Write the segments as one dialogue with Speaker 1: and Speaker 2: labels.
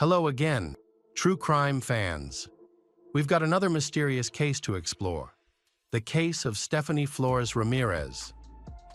Speaker 1: Hello again, true crime fans. We've got another mysterious case to explore. The case of Stephanie Flores Ramirez.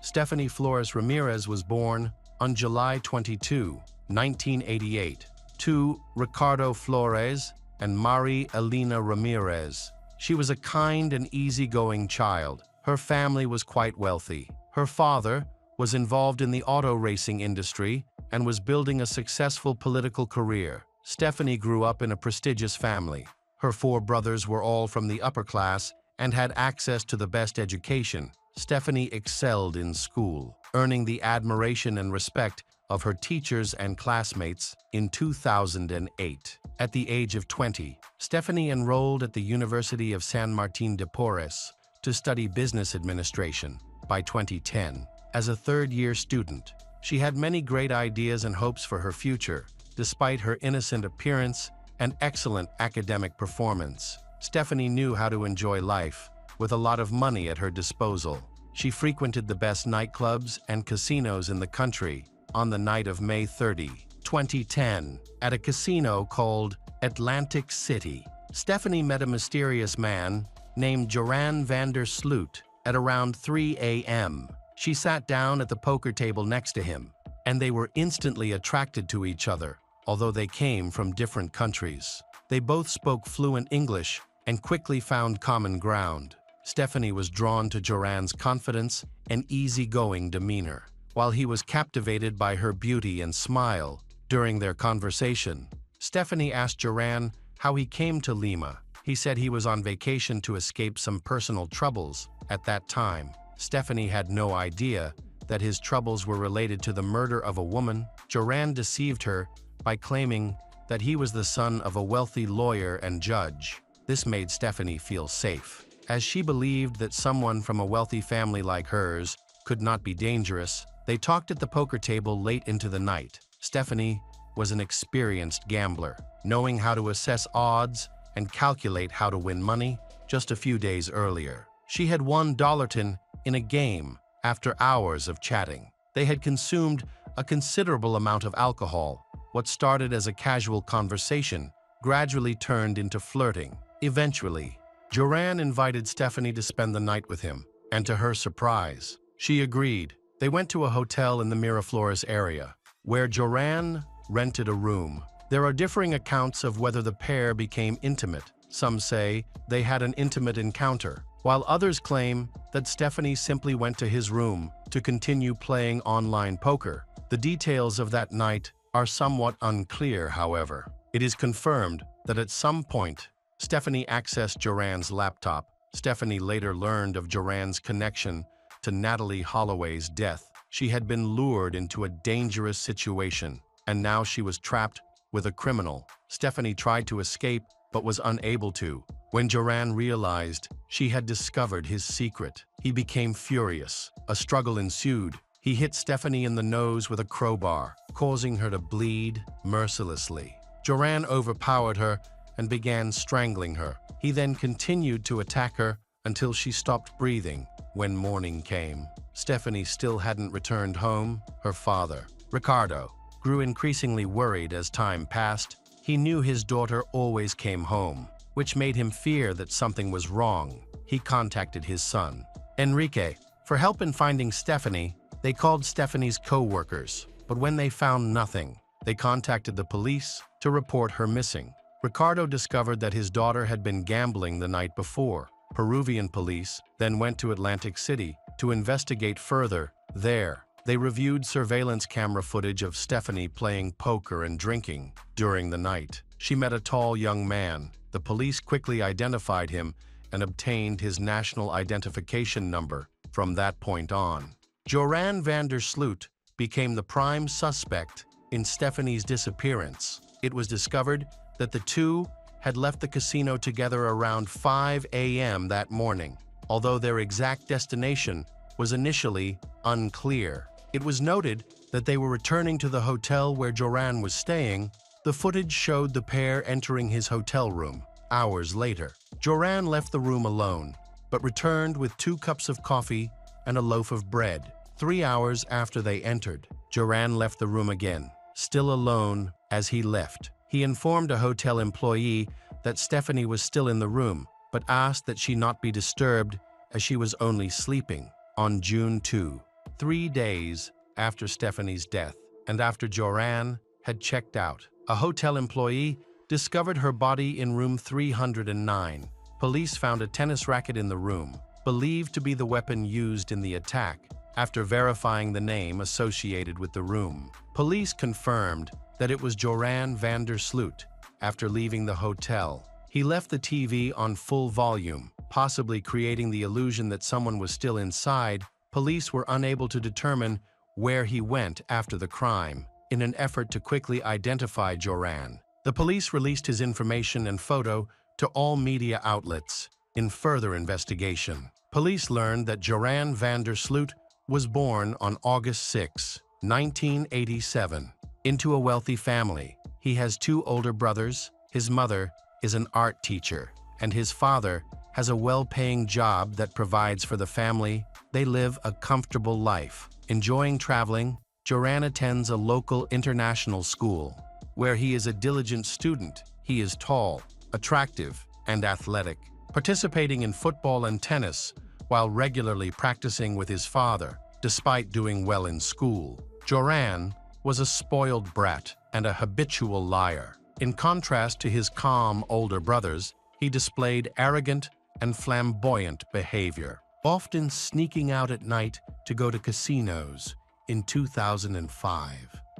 Speaker 1: Stephanie Flores Ramirez was born on July 22, 1988, to Ricardo Flores and Maria Elena Ramirez. She was a kind and easygoing child. Her family was quite wealthy. Her father was involved in the auto racing industry and was building a successful political career. Stephanie grew up in a prestigious family. Her four brothers were all from the upper class and had access to the best education. Stephanie excelled in school, earning the admiration and respect of her teachers and classmates. In 2008, at the age of 20, Stephanie enrolled at the University of San Martin de Porres to study business administration. By 2010, as a third-year student, she had many great ideas and hopes for her future. Despite her innocent appearance and excellent academic performance, Stephanie knew how to enjoy life with a lot of money at her disposal. She frequented the best nightclubs and casinos in the country. On the night of May 30, 2010, at a casino called Atlantic City, Stephanie met a mysterious man named Joran van der Sloot at around 3 a.m. She sat down at the poker table next to him, and they were instantly attracted to each other. Although they came from different countries, they both spoke fluent English and quickly found common ground. Stephanie was drawn to Joran's confidence and easygoing demeanor, while he was captivated by her beauty and smile. During their conversation, Stephanie asked Joran how he came to Lima. He said he was on vacation to escape some personal troubles. At that time, Stephanie had no idea that his troubles were related to the murder of a woman. Joran deceived her by claiming that he was the son of a wealthy lawyer and judge. This made Stephanie feel safe, as she believed that someone from a wealthy family like hers could not be dangerous. They talked at the poker table late into the night. Stephanie was an experienced gambler, knowing how to assess odds and calculate how to win money. Just a few days earlier, she had won $1 in a game after hours of chatting. They had consumed a considerable amount of alcohol. What started as a casual conversation gradually turned into flirting. Eventually, Joran invited Stephanie to spend the night with him, and to her surprise, she agreed. They went to a hotel in the Miraflores area, where Joran rented a room. There are differing accounts of whether the pair became intimate. Some say they had an intimate encounter, while others claim that Stephanie simply went to his room to continue playing online poker. The details of that night are somewhat unclear, however. It is confirmed that at some point, Stephanie accessed Joran's laptop. Stephanie later learned of Joran's connection to Natalie Holloway's death. She had been lured into a dangerous situation, and now she was trapped with a criminal. Stephanie tried to escape, but was unable to. When Joran realized she had discovered his secret, he became furious. A struggle ensued. He hit Stephanie in the nose with a crowbar, causing her to bleed mercilessly. Joran overpowered her and began strangling her. He then continued to attack her until she stopped breathing. When morning came, Stephanie still hadn't returned home. Her father, Ricardo, grew increasingly worried as time passed. He knew his daughter always came home, which made him fear that something was wrong. He contacted his son, Enrique, for help in finding Stephanie. They called Stephanie's co-workers, but when they found nothing, they contacted the police to report her missing. Ricardo discovered that his daughter had been gambling the night before. Peruvian police then went to Atlantic City to investigate further. There, they reviewed surveillance camera footage of Stephanie playing poker and drinking. During the night, she met a tall young man. The police quickly identified him and obtained his national identification number. From that point on, Joran van der Sloot became the prime suspect in Stephanie's disappearance. It was discovered that the two had left the casino together around 5 a.m. that morning, although their exact destination was initially unclear. It was noted that they were returning to the hotel where Joran was staying. The footage showed the pair entering his hotel room. Hours later, Joran left the room alone, but returned with 2 cups of coffee and a loaf of bread. 3 hours after they entered, Joran left the room again, still alone. As he left, He informed a hotel employee that Stephanie was still in the room, but asked that she not be disturbed as she was only sleeping. On June 2, 3 days after Stephanie's death, and after Joran had checked out, a hotel employee discovered her body in room 309. Police found a tennis racket in the room, believed to be the weapon used in the attack. After verifying the name associated with the room, police confirmed that it was Joran van der Sloot. After leaving the hotel, he left the TV on full volume, possibly creating the illusion that someone was still inside. Police were unable to determine where he went after the crime. In an effort to quickly identify Joran, the police released his information and photo to all media outlets. In further investigation, police learned that Joran van der Sloot was born on August 6, 1987, into a wealthy family. He has 2 older brothers, his mother is an art teacher, and his father has a well-paying job that provides for the family. They live a comfortable life. Enjoying traveling, Joran attends a local international school, where he is a diligent student. He is tall, attractive, and athletic, participating in football and tennis while regularly practicing with his father. Despite doing well in school, Joran was a spoiled brat and a habitual liar. In contrast to his calm older brothers, he displayed arrogant and flamboyant behavior, often sneaking out at night to go to casinos. In 2005,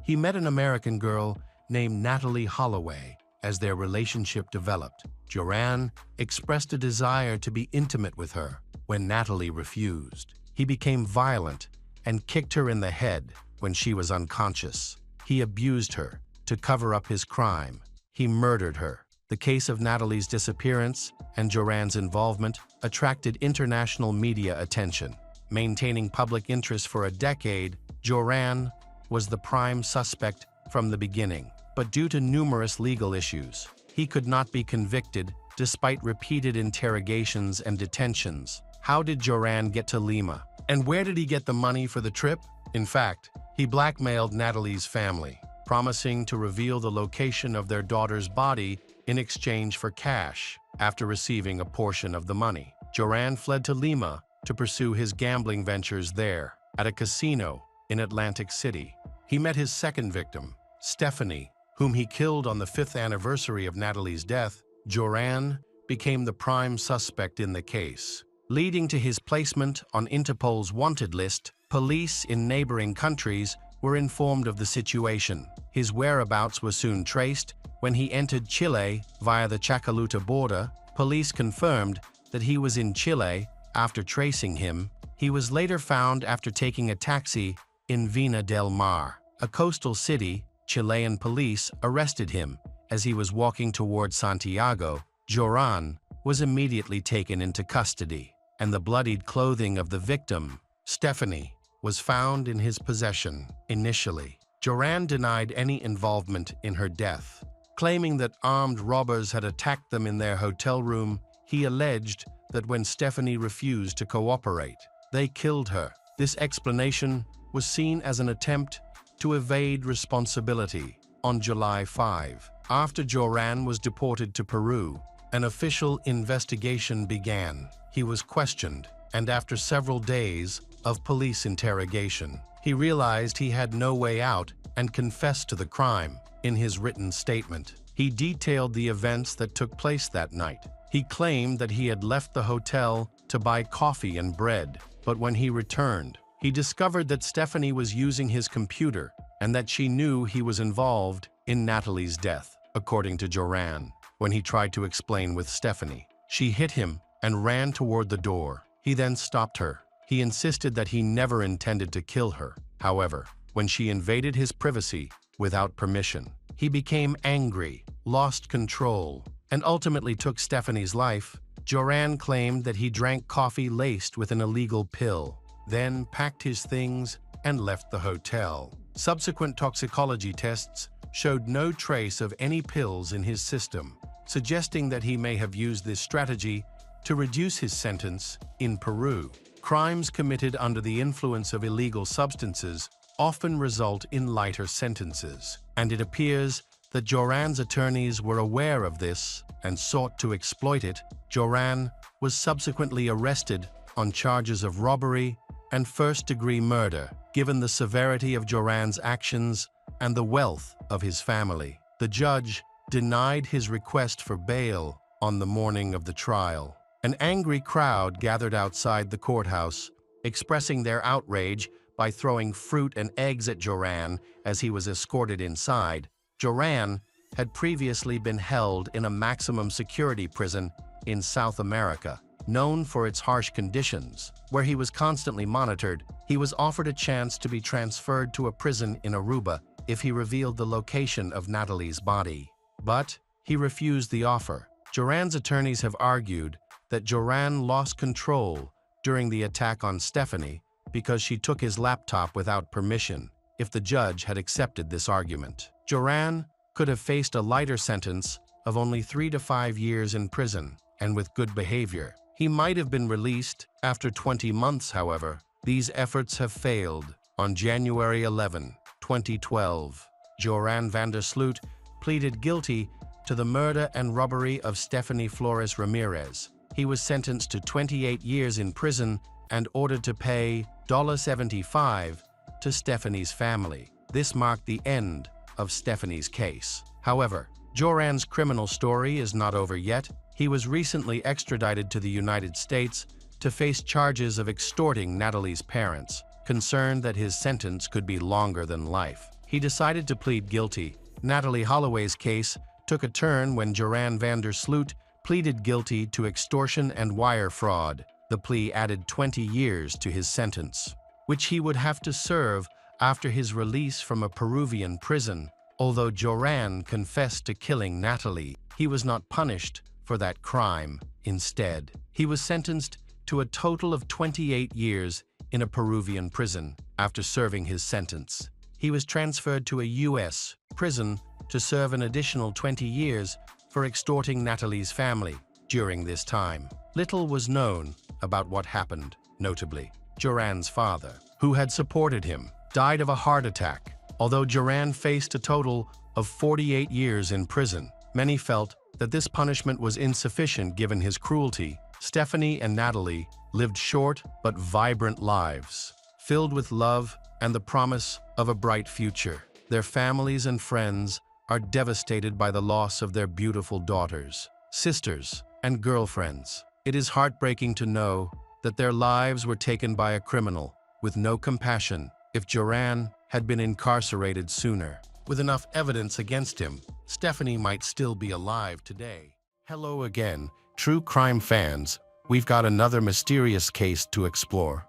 Speaker 1: he met an American girl named Natalie Holloway. As their relationship developed, Joran expressed a desire to be intimate with her. When Natalie refused, he became violent and kicked her in the head when she was unconscious. He abused her to cover up his crime. He murdered her. The case of Natalie's disappearance and Joran's involvement attracted international media attention. Maintaining public interest for a decade, Joran was the prime suspect from the beginning. But due to numerous legal issues, he could not be convicted despite repeated interrogations and detentions. How did Joran get to Lima? And where did he get the money for the trip? In fact, he blackmailed Natalie's family, promising to reveal the location of their daughter's body in exchange for cash. After receiving a portion of the money, Joran fled to Lima to pursue his gambling ventures there. At a casino in Atlantic City, he met his second victim, Stephanie, whom he killed on the 5th anniversary of Natalie's death. Joran became the prime suspect in the case, leading to his placement on Interpol's wanted list. Police in neighboring countries were informed of the situation. His whereabouts were soon traced. When he entered Chile via the Chacaluta border, police confirmed that he was in Chile. After tracing him, he was later found after taking a taxi in Vina del Mar, a coastal city. Chilean police arrested him as he was walking toward Santiago. Joran was immediately taken into custody, and the bloodied clothing of the victim, Stephanie, was found in his possession. Initially, Joran denied any involvement in her death, claiming that armed robbers had attacked them in their hotel room. He alleged that when Stephanie refused to cooperate, they killed her. This explanation was seen as an attempt to evade responsibility. On July 5, after Joran was deported to Peru, an official investigation began. He was questioned, and after several days of police interrogation, he realized he had no way out and confessed to the crime. In his written statement, he detailed the events that took place that night. He claimed that he had left the hotel to buy coffee and bread, but when he returned, he discovered that Stephanie was using his computer and that she knew he was involved in Natalie's death. According to Joran, when he tried to explain with Stephanie, she hit him and ran toward the door. He then stopped her. He insisted that he never intended to kill her. However, when she invaded his privacy without permission, he became angry, lost control, and ultimately took Stephanie's life. Joran claimed that he drank coffee laced with an illegal pill, then packed his things and left the hotel. Subsequent toxicology tests showed no trace of any pills in his system, suggesting that he may have used this strategy to reduce his sentence in Peru. Crimes committed under the influence of illegal substances often result in lighter sentences, and it appears that Joran's attorneys were aware of this and sought to exploit it, Joran was subsequently arrested on charges of robbery and first-degree murder. Given the severity of Joran's actions and the wealth of his family, the judge denied his request for bail on the morning of the trial. An angry crowd gathered outside the courthouse, expressing their outrage by throwing fruit and eggs at Joran as he was escorted inside. Joran had previously been held in a maximum security prison in South America, known for its harsh conditions. Where he was constantly monitored, he was offered a chance to be transferred to a prison in Aruba if he revealed the location of Natalie's body. But he refused the offer. Joran's attorneys have argued that Joran lost control during the attack on Stephanie because she took his laptop without permission. If the judge had accepted this argument, Joran could have faced a lighter sentence of only 3 to 5 years in prison, and with good behavior, he might have been released after 20 months. However, these efforts have failed. On January 11, 2012, Joran van der Sloot pleaded guilty to the murder and robbery of Stephanie Flores Ramirez. He was sentenced to 28 years in prison and ordered to pay $75 to Stephanie's family. This marked the end of Stephanie's case. However, Joran's criminal story is not over yet. He was recently extradited to the United States to face charges of extorting Natalie's parents. Concerned that his sentence could be longer than life, he decided to plead guilty. Natalie Holloway's case took a turn when Joran van der Sloot pleaded guilty to extortion and wire fraud. The plea added 20 years to his sentence, which he would have to serve after his release from a Peruvian prison. Although Joran confessed to killing Natalie, he was not punished for that crime. Instead, he was sentenced to a total of 28 years in a Peruvian prison. After serving his sentence, he was transferred to a U.S. prison to serve an additional 20 years for extorting Natalie's family. During this time, little was known about what happened. Notably, Joran's father, who had supported him, died of a heart attack. Although Joran faced a total of 48 years in prison, many felt that this punishment was insufficient given his cruelty. Stephanie and Natalie lived short but vibrant lives, filled with love and the promise of a bright future. Their families and friends are devastated by the loss of their beautiful daughters, sisters, and girlfriends. It is heartbreaking to know that their lives were taken by a criminal with no compassion. If Joran had been incarcerated sooner, with enough evidence against him, Stephanie might still be alive today. Hello again, true crime fans. We've got another mysterious case to explore.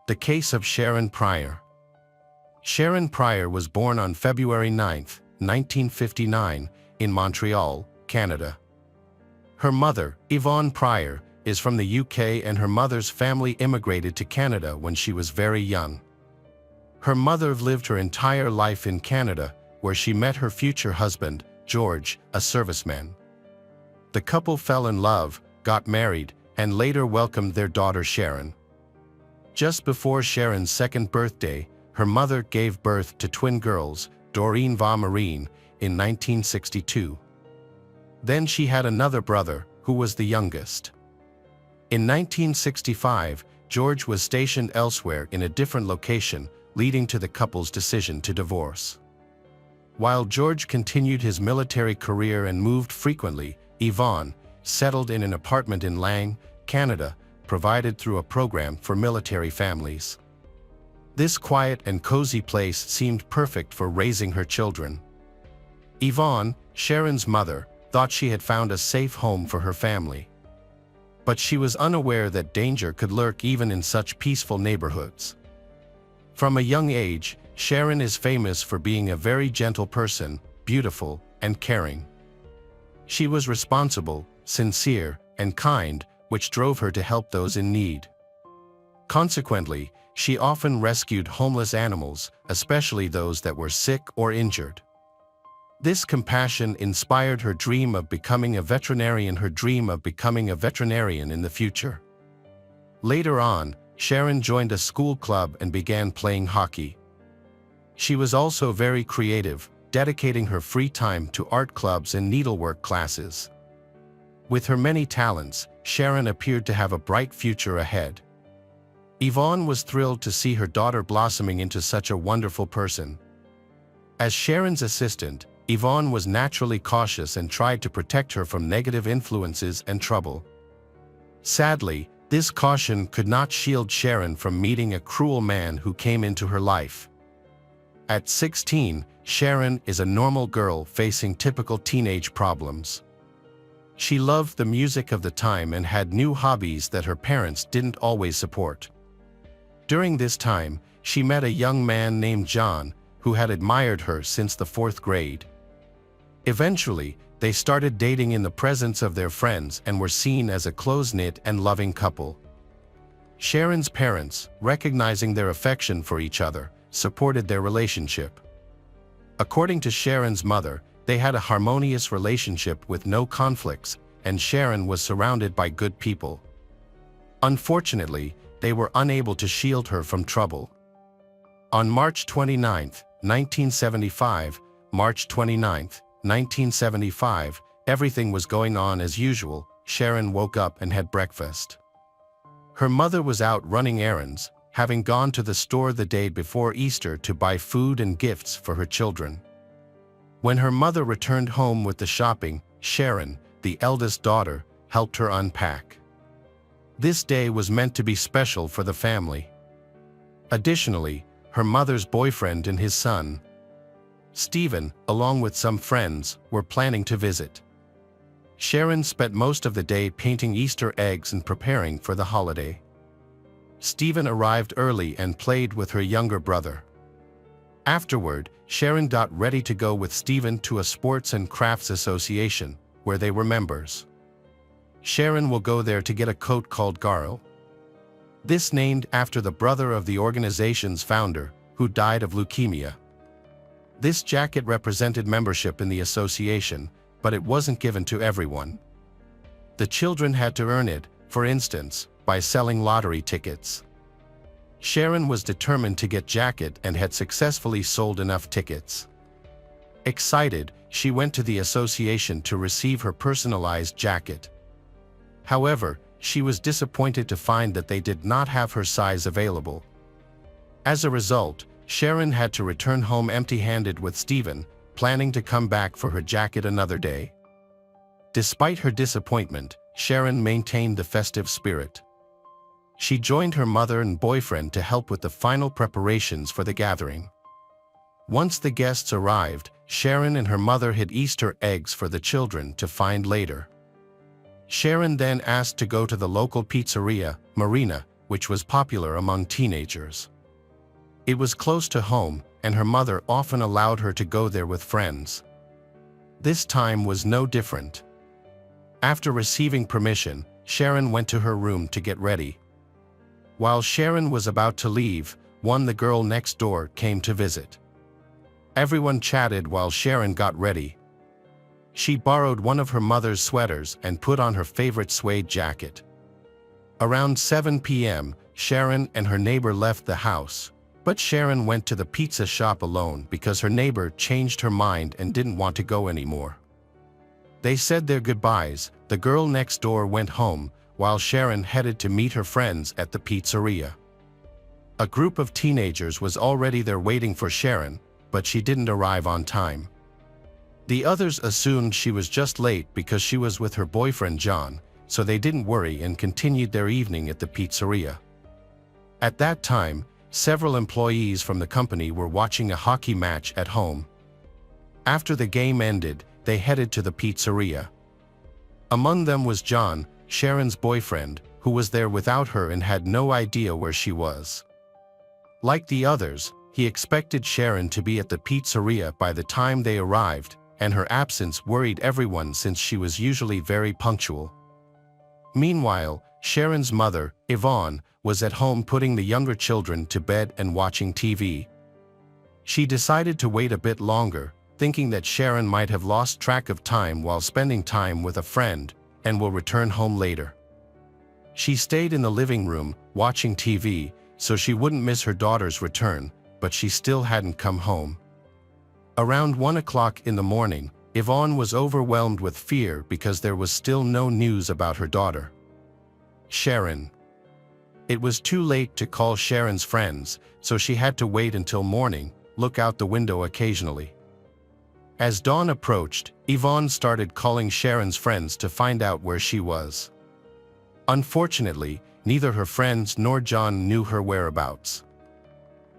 Speaker 1: The case of Sharon Pryor. Sharon Pryor was born on February 9, 1959, in Montreal, Canada. Her mother, Yvonne Pryor, is from the UK, and her mother's family immigrated to Canada when she was very young. Her mother lived her entire life in Canada, where she met her future husband, George, a serviceman. The couple fell in love, got married, and later welcomed their daughter Sharon. Just before Sharon's second birthday, her mother gave birth to twin girls, Doreen Va Marine, in 1962. Then she had another brother, who was the youngest. In 1965, George was stationed elsewhere in a different location, leading to the couple's decision to divorce. While George continued his military career and moved frequently, Yvonne settled in an apartment in Lang, Canada, provided through a program for military families. This quiet and cozy place seemed perfect for raising her children. Yvonne, Sharon's mother, thought she had found a safe home for her family. But she was unaware that danger could lurk even in such peaceful neighborhoods. From a young age, Sharon is famous for being a very gentle person, beautiful, and caring. She was responsible, sincere, and kind, which drove her to help those in need. Consequently, she often rescued homeless animals, especially those that were sick or injured. This compassion inspired her dream of becoming a veterinarian in the future. Later on, Sharon joined a school club and began playing hockey. She was also very creative, dedicating her free time to art clubs and needlework classes. With her many talents, Sharon appeared to have a bright future ahead. Yvonne was thrilled to see her daughter blossoming into such a wonderful person. As Sharon's assistant, Yvonne was naturally cautious and tried to protect her from negative influences and trouble. Sadly, this caution could not shield Sharon from meeting a cruel man who came into her life. At 16, Sharon is a normal girl facing typical teenage problems. She loved the music of the time and had new hobbies that her parents didn't always support. During this time, she met a young man named John, who had admired her since the 4th grade. Eventually, they started dating in the presence of their friends and were seen as a close-knit and loving couple. Sharon's parents, recognizing their affection for each other, supported their relationship. According to Sharon's mother, they had a harmonious relationship with no conflicts, and Sharon was surrounded by good people. Unfortunately, they were unable to shield her from trouble. On March 29, 1975, March 29, 1975, everything was going on as usual. Sharon woke up and had breakfast. Her mother was out running errands, having gone to the store the day before Easter to buy food and gifts for her children. When her mother returned home with the shopping, Sharon, the eldest daughter, helped her unpack. This day was meant to be special for the family. Additionally, her mother's boyfriend and his son, Stephen, along with some friends, were planning to visit. Sharon spent most of the day painting Easter eggs and preparing for the holiday. Stephen arrived early and played with her younger brother. Afterward, Sharon got ready to go with Stephen to a sports and crafts association, where they were members. Sharon will go there to get a coat called Garl. This named after the brother of the organization's founder, who died of leukemia. This jacket represented membership in the association, but it wasn't given to everyone. The children had to earn it, for instance, by selling lottery tickets. Sharon was determined to get jacket and had successfully sold enough tickets. Excited, she went to the association to receive her personalized jacket. However, she was disappointed to find that they did not have her size available. As a result, Sharon had to return home empty-handed with Stephen, planning to come back for her jacket another day. Despite her disappointment, Sharon maintained the festive spirit. She joined her mother and boyfriend to help with the final preparations for the gathering. Once the guests arrived, Sharon and her mother hid Easter eggs for the children to find later. Sharon then asked to go to the local pizzeria, Marina, which was popular among teenagers. It was close to home, and her mother often allowed her to go there with friends. This time was no different. After receiving permission, Sharon went to her room to get ready. While Sharon was about to leave, the girl next door came to visit. Everyone chatted while Sharon got ready. She borrowed one of her mother's sweaters and put on her favorite suede jacket. Around 7 p.m., Sharon and her neighbor left the house, but Sharon went to the pizza shop alone because her neighbor changed her mind and didn't want to go anymore. They said their goodbyes. The girl next door went home, while Sharon headed to meet her friends at the pizzeria. A group of teenagers was already there waiting for Sharon, but she didn't arrive on time. The others assumed she was just late because she was with her boyfriend John, so they didn't worry and continued their evening at the pizzeria. At that time, several employees from the company were watching a hockey match at home. After the game ended, they headed to the pizzeria. Among them was John, Sharon's boyfriend, who was there without her and had no idea where she was. Like the others, he expected Sharon to be at the pizzeria by the time they arrived, and her absence worried everyone since she was usually very punctual. Meanwhile, Sharon's mother, Yvonne, was at home putting the younger children to bed and watching TV. She decided to wait a bit longer, thinking that Sharon might have lost track of time while spending time with a friend, and will return home later. She stayed in the living room, watching TV, so she wouldn't miss her daughter's return, but she still hadn't come home. Around 1 o'clock in the morning, Yvonne was overwhelmed with fear because there was still no news about her daughter, Sharon. It was too late to call Sharon's friends, so she had to wait until morning, look out the window occasionally. As dawn approached, Yvonne started calling Sharon's friends to find out where she was. Unfortunately, neither her friends nor John knew her whereabouts.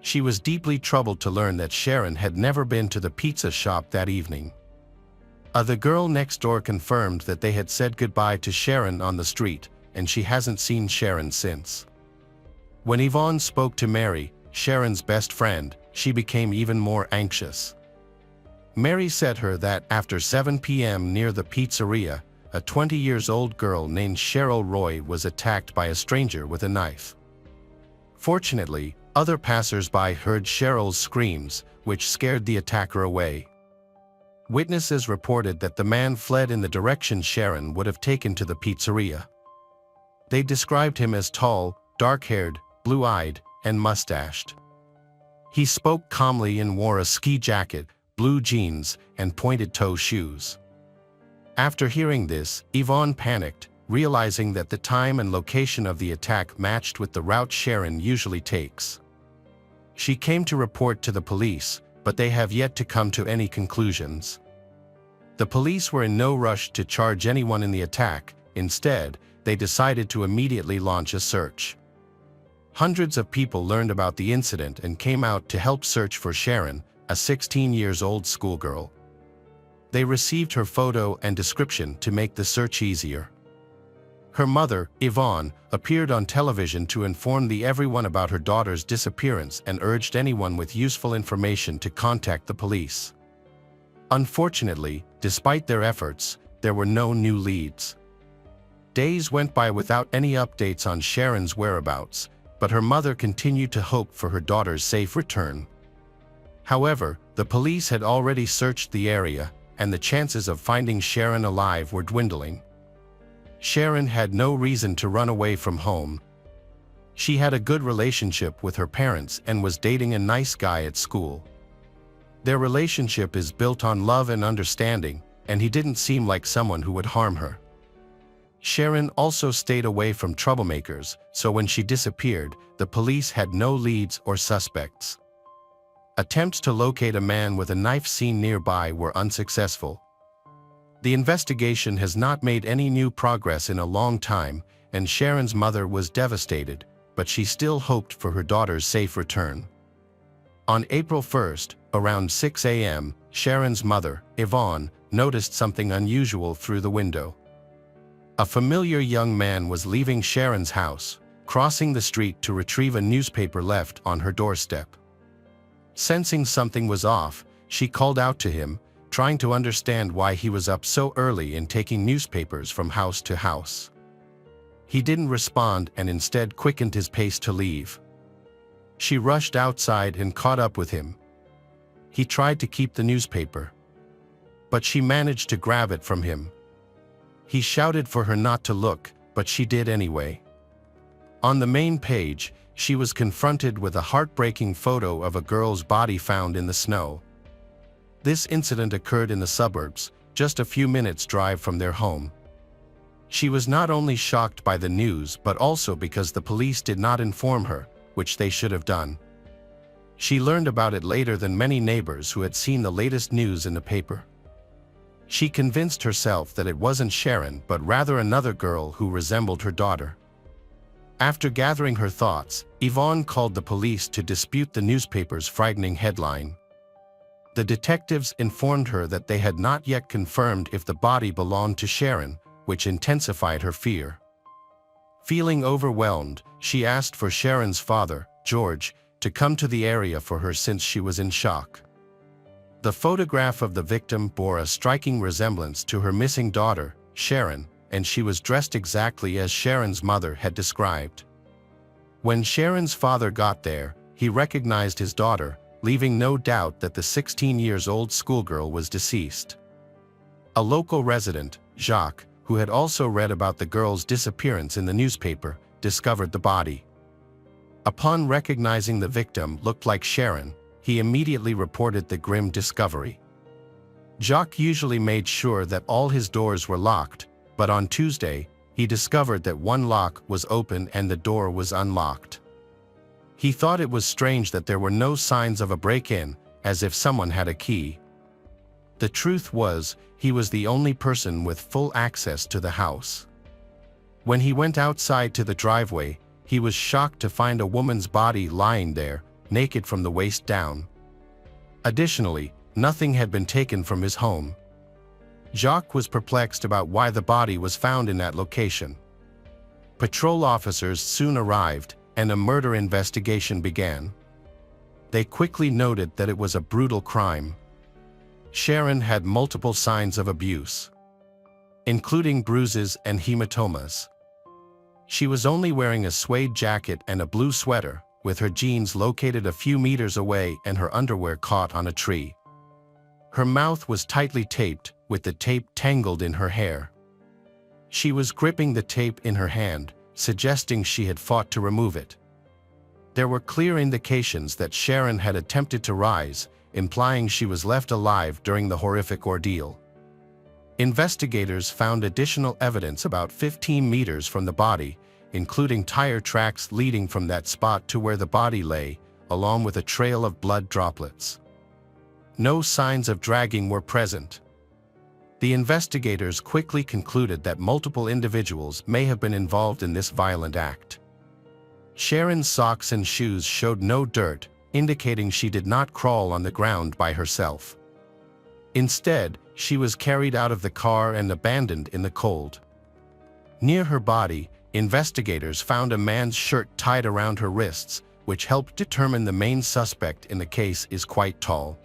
Speaker 1: She was deeply troubled to learn that Sharon had never been to the pizza shop that evening. The girl next door confirmed that they had said goodbye to Sharon on the street, and she hasn't seen Sharon since. When Yvonne spoke to Mary, Sharon's best friend, she became even more anxious. Mary said her that after 7 p.m. near the pizzeria, a 20-year-old girl named Cheryl Roy was attacked by a stranger with a knife. Fortunately, other passers-by heard Cheryl's screams, which scared the attacker away. Witnesses reported that the man fled in the direction Sharon would have taken to the pizzeria. They described him as tall, dark-haired, blue-eyed, and mustached. He spoke calmly and wore a ski jacket, blue jeans, and pointed-toe shoes. After hearing this, Yvonne panicked, realizing that the time and location of the attack matched with the route Sharon usually takes. She came to report to the police, but they have yet to come to any conclusions. The police were in no rush to charge anyone in the attack. Instead, they decided to immediately launch a search. Hundreds of people learned about the incident and came out to help search for Sharon, a 16-year-old schoolgirl. They received her photo and description to make the search easier. Her mother, Yvonne, appeared on television to inform everyone about her daughter's disappearance and urged anyone with useful information to contact the police. Unfortunately, despite their efforts, there were no new leads. Days went by without any updates on Sharon's whereabouts, but her mother continued to hope for her daughter's safe return. However, the police had already searched the area, and the chances of finding Sharon alive were dwindling. Sharon had no reason to run away from home. She had a good relationship with her parents and was dating a nice guy at school. Their relationship is built on love and understanding, and he didn't seem like someone who would harm her. Sharon also stayed away from troublemakers, so when she disappeared, the police had no leads or suspects. Attempts to locate a man with a knife seen nearby were unsuccessful. The investigation has not made any new progress in a long time, and Sharon's mother was devastated, but she still hoped for her daughter's safe return. On April 1st, around 6 a.m., Sharon's mother, Yvonne, noticed something unusual through the window. A familiar young man was leaving Sharon's house, crossing the street to retrieve a newspaper left on her doorstep. Sensing something was off, she called out to him, trying to understand why he was up so early and taking newspapers from house to house. He didn't respond and instead quickened his pace to leave. She rushed outside and caught up with him. He tried to keep the newspaper, but she managed to grab it from him. He shouted for her not to look, but she did anyway. On the main page, she was confronted with a heartbreaking photo of a girl's body found in the snow. This incident occurred in the suburbs, just a few minutes' drive from their home. She was not only shocked by the news but also because the police did not inform her, which they should have done. She learned about it later than many neighbors who had seen the latest news in the paper. She convinced herself that it wasn't Sharon but rather another girl who resembled her daughter. After gathering her thoughts, Yvonne called the police to dispute the newspaper's frightening headline. The detectives informed her that they had not yet confirmed if the body belonged to Sharon, which intensified her fear. Feeling overwhelmed, she asked for Sharon's father, George, to come to the area for her since she was in shock. The photograph of the victim bore a striking resemblance to her missing daughter, Sharon, and she was dressed exactly as Sharon's mother had described. When Sharon's father got there, he recognized his daughter, leaving no doubt that the 16-year-old schoolgirl was deceased. A local resident, Jacques, who had also read about the girl's disappearance in the newspaper, discovered the body. Upon recognizing the victim looked like Sharon, he immediately reported the grim discovery. Jacques usually made sure that all his doors were locked, but on Tuesday, he discovered that one lock was open and the door was unlocked. He thought it was strange that there were no signs of a break-in, as if someone had a key. The truth was, he was the only person with full access to the house. When he went outside to the driveway, he was shocked to find a woman's body lying there, naked from the waist down. Additionally, nothing had been taken from his home. Jacques was perplexed about why the body was found in that location. Patrol officers soon arrived, and a murder investigation began. They quickly noted that it was a brutal crime. Sharon had multiple signs of abuse, including bruises and hematomas. She was only wearing a suede jacket and a blue sweater, with her jeans located a few meters away and her underwear caught on a tree. Her mouth was tightly taped, with the tape tangled in her hair. She was gripping the tape in her hand, suggesting she had fought to remove it. There were clear indications that Sharon had attempted to rise, implying she was left alive during the horrific ordeal. Investigators found additional evidence about 15 meters from the body, including tire tracks leading from that spot to where the body lay, along with a trail of blood droplets. No signs of dragging were present. The investigators quickly concluded that multiple individuals may have been involved in this violent act. Sharon's socks and shoes showed no dirt, indicating she did not crawl on the ground by herself. Instead, she was carried out of the car and abandoned in the cold. Near her body, investigators found a man's shirt tied around her wrists, which helped determine the main suspect in the case is quite tall.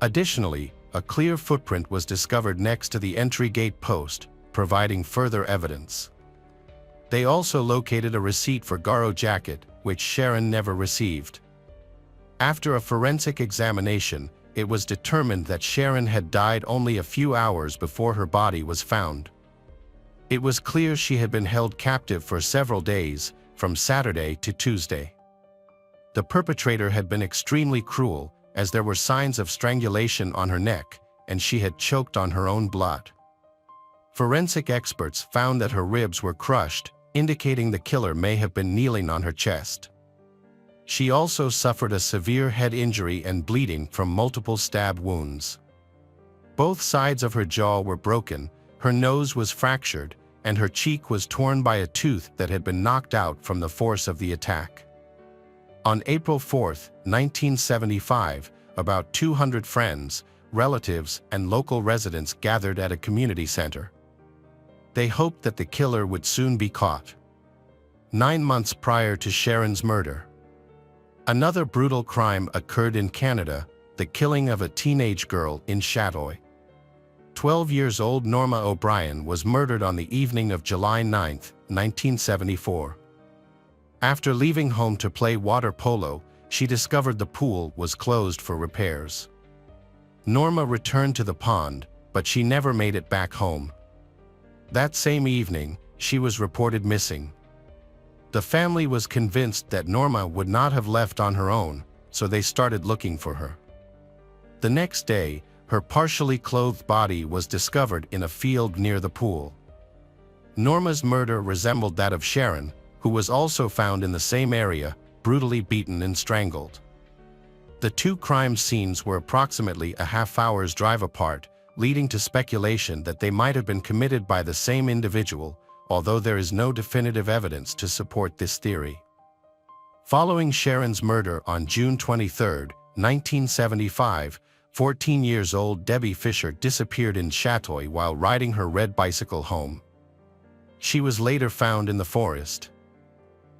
Speaker 1: Additionally, a clear footprint was discovered next to the entry gate post, providing further evidence. They also located a receipt for Garo jacket, which Sharon never received. After a forensic examination, it was determined that Sharon had died only a few hours before her body was found. It was clear she had been held captive for several days, from Saturday to Tuesday. The perpetrator had been extremely cruel, as there were signs of strangulation on her neck, and she had choked on her own blood. Forensic experts found that her ribs were crushed, indicating the killer may have been kneeling on her chest. She also suffered a severe head injury and bleeding from multiple stab wounds. Both sides of her jaw were broken, her nose was fractured, and her cheek was torn by a tooth that had been knocked out from the force of the attack. On April 4, 1975, about 200 friends, relatives, and local residents gathered at a community center. They hoped that the killer would soon be caught. 9 months prior to Sharon's murder, another brutal crime occurred in Canada, the killing of a teenage girl in Château. 12-year-old Norma O'Brien was murdered on the evening of July 9, 1974. After leaving home to play water polo, she discovered the pool was closed for repairs. Norma returned to the pond, but she never made it back home. That same evening, she was reported missing. The family was convinced that Norma would not have left on her own, so they started looking for her. The next day, her partially clothed body was discovered in a field near the pool. Norma's murder resembled that of Sharon, who was also found in the same area, brutally beaten and strangled. The two crime scenes were approximately a half-hour's drive apart, leading to speculation that they might have been committed by the same individual, although there is no definitive evidence to support this theory. Following Sharon's murder on June 23, 1975, 14-year-old Debbie Fisher disappeared in Château while riding her red bicycle home. She was later found in the forest,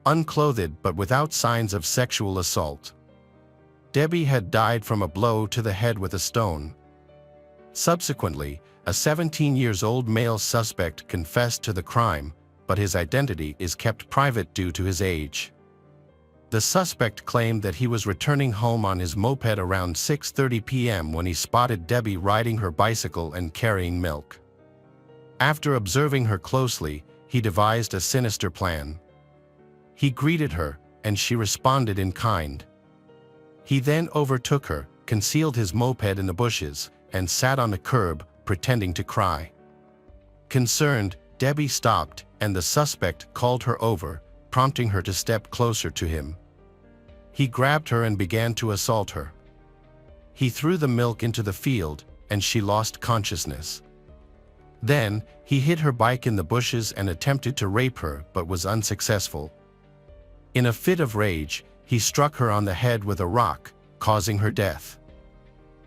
Speaker 1: unclothed but without signs of sexual assault. Debbie had died from a blow to the head with a stone. Subsequently, a 17-year-old male suspect confessed to the crime, but his identity is kept private due to his age. The suspect claimed that he was returning home on his moped around 6:30 p.m. when he spotted Debbie riding her bicycle and carrying milk. After observing her closely, he devised a sinister plan. He greeted her, and she responded in kind. He then overtook her, concealed his moped in the bushes, and sat on the curb, pretending to cry. Concerned, Debbie stopped, and the suspect called her over, prompting her to step closer to him. He grabbed her and began to assault her. He threw the milk into the field, and she lost consciousness. Then, he hid her bike in the bushes and attempted to rape her but was unsuccessful. In a fit of rage, he struck her on the head with a rock, causing her death.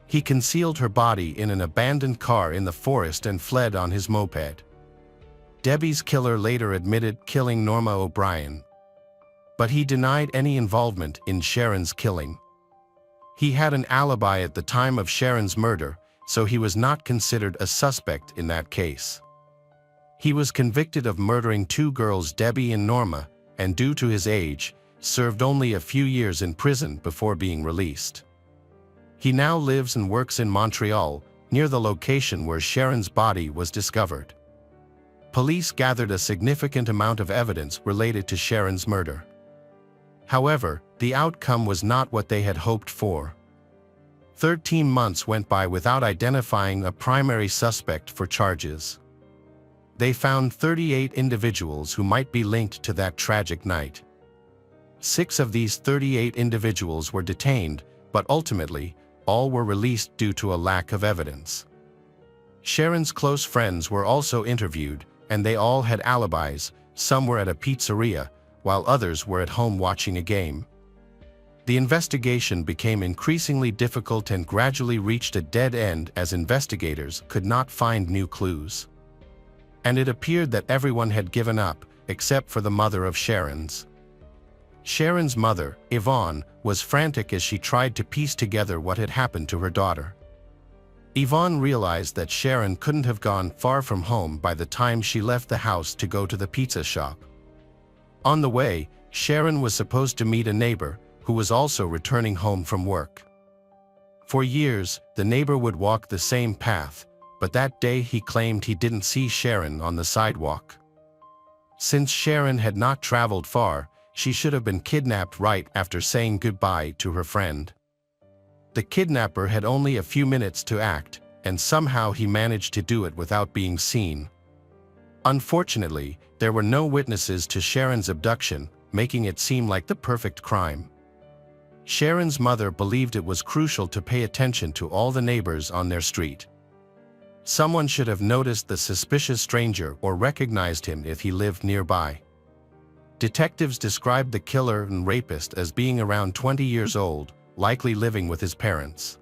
Speaker 1: He concealed her body in an abandoned car in the forest and fled on his moped. Debbie's killer later admitted killing Norma O'Brien, but he denied any involvement in Sharon's killing. He had an alibi at the time of Sharon's murder, so he was not considered a suspect in that case. He was convicted of murdering two girls, Debbie and Norma, and due to his age, served only a few years in prison before being released. He now lives and works in Montreal, near the location where Sharon's body was discovered. Police gathered a significant amount of evidence related to Sharon's murder. However, the outcome was not what they had hoped for. 13 months went by without identifying a primary suspect for charges. They found 38 individuals who might be linked to that tragic night. 6 of these 38 individuals were detained, but ultimately, all were released due to a lack of evidence. Sharon's close friends were also interviewed, and they all had alibis. Some were at a pizzeria, while others were at home watching a game. The investigation became increasingly difficult and gradually reached a dead end as investigators could not find new clues. And it appeared that everyone had given up, except for the mother of Sharon's. Sharon's mother, Yvonne, was frantic as she tried to piece together what had happened to her daughter. Yvonne realized that Sharon couldn't have gone far from home by the time she left the house to go to the pizza shop. On the way, Sharon was supposed to meet a neighbor, who was also returning home from work. For years, the neighbor would walk the same path, but that day he claimed he didn't see Sharon on the sidewalk. Since Sharon had not traveled far, she should have been kidnapped right after saying goodbye to her friend. The kidnapper had only a few minutes to act, and somehow he managed to do it without being seen. Unfortunately, there were no witnesses to Sharon's abduction, making it seem like the perfect crime. Sharon's mother believed it was crucial to pay attention to all the neighbors on their street. Someone should have noticed the suspicious stranger or recognized him if he lived nearby. Detectives described the killer and rapist as being around 20 years old, likely living with his parents.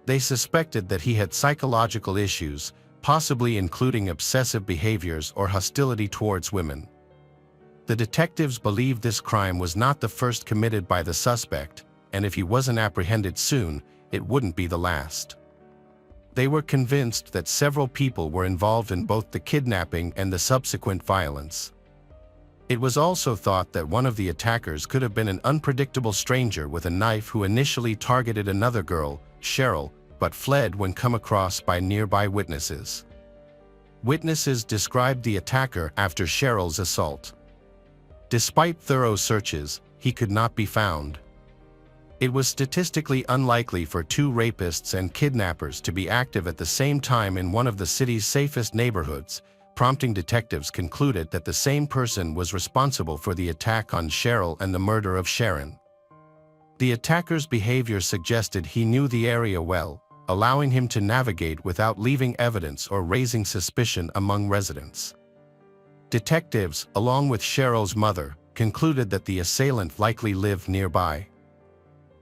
Speaker 1: They suspected that he had psychological issues, possibly including obsessive behaviors or hostility towards women. The detectives believed this crime was not the first committed by the suspect, and if he wasn't apprehended soon, it wouldn't be the last. They were convinced that several people were involved in both the kidnapping and the subsequent violence. It was also thought that one of the attackers could have been an unpredictable stranger with a knife who initially targeted another girl, Cheryl, but fled when come across by nearby witnesses. Witnesses described the attacker after Cheryl's assault. Despite thorough searches, he could not be found. It was statistically unlikely for two rapists and kidnappers to be active at the same time in one of the city's safest neighborhoods, prompting detectives concluded that the same person was responsible for the attack on Cheryl and the murder of Sharon. The attacker's behavior suggested he knew the area well, allowing him to navigate without leaving evidence or raising suspicion among residents. Detectives, along with Cheryl's mother, concluded that the assailant likely lived nearby.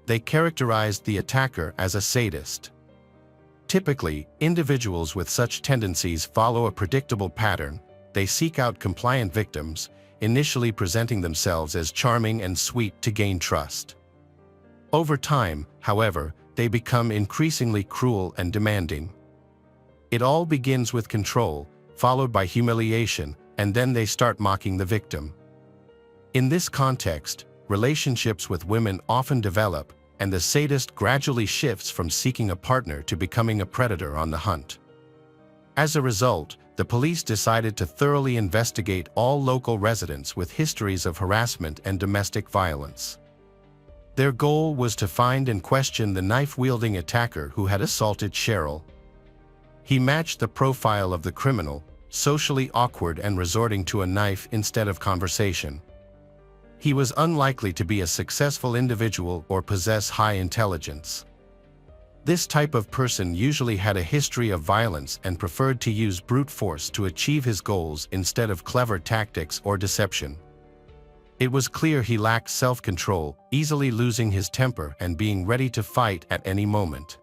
Speaker 1: They characterized the attacker as a sadist. Typically, individuals with such tendencies follow a predictable pattern. They seek out compliant victims, initially presenting themselves as charming and sweet to gain trust. Over time, however, they become increasingly cruel and demanding. It all begins with control, followed by humiliation, and then they start mocking the victim. In this context, relationships with women often develop, and the sadist gradually shifts from seeking a partner to becoming a predator on the hunt. As a result, the police decided to thoroughly investigate all local residents with histories of harassment and domestic violence. Their goal was to find and question the knife-wielding attacker who had assaulted Cheryl. He matched the profile of the criminal, socially awkward and resorting to a knife instead of conversation. He was unlikely to be a successful individual or possess high intelligence. This type of person usually had a history of violence and preferred to use brute force to achieve his goals instead of clever tactics or deception. It was clear he lacked self-control, easily losing his temper and being ready to fight at any moment.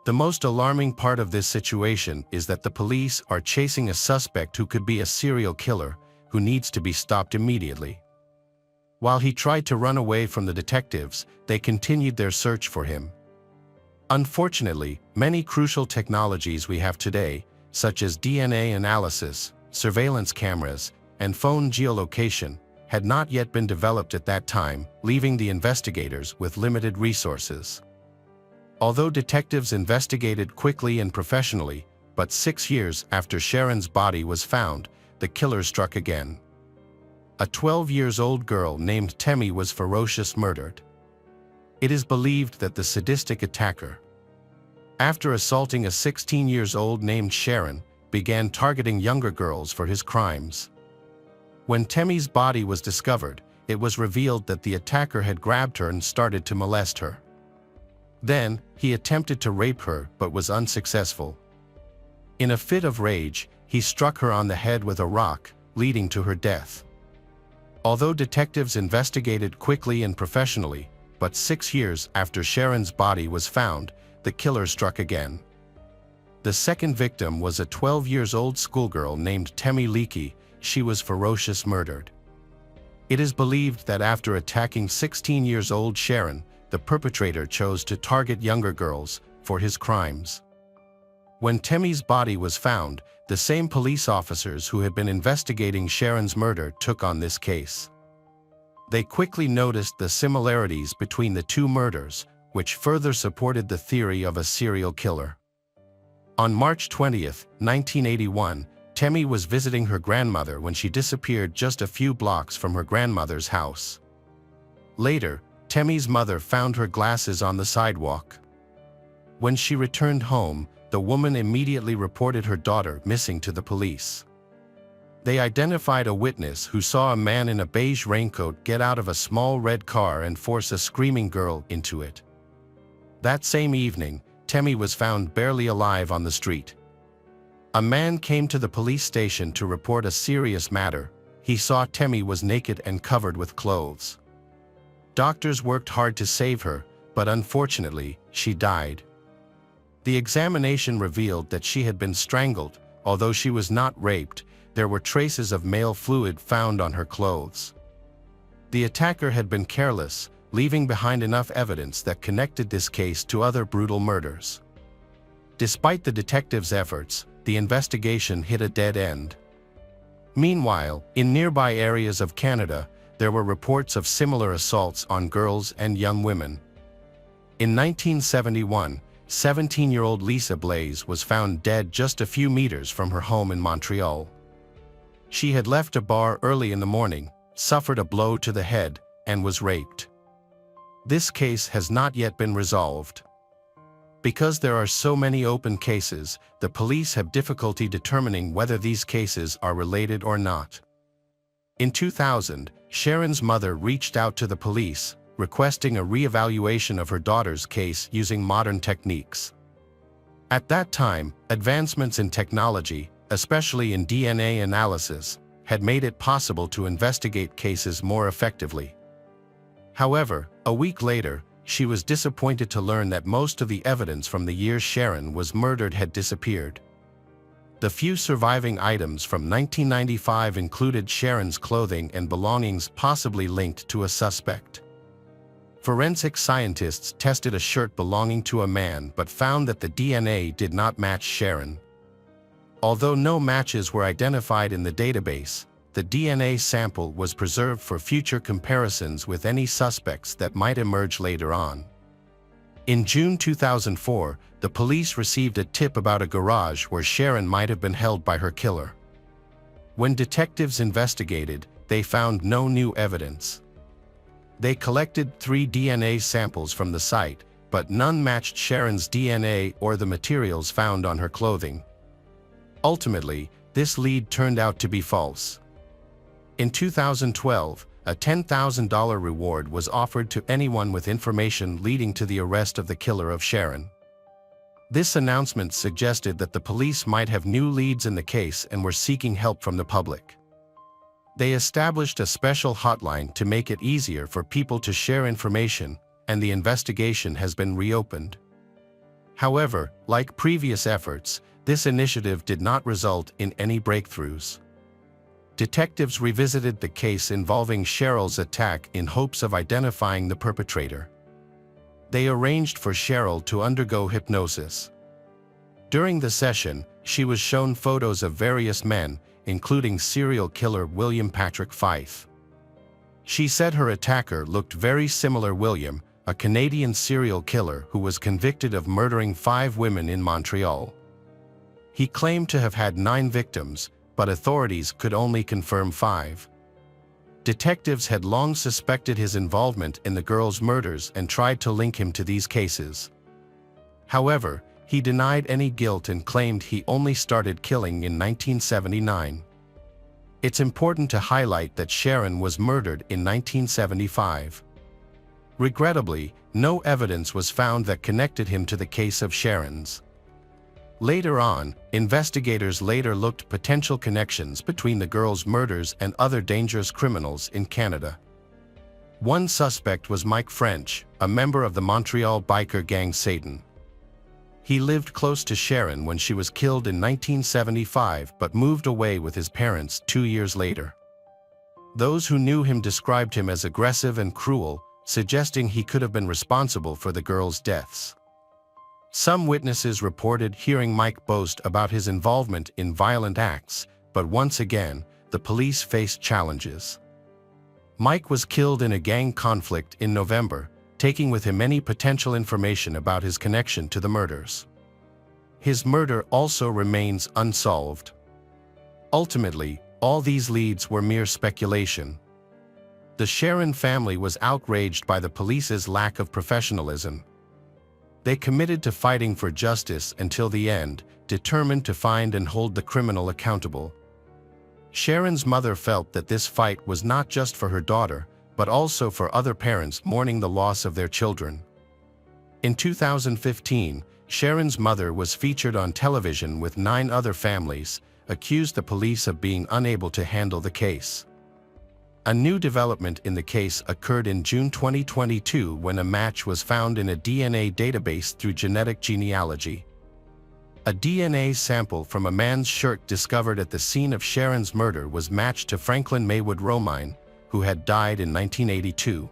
Speaker 1: The most alarming part of this situation is that the police are chasing a suspect who could be a serial killer who needs to be stopped immediately. While he tried to run away from the detectives, they continued their search for him. Unfortunately, many crucial technologies we have today, such as DNA analysis, surveillance cameras, and phone geolocation, had not yet been developed at that time, leaving the investigators with limited resources. Although detectives investigated quickly and professionally, but 6 years after Sharon's body was found, the killer struck again. A 12-year-old girl named Temi was ferociously murdered. It is believed that the sadistic attacker, after assaulting a 16-year-old named Sharon, began targeting younger girls for his crimes. When Temi's body was discovered, it was revealed that the attacker had grabbed her and started to molest her. Then, he attempted to rape her but was unsuccessful. In a fit of rage, he struck her on the head with a rock, leading to her death. Although detectives investigated quickly and professionally, but 6 years after Sharon's body was found, the killer struck again. The second victim was a 12-year-old schoolgirl named Temi Leakey. She was ferociously murdered. It is believed that after attacking 16-year-old Sharon, the perpetrator chose to target younger girls for his crimes. When Temi's body was found, the same police officers who had been investigating Sharon's murder took on this case. They quickly noticed the similarities between the two murders, which further supported the theory of a serial killer. On March 20, 1981, Temi was visiting her grandmother when she disappeared just a few blocks from her grandmother's house. Later, Temi's mother found her glasses on the sidewalk. When she returned home, the woman immediately reported her daughter missing to the police. They identified a witness who saw a man in a beige raincoat get out of a small red car and force a screaming girl into it. That same evening, Temi was found barely alive on the street. A man came to the police station to report a serious matter. He saw Temi was naked and covered with clothes. Doctors worked hard to save her, but unfortunately, she died. The examination revealed that she had been strangled. Although she was not raped, there were traces of male fluid found on her clothes. The attacker had been careless, leaving behind enough evidence that connected this case to other brutal murders. Despite the detectives' efforts, the investigation hit a dead end. Meanwhile, in nearby areas of Canada, there were reports of similar assaults on girls and young women. In 1971, 17-year-old Lisa Blaze was found dead just a few meters from her home in Montreal. She had left a bar early in the morning, suffered a blow to the head, and was raped. This case has not yet been resolved. Because there are so many open cases, the police have difficulty determining whether these cases are related or not. In 2000, Sharon's mother reached out to the police, requesting a re-evaluation of her daughter's case using modern techniques. At that time, advancements in technology, especially in DNA analysis, had made it possible to investigate cases more effectively. However, a week later, she was disappointed to learn that most of the evidence from the year Sharon was murdered had disappeared. The few surviving items from 1995 included Sharon's clothing and belongings possibly linked to a suspect. Forensic scientists tested a shirt belonging to a man but found that the DNA did not match Sharon. Although no matches were identified in the database, the DNA sample was preserved for future comparisons with any suspects that might emerge later on. In June 2004, the police received a tip about a garage where Sharon might have been held by her killer. When detectives investigated, they found no new evidence. They collected 3 DNA samples from the site, but none matched Sharon's DNA or the materials found on her clothing. Ultimately, this lead turned out to be false. In 2012, a $10,000 reward was offered to anyone with information leading to the arrest of the killer of Sharon. This announcement suggested that the police might have new leads in the case and were seeking help from the public. They established a special hotline to make it easier for people to share information, and the investigation has been reopened. However, like previous efforts, this initiative did not result in any breakthroughs. Detectives revisited the case involving Cheryl's attack in hopes of identifying the perpetrator. They arranged for Cheryl to undergo hypnosis. During the session, she was shown photos of various men, including serial killer William Patrick Fife. She said her attacker looked very similar to William, a Canadian serial killer who was convicted of murdering 5 women in Montreal. He claimed to have had 9 victims, but authorities could only confirm 5. Detectives had long suspected his involvement in the girls' murders and tried to link him to these cases. However, he denied any guilt and claimed he only started killing in 1979. It's important to highlight that Sharon was murdered in 1975. Regrettably, no evidence was found that connected him to the case of Sharon's. Later on, investigators looked potential connections between the girls' murders and other dangerous criminals in Canada. One suspect was Mike French, a member of the Montreal biker gang Satan. He lived close to Sharon when she was killed in 1975 but moved away with his parents 2 years later. Those who knew him described him as aggressive and cruel, suggesting he could have been responsible for the girls' deaths. Some witnesses reported hearing Mike boast about his involvement in violent acts, but once again, the police faced challenges. Mike was killed in a gang conflict in November, taking with him any potential information about his connection to the murders. His murder also remains unsolved. Ultimately, all these leads were mere speculation. The Sharon family was outraged by the police's lack of professionalism. They committed to fighting for justice until the end, determined to find and hold the criminal accountable. Sharon's mother felt that this fight was not just for her daughter, but also for other parents mourning the loss of their children. In 2015, Sharon's mother was featured on television with 9 other families, accused the police of being unable to handle the case. A new development in the case occurred in June 2022 when a match was found in a DNA database through genetic genealogy. A DNA sample from a man's shirt discovered at the scene of Sharon's murder was matched to Franklin Maywood Romine, who had died in 1982.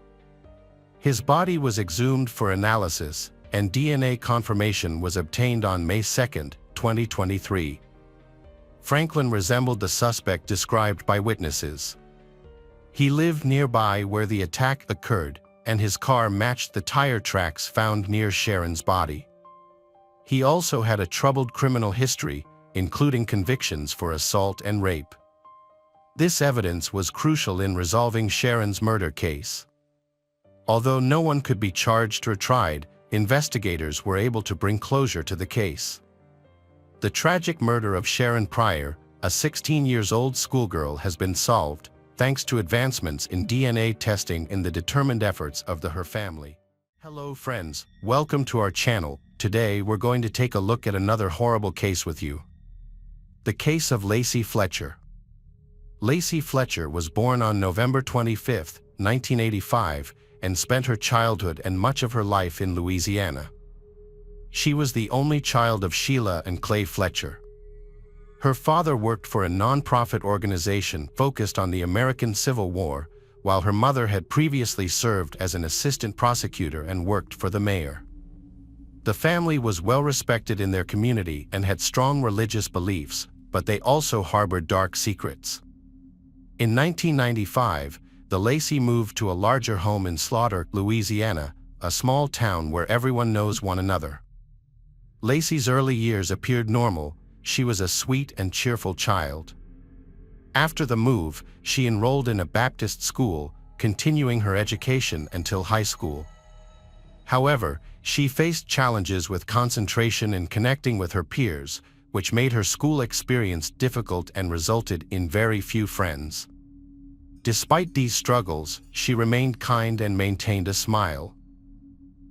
Speaker 1: His body was exhumed for analysis, and DNA confirmation was obtained on May 2, 2023. Franklin resembled the suspect described by witnesses. He lived nearby where the attack occurred, and his car matched the tire tracks found near Sharon's body. He also had a troubled criminal history, including convictions for assault and rape. This evidence was crucial in resolving Sharon's murder case. Although no one could be charged or tried, investigators were able to bring closure to the case. The tragic murder of Sharon Pryor, a 16-year-old schoolgirl, has been solved, thanks to advancements in DNA testing and the determined efforts of her family. Hello friends, welcome to our channel. Today we're going to take a look at another horrible case with you. The case of Lacey Fletcher. Lacey Fletcher was born on November 25, 1985, and spent her childhood and much of her life in Louisiana. She was the only child of Sheila and Clay Fletcher. Her father worked for a non-profit organization focused on the American Civil War, while her mother had previously served as an assistant prosecutor and worked for the mayor. The family was well respected in their community and had strong religious beliefs, but they also harbored dark secrets. In 1995, the Lacey moved to a larger home in Slaughter, Louisiana, a small town where everyone knows one another. Lacey's early years appeared normal. She was a sweet and cheerful child. After the move, she enrolled in a Baptist school, continuing her education until high school. However, she faced challenges with concentration and connecting with her peers, which made her school experience difficult and resulted in very few friends. Despite these struggles, she remained kind and maintained a smile.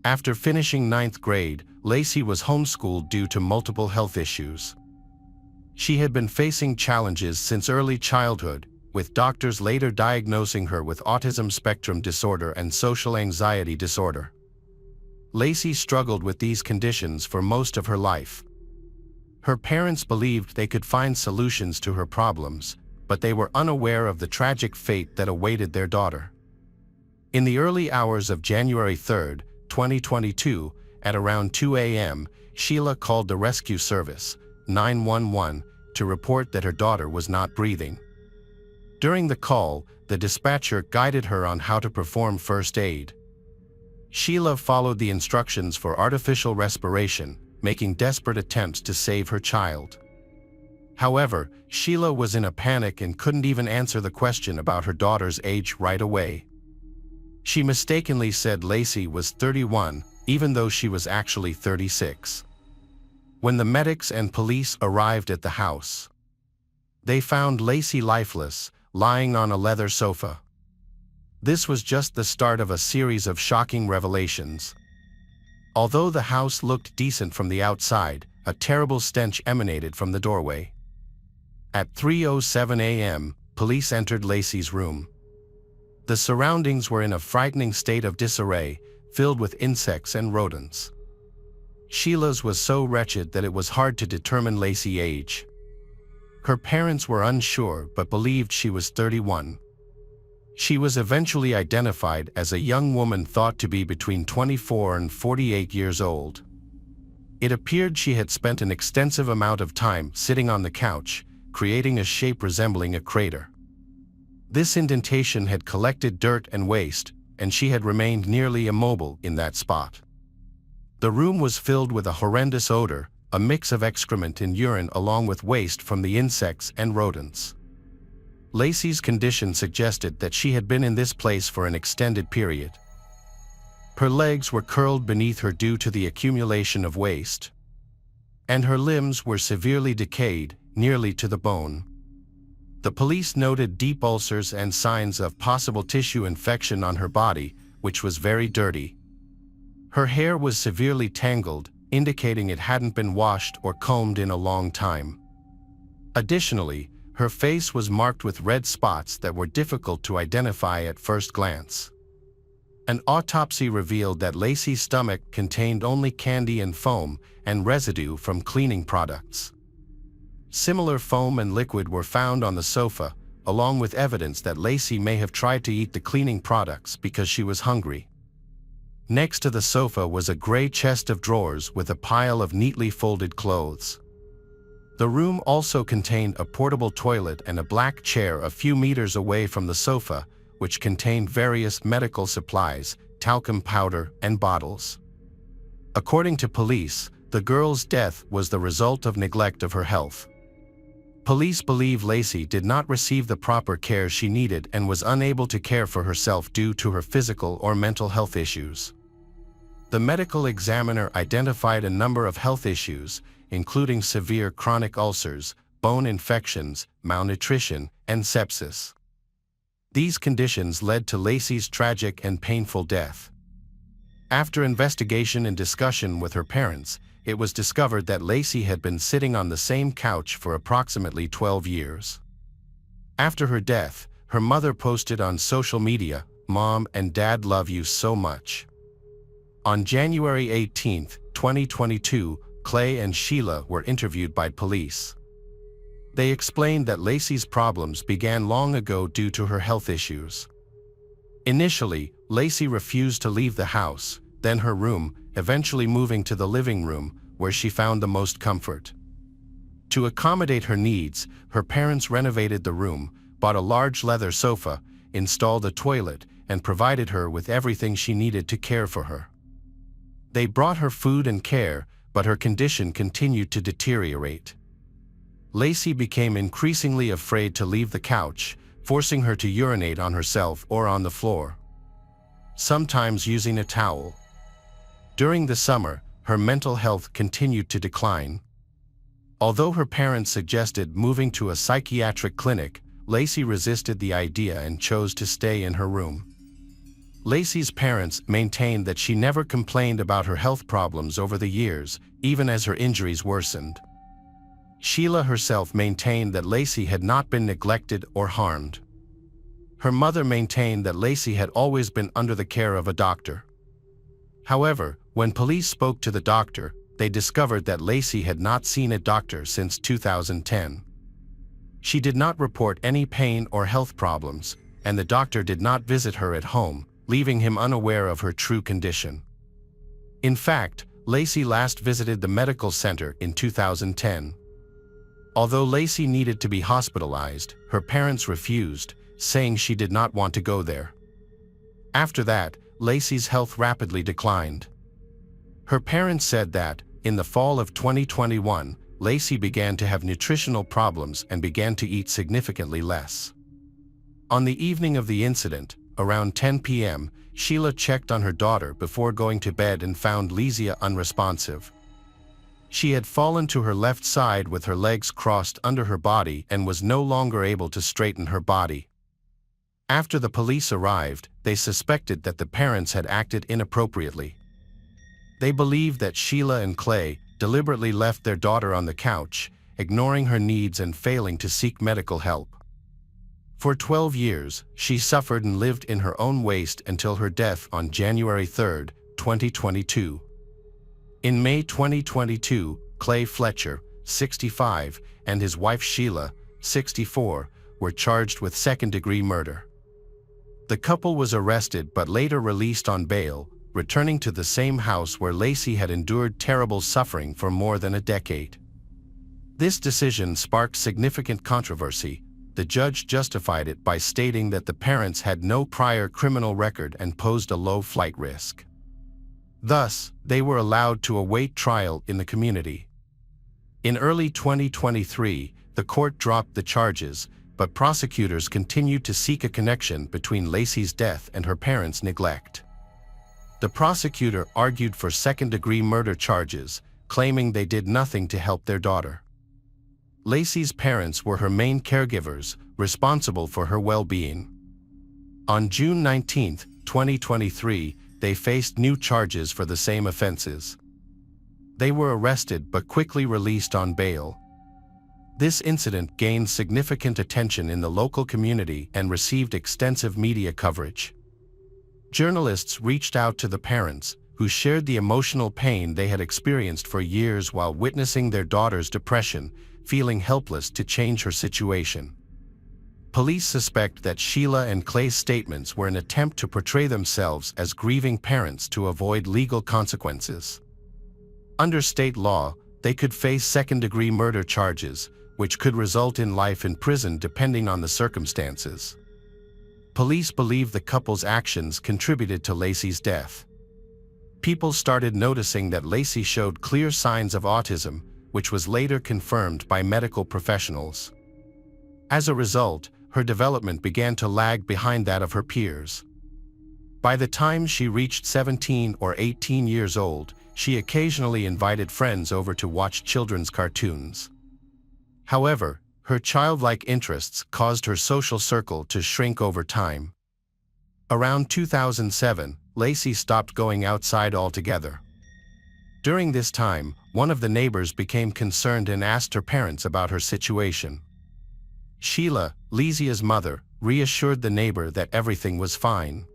Speaker 1: After finishing 9th grade, Lacey was homeschooled due to multiple health issues. She had been facing challenges since early childhood, with doctors later diagnosing her with autism spectrum disorder and social anxiety disorder. Lacey struggled with these conditions for most of her life. Her parents believed they could find solutions to her problems, but they were unaware of the tragic fate that awaited their daughter. In the early hours of January 3, 2022, at around 2 a.m., Sheila called the rescue service, 911, to report that her daughter was not breathing. During the call, the dispatcher guided her on how to perform first aid. Sheila followed the instructions for artificial respiration, making desperate attempts to save her child. However, Sheila was in a panic and couldn't even answer the question about her daughter's age right away. She mistakenly said Lacey was 31, even though she was actually 36. When the medics and police arrived at the house, they found Lacey lifeless, lying on a leather sofa. This was just the start of a series of shocking revelations. Although the house looked decent from the outside, a terrible stench emanated from the doorway. At 3:07 a.m., police entered Lacey's room. The surroundings were in a frightening state of disarray, filled with insects and rodents. Sheila's was so wretched that it was hard to determine Lacey's age. Her parents were unsure but believed she was 31. She was eventually identified as a young woman thought to be between 24 and 48 years old. It appeared she had spent an extensive amount of time sitting on the couch, creating a shape resembling a crater. This indentation had collected dirt and waste, and she had remained nearly immobile in that spot. The room was filled with a horrendous odor, a mix of excrement and urine along with waste from the insects and rodents. Lacey's condition suggested that she had been in this place for an extended period. Her legs were curled beneath her due to the accumulation of waste, and her limbs were severely decayed, nearly to the bone. The police noted deep ulcers and signs of possible tissue infection on her body, which was very dirty. Her hair was severely tangled, indicating it hadn't been washed or combed in a long time. Additionally, her face was marked with red spots that were difficult to identify at first glance. An autopsy revealed that Lacey's stomach contained only candy and foam and residue from cleaning products. Similar foam and liquid were found on the sofa, along with evidence that Lacey may have tried to eat the cleaning products because she was hungry. Next to the sofa was a gray chest of drawers with a pile of neatly folded clothes. The room also contained a portable toilet and a black chair a few meters away from the sofa, which contained various medical supplies, talcum powder, and bottles. According to police, the girl's death was the result of neglect of her health. Police believe Lacey did not receive the proper care she needed and was unable to care for herself due to her physical or mental health issues. The medical examiner identified a number of health issues, including severe chronic ulcers, bone infections, malnutrition, and sepsis. These conditions led to Lacey's tragic and painful death. After investigation and discussion with her parents, it was discovered that Lacey had been sitting on the same couch for approximately 12 years. After her death, her mother posted on social media, "Mom and Dad love you so much." On January 18, 2022, Clay and Sheila were interviewed by police. They explained that Lacey's problems began long ago due to her health issues. Initially, Lacey refused to leave the house, then her room, eventually moving to the living room, where she found the most comfort. To accommodate her needs, her parents renovated the room, bought a large leather sofa, installed a toilet, and provided her with everything she needed to care for her. They brought her food and care, but her condition continued to deteriorate. Lacey became increasingly afraid to leave the couch, forcing her to urinate on herself or on the floor, sometimes using a towel. During the summer, her mental health continued to decline. Although her parents suggested moving to a psychiatric clinic, Lacey resisted the idea and chose to stay in her room. Lacey's parents maintained that she never complained about her health problems over the years, even as her injuries worsened. Sheila herself maintained that Lacey had not been neglected or harmed. Her mother maintained that Lacey had always been under the care of a doctor. However, when police spoke to the doctor, they discovered that Lacey had not seen a doctor since 2010. She did not report any pain or health problems, and the doctor did not visit her at home, leaving him unaware of her true condition. In fact, Lacey last visited the medical center in 2010. Although Lacey needed to be hospitalized, her parents refused, saying she did not want to go there. After that, Lacey's health rapidly declined. Her parents said that, in the fall of 2021, Lacey began to have nutritional problems and began to eat significantly less. On the evening of the incident, around 10 p.m., Sheila checked on her daughter before going to bed and found Lacey unresponsive. She had fallen to her left side with her legs crossed under her body and was no longer able to straighten her body. After the police arrived, they suspected that the parents had acted inappropriately. They believed that Sheila and Clay deliberately left their daughter on the couch, ignoring her needs and failing to seek medical help. For 12 years, she suffered and lived in her own waste until her death on January 3, 2022. In May 2022, Clay Fletcher, 65, and his wife Sheila, 64, were charged with second-degree murder. The couple was arrested but later released on bail, returning to the same house where Lacey had endured terrible suffering for more than a decade. This decision sparked significant controversy. The judge justified it by stating that the parents had no prior criminal record and posed a low flight risk. Thus, they were allowed to await trial in the community. In early 2023, the court dropped the charges, but prosecutors continued to seek a connection between Lacey's death and her parents' neglect. The prosecutor argued for second-degree murder charges, claiming they did nothing to help their daughter. Lacey's parents were her main caregivers, responsible for her well-being. On June 19, 2023, they faced new charges for the same offenses. They were arrested but quickly released on bail. This incident gained significant attention in the local community and received extensive media coverage. Journalists reached out to the parents, who shared the emotional pain they had experienced for years while witnessing their daughter's depression, feeling helpless to change her situation. Police suspect that Sheila and Clay's statements were an attempt to portray themselves as grieving parents to avoid legal consequences. Under state law, they could face second-degree murder charges, which could result in life in prison depending on the circumstances. Police believe the couple's actions contributed to Lacey's death. People started noticing that Lacey showed clear signs of autism, which was later confirmed by medical professionals. As a result, her development began to lag behind that of her peers. By the time she reached 17 or 18 years old, she occasionally invited friends over to watch children's cartoons. However, her childlike interests caused her social circle to shrink over time. Around 2007, Lacey stopped going outside altogether. During this time, one of the neighbors became concerned and asked her parents about her situation. Sheila, Lacey's mother, reassured the neighbor that everything was fine.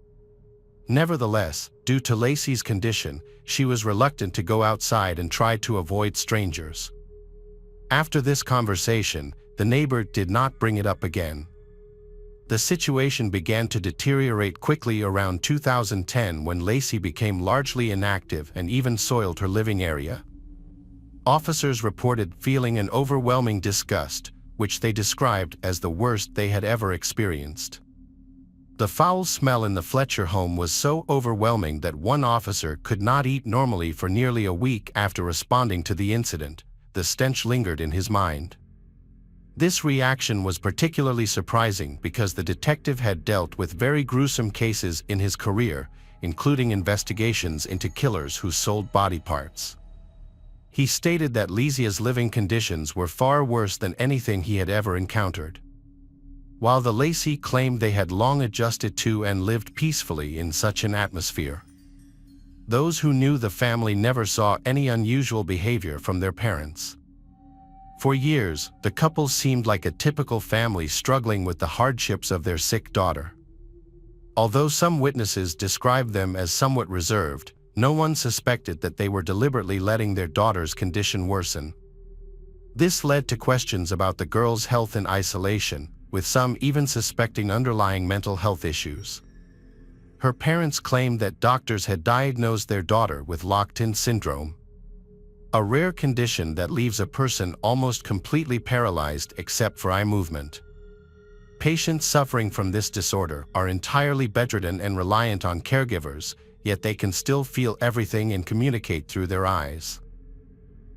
Speaker 1: Nevertheless, due to Lacey's condition, she was reluctant to go outside and tried to avoid strangers. After this conversation, the neighbor did not bring it up again. The situation began to deteriorate quickly around 2010 when Lacey became largely inactive and even soiled her living area. Officers reported feeling an overwhelming disgust, which they described as the worst they had ever experienced. The foul smell in the Fletcher home was so overwhelming that one officer could not eat normally for nearly a week after responding to the incident. The stench lingered in his mind. This reaction was particularly surprising because the detective had dealt with very gruesome cases in his career, including investigations into killers who sold body parts. He stated that Lizia's living conditions were far worse than anything he had ever encountered. While the Lacey claimed they had long adjusted to and lived peacefully in such an atmosphere, those who knew the family never saw any unusual behavior from their parents. For years, the couple seemed like a typical family struggling with the hardships of their sick daughter. Although some witnesses described them as somewhat reserved, no one suspected that they were deliberately letting their daughter's condition worsen. This led to questions about the girl's health in isolation, with some even suspecting underlying mental health issues. Her parents claimed that doctors had diagnosed their daughter with locked-in syndrome, a rare condition that leaves a person almost completely paralyzed except for eye movement. Patients suffering from this disorder are entirely bedridden and reliant on caregivers, yet they can still feel everything and communicate through their eyes.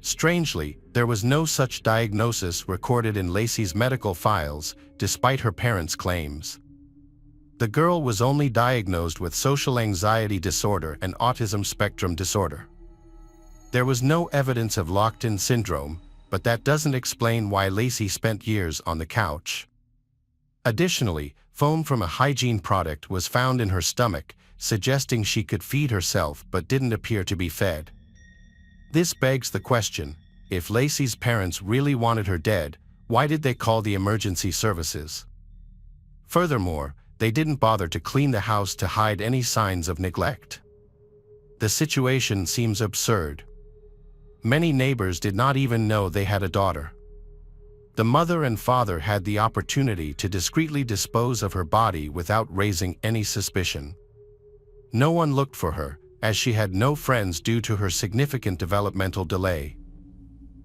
Speaker 1: Strangely, there was no such diagnosis recorded in Lacey's medical files, despite her parents' claims. The girl was only diagnosed with social anxiety disorder and autism spectrum disorder. There was no evidence of locked-in syndrome, but that doesn't explain why Lacey spent years on the couch. Additionally, foam from a hygiene product was found in her stomach, suggesting she could feed herself but didn't appear to be fed. This begs the question, if Lacey's parents really wanted her dead, why did they call the emergency services? Furthermore, they didn't bother to clean the house to hide any signs of neglect. The situation seems absurd. Many neighbors did not even know they had a daughter. The mother and father had the opportunity to discreetly dispose of her body without raising any suspicion. No one looked for her, as she had no friends due to her significant developmental delay.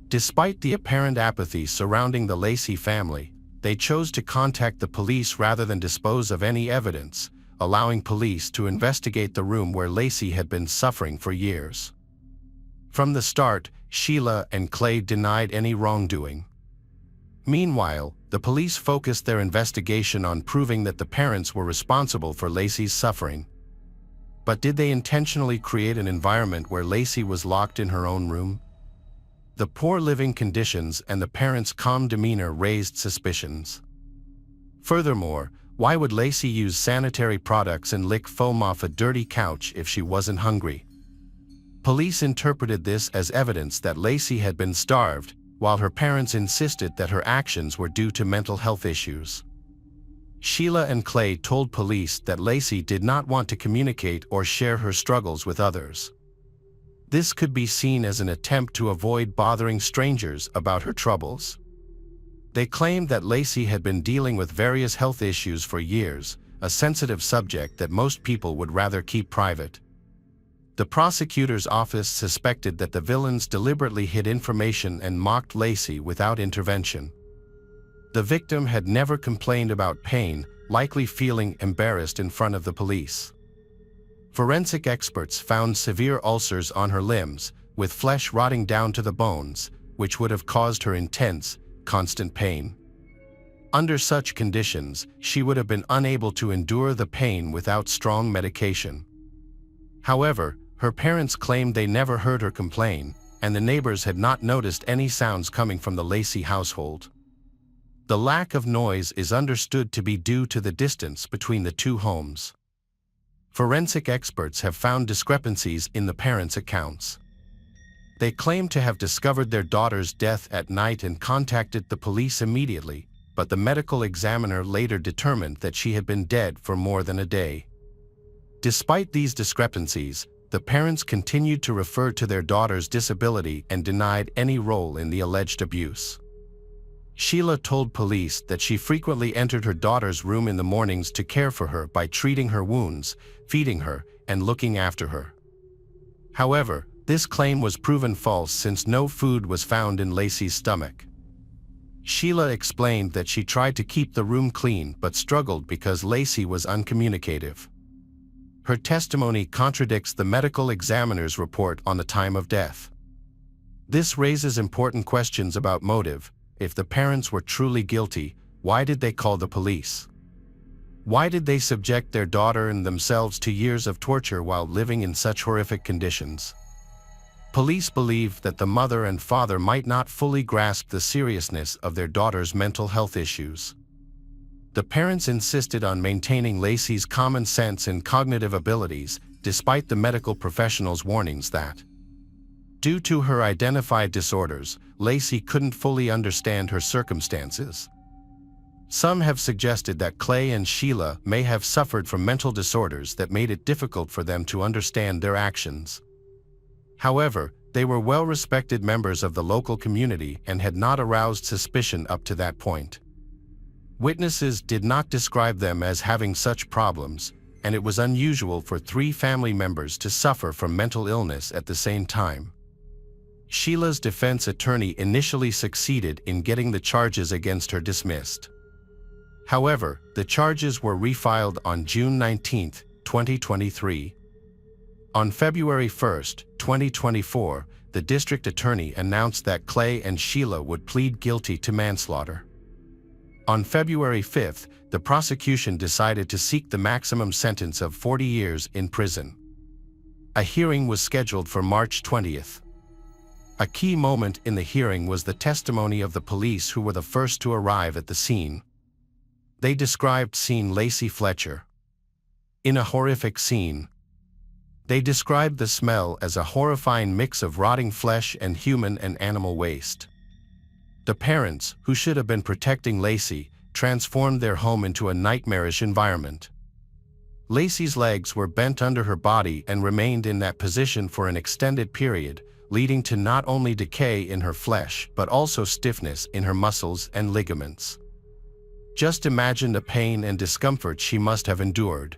Speaker 1: Despite the apparent apathy surrounding the Lacey family, they chose to contact the police rather than dispose of any evidence, allowing police to investigate the room where Lacey had been suffering for years. From the start, Sheila and Clay denied any wrongdoing. Meanwhile, the police focused their investigation on proving that the parents were responsible for Lacey's suffering. But did they intentionally create an environment where Lacey was locked in her own room? The poor living conditions and the parents' calm demeanor raised suspicions. Furthermore, why would Lacey use sanitary products and lick foam off a dirty couch if she wasn't hungry? Police interpreted this as evidence that Lacey had been starved, while her parents insisted that her actions were due to mental health issues. Sheila and Clay told police that Lacey did not want to communicate or share her struggles with others. This could be seen as an attempt to avoid bothering strangers about her troubles. They claimed that Lacey had been dealing with various health issues for years, a sensitive subject that most people would rather keep private. The prosecutor's office suspected that the villains deliberately hid information and mocked Lacey without intervention. The victim had never complained about pain, likely feeling embarrassed in front of the police. Forensic experts found severe ulcers on her limbs, with flesh rotting down to the bones, which would have caused her intense, constant pain. Under such conditions, she would have been unable to endure the pain without strong medication. However, her parents claimed they never heard her complain, and the neighbors had not noticed any sounds coming from the Lacey household. The lack of noise is understood to be due to the distance between the two homes. Forensic experts have found discrepancies in the parents' accounts. They claim to have discovered their daughter's death at night and contacted the police immediately, but the medical examiner later determined that she had been dead for more than a day. Despite these discrepancies, the parents continued to refer to their daughter's disability and denied any role in the alleged abuse. Sheila told police that she frequently entered her daughter's room in the mornings to care for her by treating her wounds, feeding her, and looking after her. However, this claim was proven false since no food was found in Lacey's stomach. Sheila explained that she tried to keep the room clean but struggled because Lacey was uncommunicative. Her testimony contradicts the medical examiner's report on the time of death. This raises important questions about motive, if the parents were truly guilty, why did they call the police? Why did they subject their daughter and themselves to years of torture while living in such horrific conditions? Police believed that the mother and father might not fully grasp the seriousness of their daughter's mental health issues. The parents insisted on maintaining Lacey's common sense and cognitive abilities, despite the medical professionals' warnings that, due to her identified disorders, Lacey couldn't fully understand her circumstances. Some have suggested that Clay and Sheila may have suffered from mental disorders that made it difficult for them to understand their actions. However, they were well-respected members of the local community and had not aroused suspicion up to that point. Witnesses did not describe them as having such problems, and it was unusual for 3 family members to suffer from mental illness at the same time. Sheila's defense attorney initially succeeded in getting the charges against her dismissed. However, the charges were refiled on June 19, 2023. On February 1, 2024, the district attorney announced that Clay and Sheila would plead guilty to manslaughter. On February 5, the prosecution decided to seek the maximum sentence of 40 years in prison. A hearing was scheduled for March 20. A key moment in the hearing was the testimony of the police who were the first to arrive at the scene. They described seeing Lacey Fletcher in a horrific scene. They described the smell as a horrifying mix of rotting flesh and human and animal waste. The parents, who should have been protecting Lacey, transformed their home into a nightmarish environment. Lacey's legs were bent under her body and remained in that position for an extended period, leading to not only decay in her flesh but also stiffness in her muscles and ligaments. Just imagine the pain and discomfort she must have endured.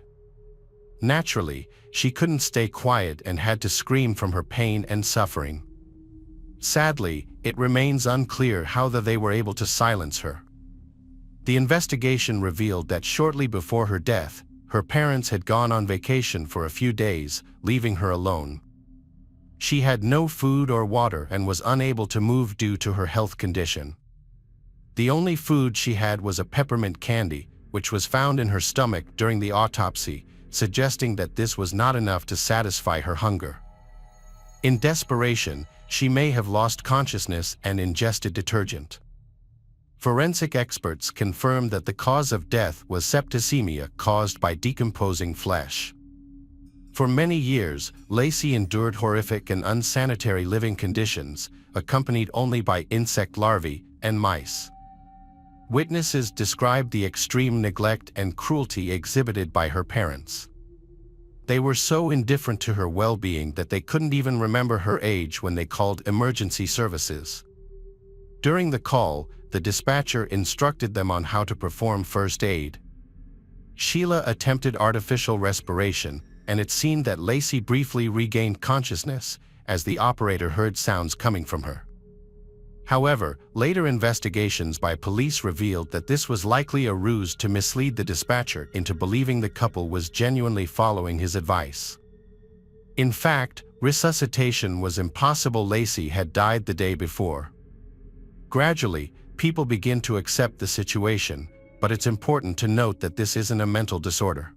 Speaker 1: Naturally, she couldn't stay quiet and had to scream from her pain and suffering. Sadly, it remains unclear how they were able to silence her. The investigation revealed that shortly before her death, her parents had gone on vacation for a few days, leaving her alone. She had no food or water and was unable to move due to her health condition. The only food she had was a peppermint candy, which was found in her stomach during the autopsy, suggesting that this was not enough to satisfy her hunger. In desperation, she may have lost consciousness and ingested detergent. Forensic experts confirmed that the cause of death was septicemia caused by decomposing flesh. For many years, Lacey endured horrific and unsanitary living conditions, accompanied only by insect larvae and mice. Witnesses described the extreme neglect and cruelty exhibited by her parents. They were so indifferent to her well-being that they couldn't even remember her age when they called emergency services. During the call, the dispatcher instructed them on how to perform first aid. Sheila attempted artificial respiration, and it seemed that Lacey briefly regained consciousness as the operator heard sounds coming from her. However, later investigations by police revealed that this was likely a ruse to mislead the dispatcher into believing the couple was genuinely following his advice. In fact, resuscitation was impossible. Lacey had died the day before. Gradually, people begin to accept the situation, but it's important to note that this isn't a mental disorder.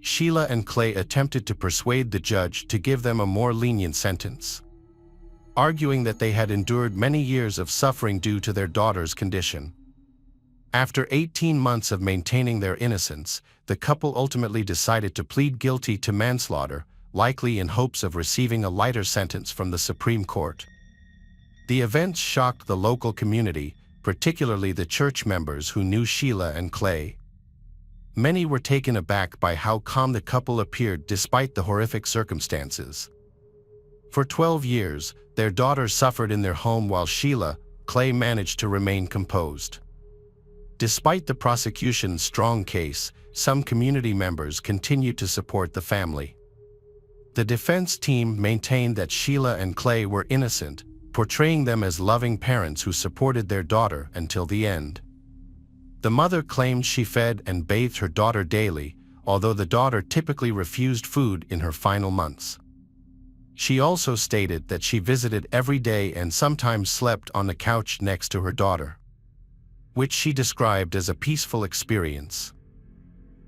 Speaker 1: Sheila and Clay attempted to persuade the judge to give them a more lenient sentence, arguing that they had endured many years of suffering due to their daughter's condition. After 18 months of maintaining their innocence, the couple ultimately decided to plead guilty to manslaughter, likely in hopes of receiving a lighter sentence from the Supreme Court. The events shocked the local community, particularly the church members who knew Sheila and Clay. Many were taken aback by how calm the couple appeared despite the horrific circumstances. For 12 years, their daughter suffered in their home while Sheila, Clay managed to remain composed. Despite the prosecution's strong case, some community members continued to support the family. The defense team maintained that Sheila and Clay were innocent, portraying them as loving parents who supported their daughter until the end. The mother claimed she fed and bathed her daughter daily, although the daughter typically refused food in her final months. She also stated that she visited every day and sometimes slept on the couch next to her daughter, which she described as a peaceful experience.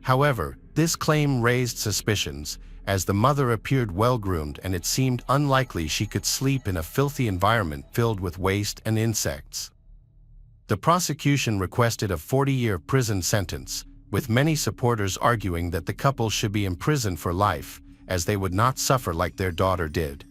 Speaker 1: However, this claim raised suspicions, as the mother appeared well-groomed and it seemed unlikely she could sleep in a filthy environment filled with waste and insects. The prosecution requested a 40-year prison sentence, with many supporters arguing that the couple should be imprisoned for life, as they would not suffer like their daughter did.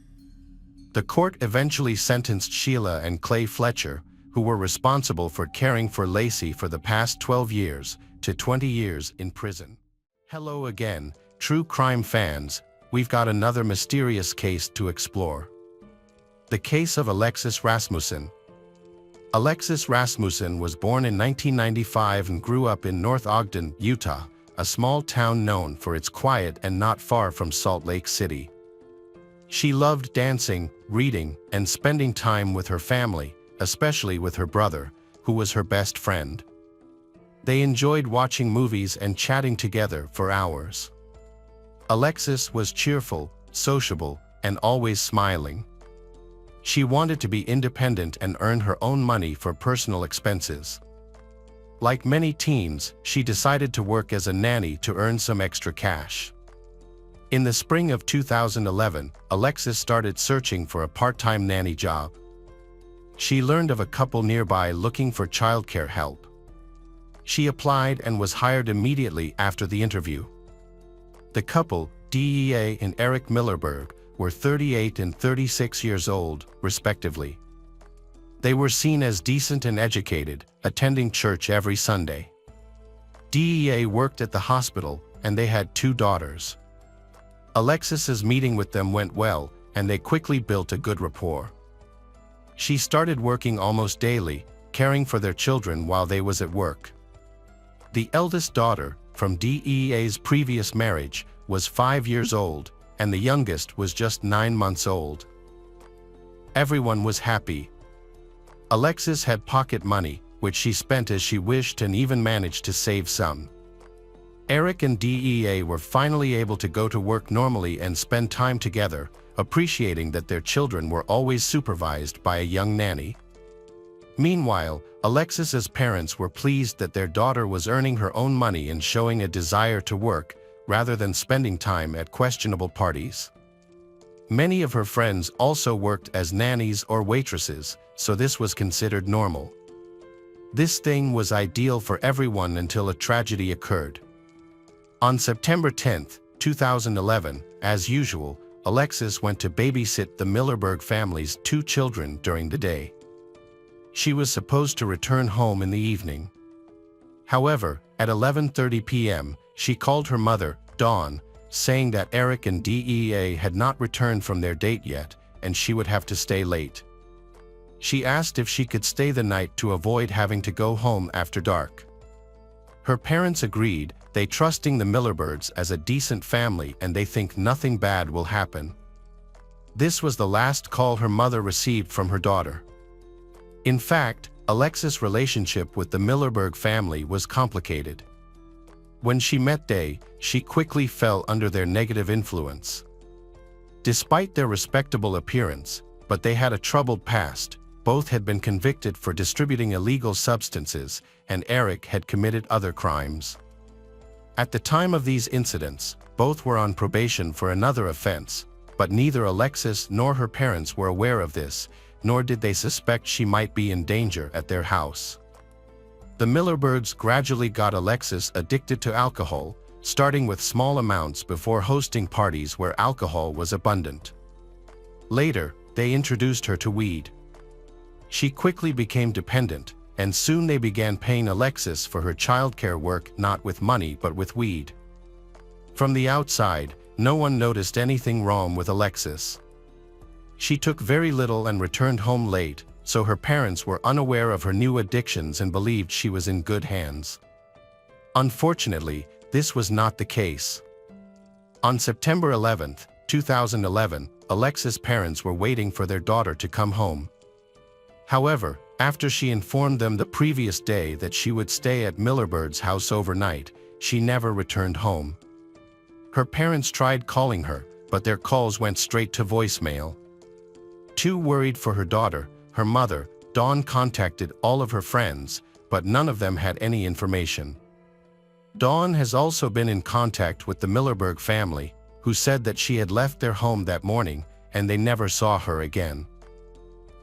Speaker 1: The court eventually sentenced Sheila and Clay Fletcher, who were responsible for caring for Lacey for the past 12 years, to 20 years in prison. Hello again, true crime fans. We've got another mysterious case to explore. The case of Alexis Rasmussen. Alexis Rasmussen was born in 1995 and grew up in North Ogden, Utah, a small town known for its quiet and not far from Salt Lake City. She loved dancing, reading, and spending time with her family, especially with her brother, who was her best friend. They enjoyed watching movies and chatting together for hours. Alexis was cheerful, sociable, and always smiling. She wanted to be independent and earn her own money for personal expenses. Like many teens, she decided to work as a nanny to earn some extra cash. In the spring of 2011, Alexis started searching for a part-time nanny job. She learned of a couple nearby looking for childcare help. She applied and was hired immediately after the interview. The couple, DEA and Eric Millerberg, were 38 and 36 years old, respectively. They were seen as decent and educated, attending church every Sunday. DEA worked at the hospital, and they had 2 daughters. Alexis's meeting with them went well, and they quickly built a good rapport. She started working almost daily, caring for their children while they was at work. The eldest daughter, from DEA's previous marriage, was 5 years old, and the youngest was just 9 months old. Everyone was happy. Alexis had pocket money, which she spent as she wished and even managed to save some. Eric and DEA were finally able to go to work normally and spend time together, appreciating that their children were always supervised by a young nanny. Meanwhile, Alexis's parents were pleased that their daughter was earning her own money and showing a desire to work, rather than spending time at questionable parties. Many of her friends also worked as nannies or waitresses, so this was considered normal. This thing was ideal for everyone until a tragedy occurred. On September 10, 2011, as usual, Alexis went to babysit the Millerberg family's 2 children during the day. She was supposed to return home in the evening. However, at 11:30 p.m., she called her mother, Dawn, saying that Eric and DEA had not returned from their date yet, and she would have to stay late. She asked if she could stay the night to avoid having to go home after dark. Her parents agreed, they trusting the Millerbergs as a decent family and they think nothing bad will happen. This was the last call her mother received from her daughter. In fact, Alexis' relationship with the Millerberg family was complicated. When she met Day, she quickly fell under their negative influence. Despite their respectable appearance, but they had a troubled past. Both had been convicted for distributing illegal substances, and Eric had committed other crimes. At the time of these incidents, both were on probation for another offense, but neither Alexis nor her parents were aware of this, nor did they suspect she might be in danger at their house. The Millerbergs gradually got Alexis addicted to alcohol, starting with small amounts before hosting parties where alcohol was abundant. Later, they introduced her to weed. She quickly became dependent, and soon they began paying Alexis for her childcare work not with money but with weed. From the outside, no one noticed anything wrong with Alexis. She took very little and returned home late, so her parents were unaware of her new addictions and believed she was in good hands. Unfortunately, this was not the case. On September 11, 2011, Alexis' parents were waiting for their daughter to come home. However, after she informed them the previous day that she would stay at Millerberg's house overnight, she never returned home. Her parents tried calling her, but their calls went straight to voicemail. Too worried for her daughter, her mother, Dawn contacted all of her friends, but none of them had any information. Dawn has also been in contact with the Millerberg family, who said that she had left their home that morning and they never saw her again.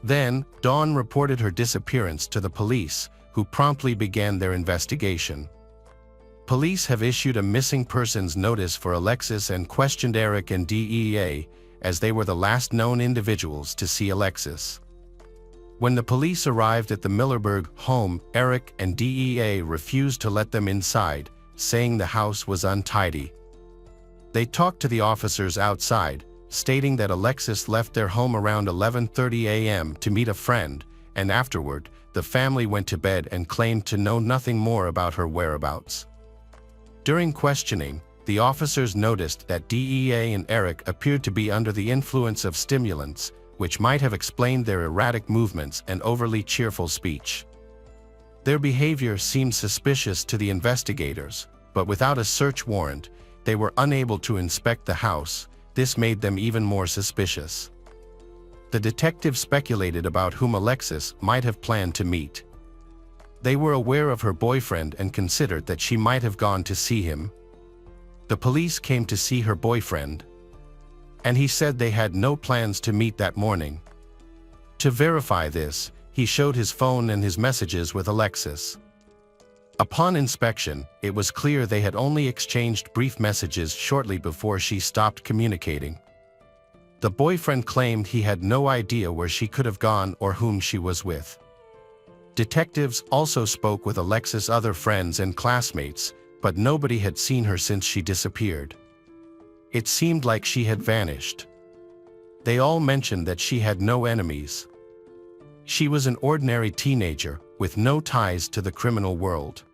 Speaker 1: Then, Dawn reported her disappearance to the police, who promptly began their investigation. Police have issued a missing persons notice for Alexis and questioned Eric and DEA, as they were the last known individuals to see Alexis. When the police arrived at the Millerberg home, Eric and DEA refused to let them inside, saying the house was untidy. They talked to the officers outside, stating that Alexis left their home around 11:30 a.m. to meet a friend, and afterward, the family went to bed and claimed to know nothing more about her whereabouts. During questioning, the officers noticed that DEA and Eric appeared to be under the influence of stimulants, which might have explained their erratic movements and overly cheerful speech. Their behavior seemed suspicious to the investigators, but without a search warrant, they were unable to inspect the house. This made them even more suspicious. The detectives speculated about whom Alexis might have planned to meet. They were aware of her boyfriend and considered that she might have gone to see him. The police came to see her boyfriend, and he said they had no plans to meet that morning. To verify this, he showed his phone and his messages with Alexis. Upon inspection, it was clear they had only exchanged brief messages shortly before she stopped communicating. The boyfriend claimed he had no idea where she could have gone or whom she was with. Detectives also spoke with Alexis' other friends and classmates, but nobody had seen her since she disappeared. It seemed like she had vanished. They all mentioned that she had no enemies. She was an ordinary teenager, with no ties to the criminal world.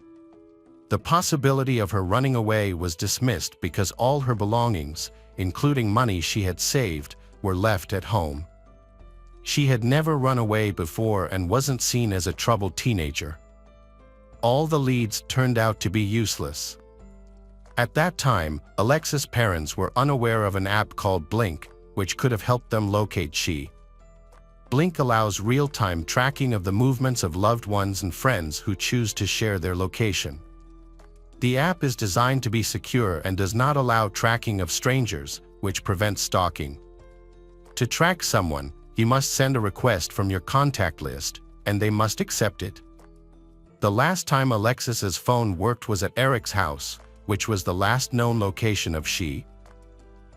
Speaker 1: The possibility of her running away was dismissed because all her belongings, including money she had saved, were left at home. She had never run away before and wasn't seen as a troubled teenager. All the leads turned out to be useless. At that time, Alexis' parents were unaware of an app called Blink, which could have helped them locate she. Blink allows real-time tracking of the movements of loved ones and friends who choose to share their location. The app is designed to be secure and does not allow tracking of strangers, which prevents stalking. To track someone, you must send a request from your contact list, and they must accept it. The last time Alexis's phone worked was at Eric's house, which was the last known location of she.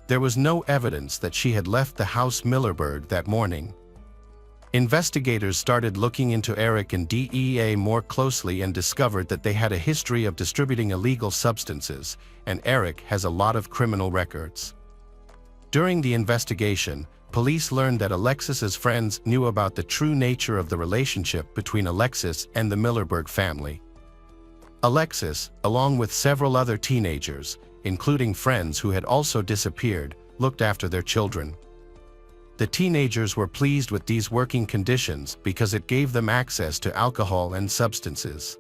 Speaker 1: There was no evidence that she had left the house Millerberg that morning. Investigators started looking into Eric and DEA more closely and discovered that they had a history of distributing illegal substances, and Eric has a lot of criminal records. During the investigation, police learned that Alexis's friends knew about the true nature of the relationship between Alexis and the Millerberg family. Alexis, along with several other teenagers, including friends who had also disappeared, looked after their children. The teenagers were pleased with these working conditions because it gave them access to alcohol and substances.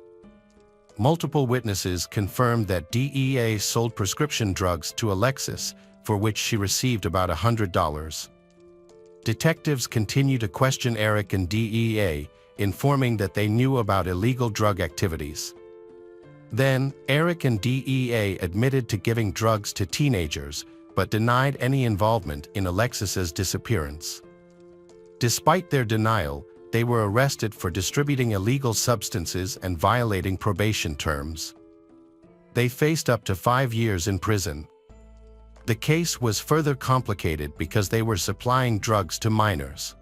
Speaker 1: Multiple witnesses confirmed that DEA sold prescription drugs to Alexis, for which she received about $100. Detectives continue to question Eric and DEA, informing that they knew about illegal drug activities. Then, Eric and DEA admitted to giving drugs to teenagers, but denied any involvement in Alexis's disappearance. Despite their denial, they were arrested for distributing illegal substances and violating probation terms. They faced up to 5 years in prison. The case was further complicated because they were supplying drugs to minors.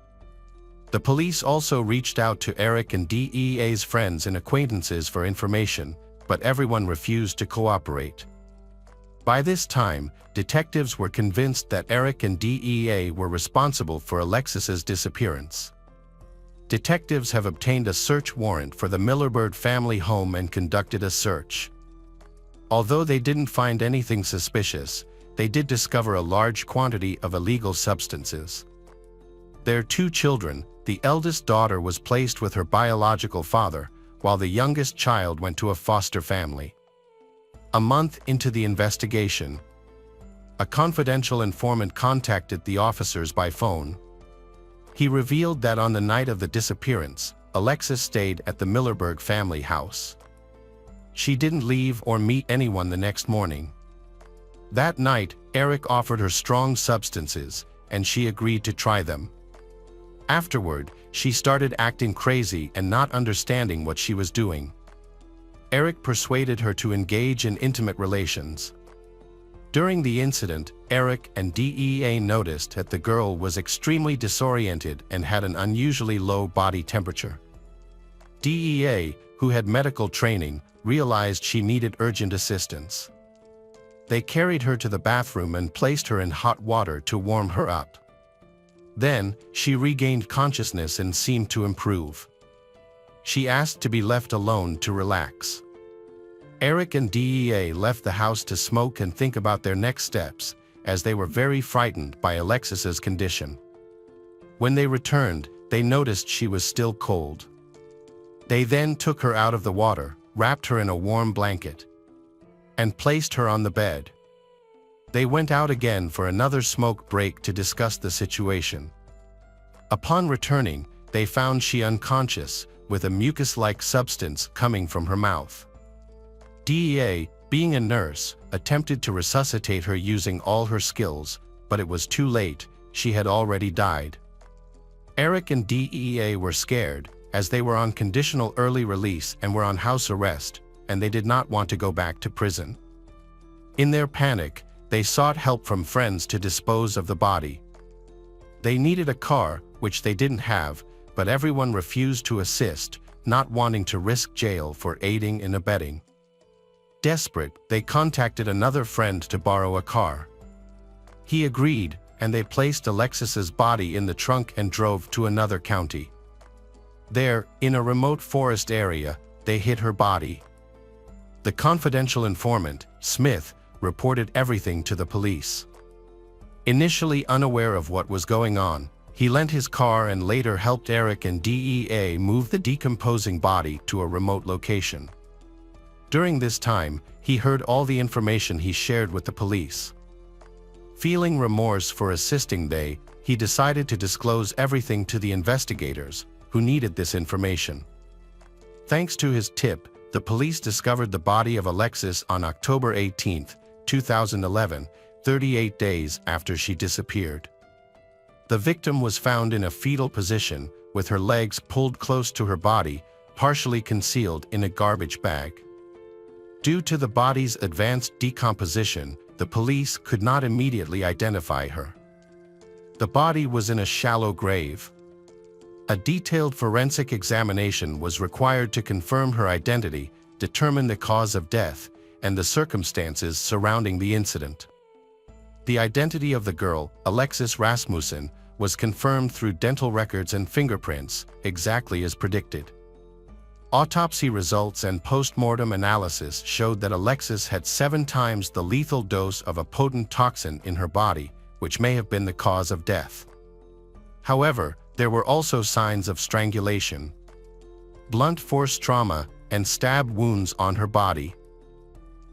Speaker 1: The police also reached out to Eric and DEA's friends and acquaintances for information, but everyone refused to cooperate. By this time, detectives were convinced that Eric and DEA were responsible for Alexis's disappearance. Detectives have obtained a search warrant for the Millerberg family home and conducted a search. Although they didn't find anything suspicious, they did discover a large quantity of illegal substances. Their 2 children, the eldest daughter was placed with her biological father, while the youngest child went to a foster family. A month into the investigation, a confidential informant contacted the officers by phone. He revealed that on the night of the disappearance, Alexis stayed at the Millerberg family house. She didn't leave or meet anyone the next morning. That night, Eric offered her strong substances, and she agreed to try them. Afterward, she started acting crazy and not understanding what she was doing. Eric persuaded her to engage in intimate relations. During the incident, Eric and DEA noticed that the girl was extremely disoriented and had an unusually low body temperature. DEA, who had medical training, realized she needed urgent assistance. They carried her to the bathroom and placed her in hot water to warm her up. Then, she regained consciousness and seemed to improve. She asked to be left alone to relax. Eric and DEA left the house to smoke and think about their next steps, as they were very frightened by Alexis's condition. When they returned, they noticed she was still cold. They then took her out of the water, wrapped her in a warm blanket, and placed her on the bed. They went out again for another smoke break to discuss the situation. Upon returning, they found she unconscious, with a mucus-like substance coming from her mouth. DEA, being a nurse, attempted to resuscitate her using all her skills, but it was too late, she had already died. Eric and DEA were scared, as they were on conditional early release and were on house arrest, and they did not want to go back to prison. In their panic, they sought help from friends to dispose of the body. They needed a car, which they didn't have, but everyone refused to assist, not wanting to risk jail for aiding and abetting. Desperate, they contacted another friend to borrow a car. He agreed, and they placed Alexis's body in the trunk and drove to another county. There, in a remote forest area, they hid her body. The confidential informant, Smith, reported everything to the police. Initially unaware of what was going on, he lent his car and later helped Eric and DEA move the decomposing body to a remote location. During this time, he heard all the information he shared with the police. Feeling remorse for assisting he decided to disclose everything to the investigators, who needed this information. Thanks to his tip, the police discovered the body of Alexis on October 18, 2011, 38 days after she disappeared. The victim was found in a fetal position, with her legs pulled close to her body, partially concealed in a garbage bag. Due to the body's advanced decomposition, the police could not immediately identify her. The body was in a shallow grave. A detailed forensic examination was required to confirm her identity, determine the cause of death, and the circumstances surrounding the incident. The identity of the girl, Alexis Rasmussen, was confirmed through dental records and fingerprints, exactly as predicted. Autopsy results and post-mortem analysis showed that Alexis had 7 times the lethal dose of a potent toxin in her body, which may have been the cause of death. However, there were also signs of strangulation, blunt force trauma, and stab wounds on her body.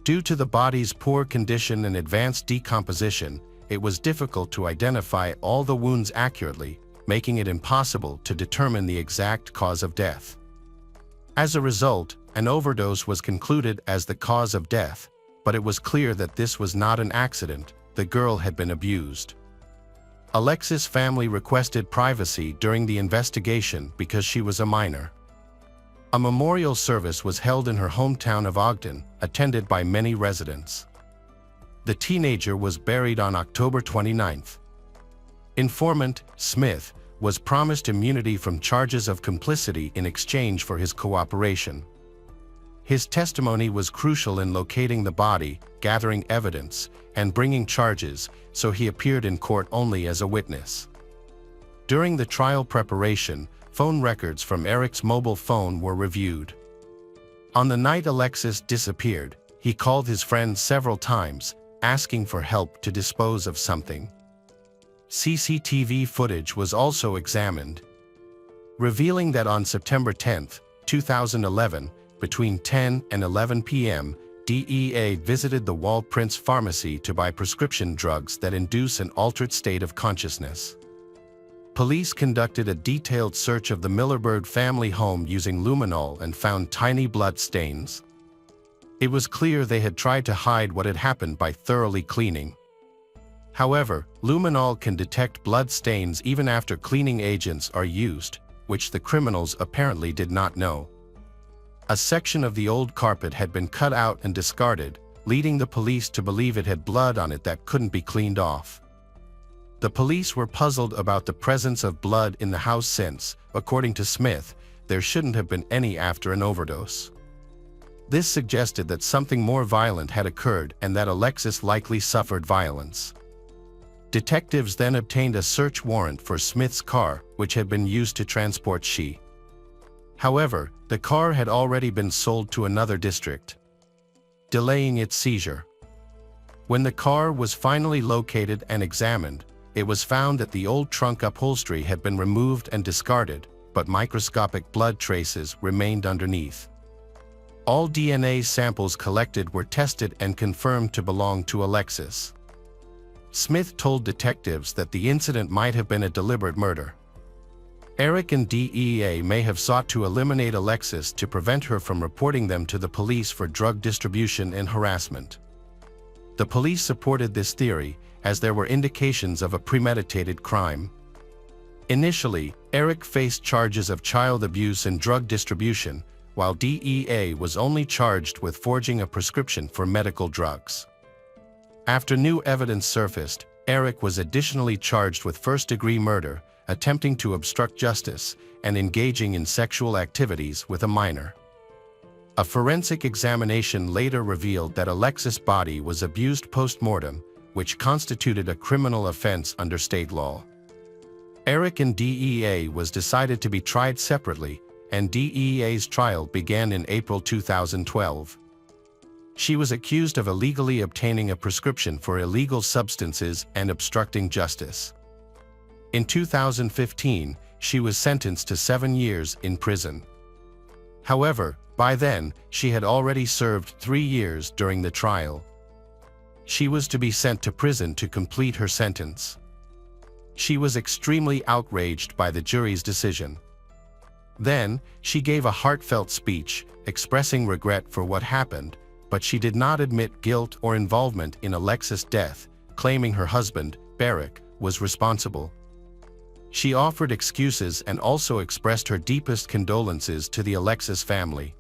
Speaker 1: Due to the body's poor condition and advanced decomposition, it was difficult to identify all the wounds accurately, making it impossible to determine the exact cause of death. As a result, an overdose was concluded as the cause of death, but it was clear that this was not an accident. The girl had been abused. Alexis' family requested privacy during the investigation because she was a minor. A memorial service was held in her hometown of Ogden, attended by many residents. The teenager was buried on October 29. Informant, Smith, was promised immunity from charges of complicity in exchange for his cooperation. His testimony was crucial in locating the body, gathering evidence, and bringing charges, so he appeared in court only as a witness. During the trial preparation, phone records from Eric's mobile phone were reviewed. On the night Alexis disappeared, he called his friend several times, asking for help to dispose of something. CCTV footage was also examined, revealing that on September 10, 2011, between 10 and 11 p.m., DEA visited the Wall Prince Pharmacy to buy prescription drugs that induce an altered state of consciousness. Police conducted a detailed search of the Millerbird family home using luminol and found tiny blood stains. It was clear they had tried to hide what had happened by thoroughly cleaning. However, luminol can detect blood stains even after cleaning agents are used, which the criminals apparently did not know. A section of the old carpet had been cut out and discarded, leading the police to believe it had blood on it that couldn't be cleaned off. The police were puzzled about the presence of blood in the house since, according to Smith, there shouldn't have been any after an overdose. This suggested that something more violent had occurred and that Alexis likely suffered violence. Detectives then obtained a search warrant for Smith's car, which had been used to transport she. However, the car had already been sold to another district, delaying its seizure. When the car was finally located and examined, it was found that the old trunk upholstery had been removed and discarded, but microscopic blood traces remained underneath. All DNA samples collected were tested and confirmed to belong to Alexis. Smith told detectives that the incident might have been a deliberate murder. Eric and DEA may have sought to eliminate Alexis to prevent her from reporting them to the police for drug distribution and harassment. The police supported this theory, as there were indications of a premeditated crime. Initially, Eric faced charges of child abuse and drug distribution, while DEA was only charged with forging a prescription for medical drugs. After new evidence surfaced, Eric was additionally charged with first-degree murder, attempting to obstruct justice, and engaging in sexual activities with a minor. A forensic examination later revealed that Alexis' body was abused post-mortem, which constituted a criminal offense under state law. Eric and DEA was decided to be tried separately, and DEA's trial began in April 2012. She was accused of illegally obtaining a prescription for illegal substances and obstructing justice. In 2015, she was sentenced to 7 years in prison. However, by then, she had already served 3 years during the trial. She was to be sent to prison to complete her sentence. She was extremely outraged by the jury's decision. Then, she gave a heartfelt speech, expressing regret for what happened, but she did not admit guilt or involvement in Alexis' death, claiming her husband, Barrick, was responsible. She offered excuses and also expressed her deepest condolences to the Alexis family.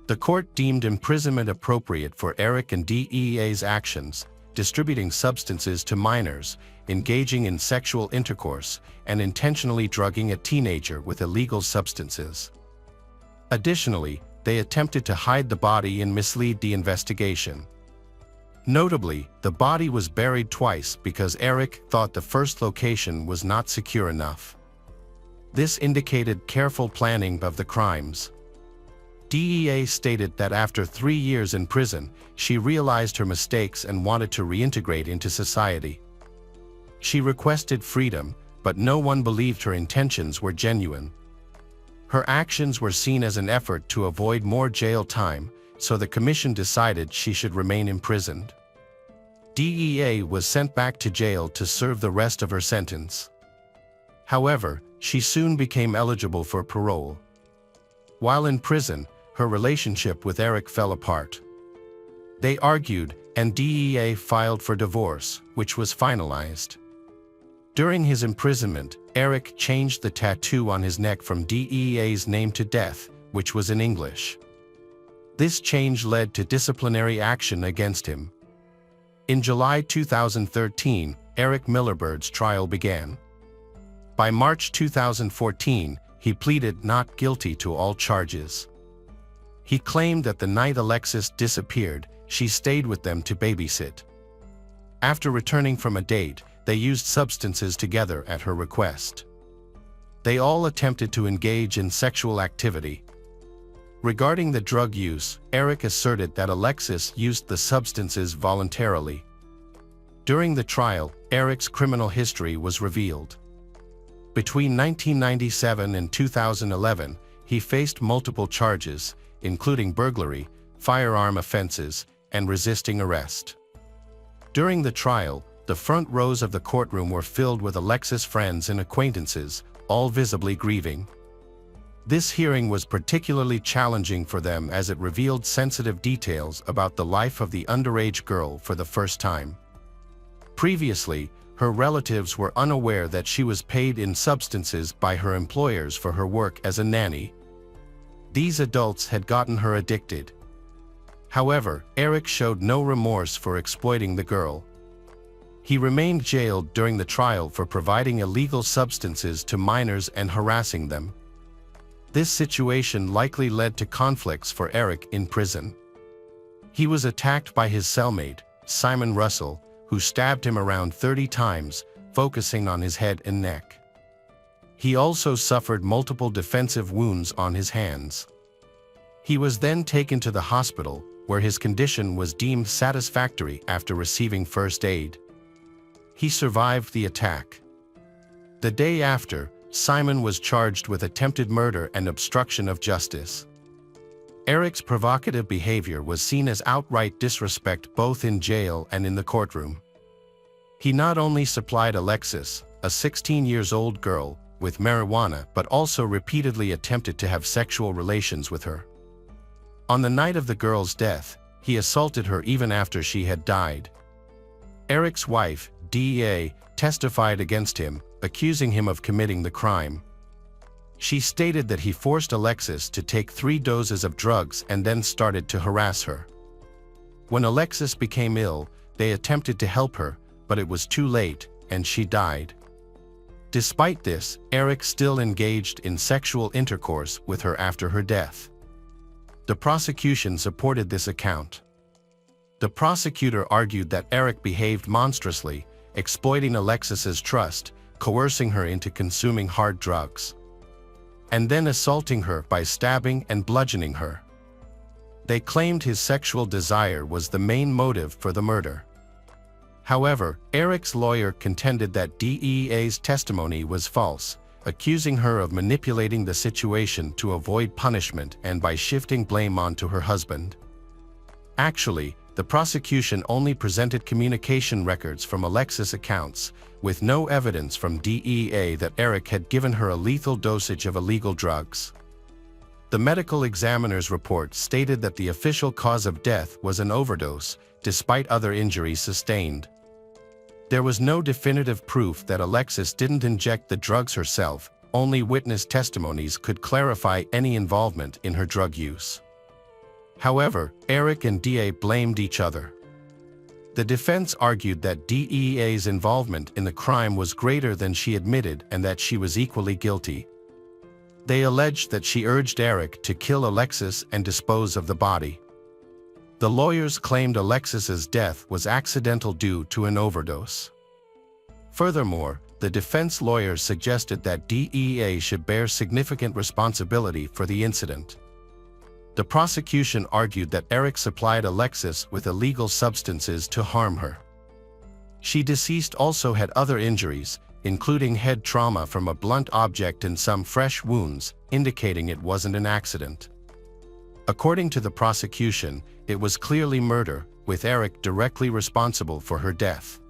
Speaker 1: The court deemed imprisonment appropriate for Eric and DEA's actions, distributing substances to minors, engaging in sexual intercourse, and intentionally drugging a teenager with illegal substances. Additionally, they attempted to hide the body and mislead the investigation. Notably, the body was buried twice because Eric thought the first location was not secure enough. This indicated careful planning of the crimes. DEA stated that after 3 years in prison, she realized her mistakes and wanted to reintegrate into society. She requested freedom, but no one believed her intentions were genuine. Her actions were seen as an effort to avoid more jail time, so the commission decided she should remain imprisoned. DEA was sent back to jail to serve the rest of her sentence. However, she soon became eligible for parole. While in prison, her relationship with Eric fell apart. They argued, and DEA filed for divorce, which was finalized. During his imprisonment, Eric changed the tattoo on his neck from DEA's name to Death, which was in English. This change led to disciplinary action against him. In July 2013, Eric Millerbird's trial began. By March 2014, he pleaded not guilty to all charges. He claimed that the night Alexis disappeared, she stayed with them to babysit. After returning from a date, they used substances together at her request. They all attempted to engage in sexual activity. Regarding the drug use, Eric asserted that Alexis used the substances voluntarily. During the trial, Eric's criminal history was revealed. Between 1997 and 2011, he faced multiple charges, including burglary, firearm offenses, and resisting arrest. During the trial, the front rows of the courtroom were filled with Alexis' friends and acquaintances, all visibly grieving. This hearing was particularly challenging for them as it revealed sensitive details about the life of the underage girl for the first time. Previously, her relatives were unaware that she was paid in substances by her employers for her work as a nanny. These adults had gotten her addicted. However, Eric showed no remorse for exploiting the girl. He remained jailed during the trial for providing illegal substances to minors and harassing them. This situation likely led to conflicts for Eric in prison. He was attacked by his cellmate, Simon Russell, who stabbed him around 30 times, focusing on his head and neck. He also suffered multiple defensive wounds on his hands. He was then taken to the hospital, where his condition was deemed satisfactory after receiving first aid. He survived the attack. The day after, Simon was charged with attempted murder and obstruction of justice. Eric's provocative behavior was seen as outright disrespect both in jail and in the courtroom. He not only supplied Alexis, a 16-year-old girl, with marijuana but also repeatedly attempted to have sexual relations with her. On the night of the girl's death, he assaulted her even after she had died. Eric's wife, DEA, testified against him, accusing him of committing the crime. She stated that he forced Alexis to take 3 doses of drugs and then started to harass her. When Alexis became ill, they attempted to help her, but it was too late, and she died. Despite this, Eric still engaged in sexual intercourse with her after her death. The prosecution supported this account. The prosecutor argued that Eric behaved monstrously, exploiting Alexis's trust, coercing her into consuming hard drugs, and then assaulting her by stabbing and bludgeoning her. They claimed his sexual desire was the main motive for the murder. However, Eric's lawyer contended that DEA's testimony was false, accusing her of manipulating the situation to avoid punishment and by shifting blame onto her husband. Actually, the prosecution only presented communication records from Alexis' accounts, with no evidence from DEA that Eric had given her a lethal dosage of illegal drugs. The medical examiner's report stated that the official cause of death was an overdose, despite other injuries sustained. There was no definitive proof that Alexis didn't inject the drugs herself, only witness testimonies could clarify any involvement in her drug use. However, Eric and DEA blamed each other. The defense argued that DEA's involvement in the crime was greater than she admitted and that she was equally guilty. They alleged that she urged Eric to kill Alexis and dispose of the body. The lawyers claimed Alexis's death was accidental due to an overdose. Furthermore, the defense lawyers suggested that DEA should bear significant responsibility for the incident. The prosecution argued that Eric supplied Alexis with illegal substances to harm her. She deceased also had other injuries, including head trauma from a blunt object and some fresh wounds, indicating it wasn't an accident. According to the prosecution, it was clearly murder, with Eric directly responsible for her death.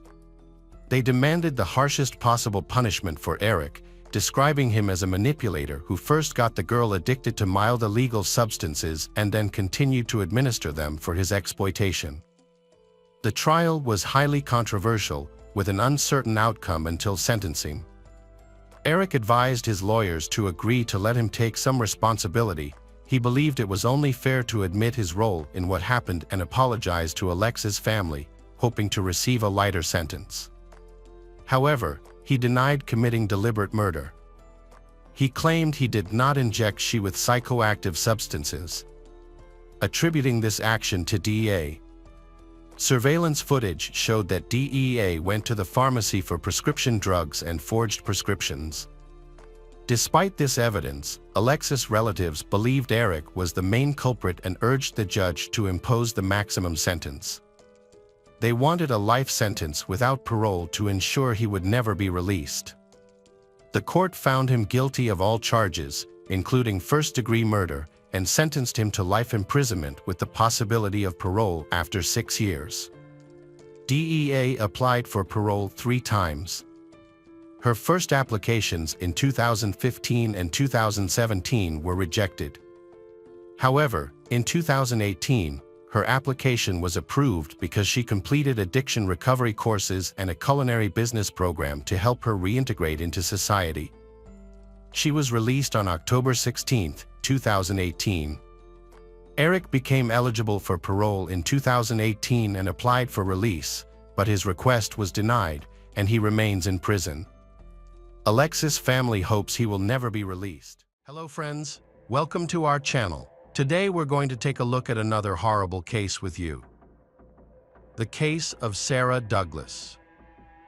Speaker 1: They demanded the harshest possible punishment for Eric, describing him as a manipulator who first got the girl addicted to mild illegal substances and then continued to administer them for his exploitation. The trial was highly controversial, with an uncertain outcome until sentencing. Eric advised his lawyers to agree to let him take some responsibility. He believed it was only fair to admit his role in what happened and apologize to Alexis' family, hoping to receive a lighter sentence. However, he denied committing deliberate murder. He claimed he did not inject she with psychoactive substances, attributing this action to DEA. Surveillance footage showed that DEA went to the pharmacy for prescription drugs and forged prescriptions. Despite this evidence, Alexis' relatives believed Eric was the main culprit and urged the judge to impose the maximum sentence. They wanted a life sentence without parole to ensure he would never be released. The court found him guilty of all charges, including first-degree murder, and sentenced him to life imprisonment with the possibility of parole after 6 years. DEA applied for parole 3 times. Her first applications in 2015 and 2017 were rejected. However, in 2018, her application was approved because she completed addiction recovery courses and a culinary business program to help her reintegrate into society. She was released on October 16, 2018. Eric became eligible for parole in 2018 and applied for release, but his request was denied, and he remains in prison. Alexis' family hopes he will never be released. Hello friends, welcome to our channel. Today we're going to take a look at another horrible case with you. The case of Sarah Douglas.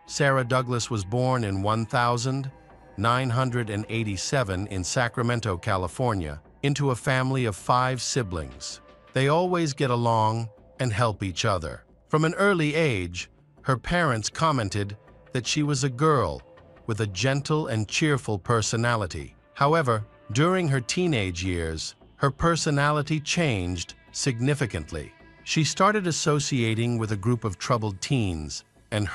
Speaker 1: Sarah Douglas was born in 1987 in Sacramento, California, into a family of 5 siblings. They always get along and help each other. From an early age, her parents commented that she was a girl with a gentle and cheerful personality. However, during her teenage years, her personality changed significantly. She started associating with a group of troubled teens and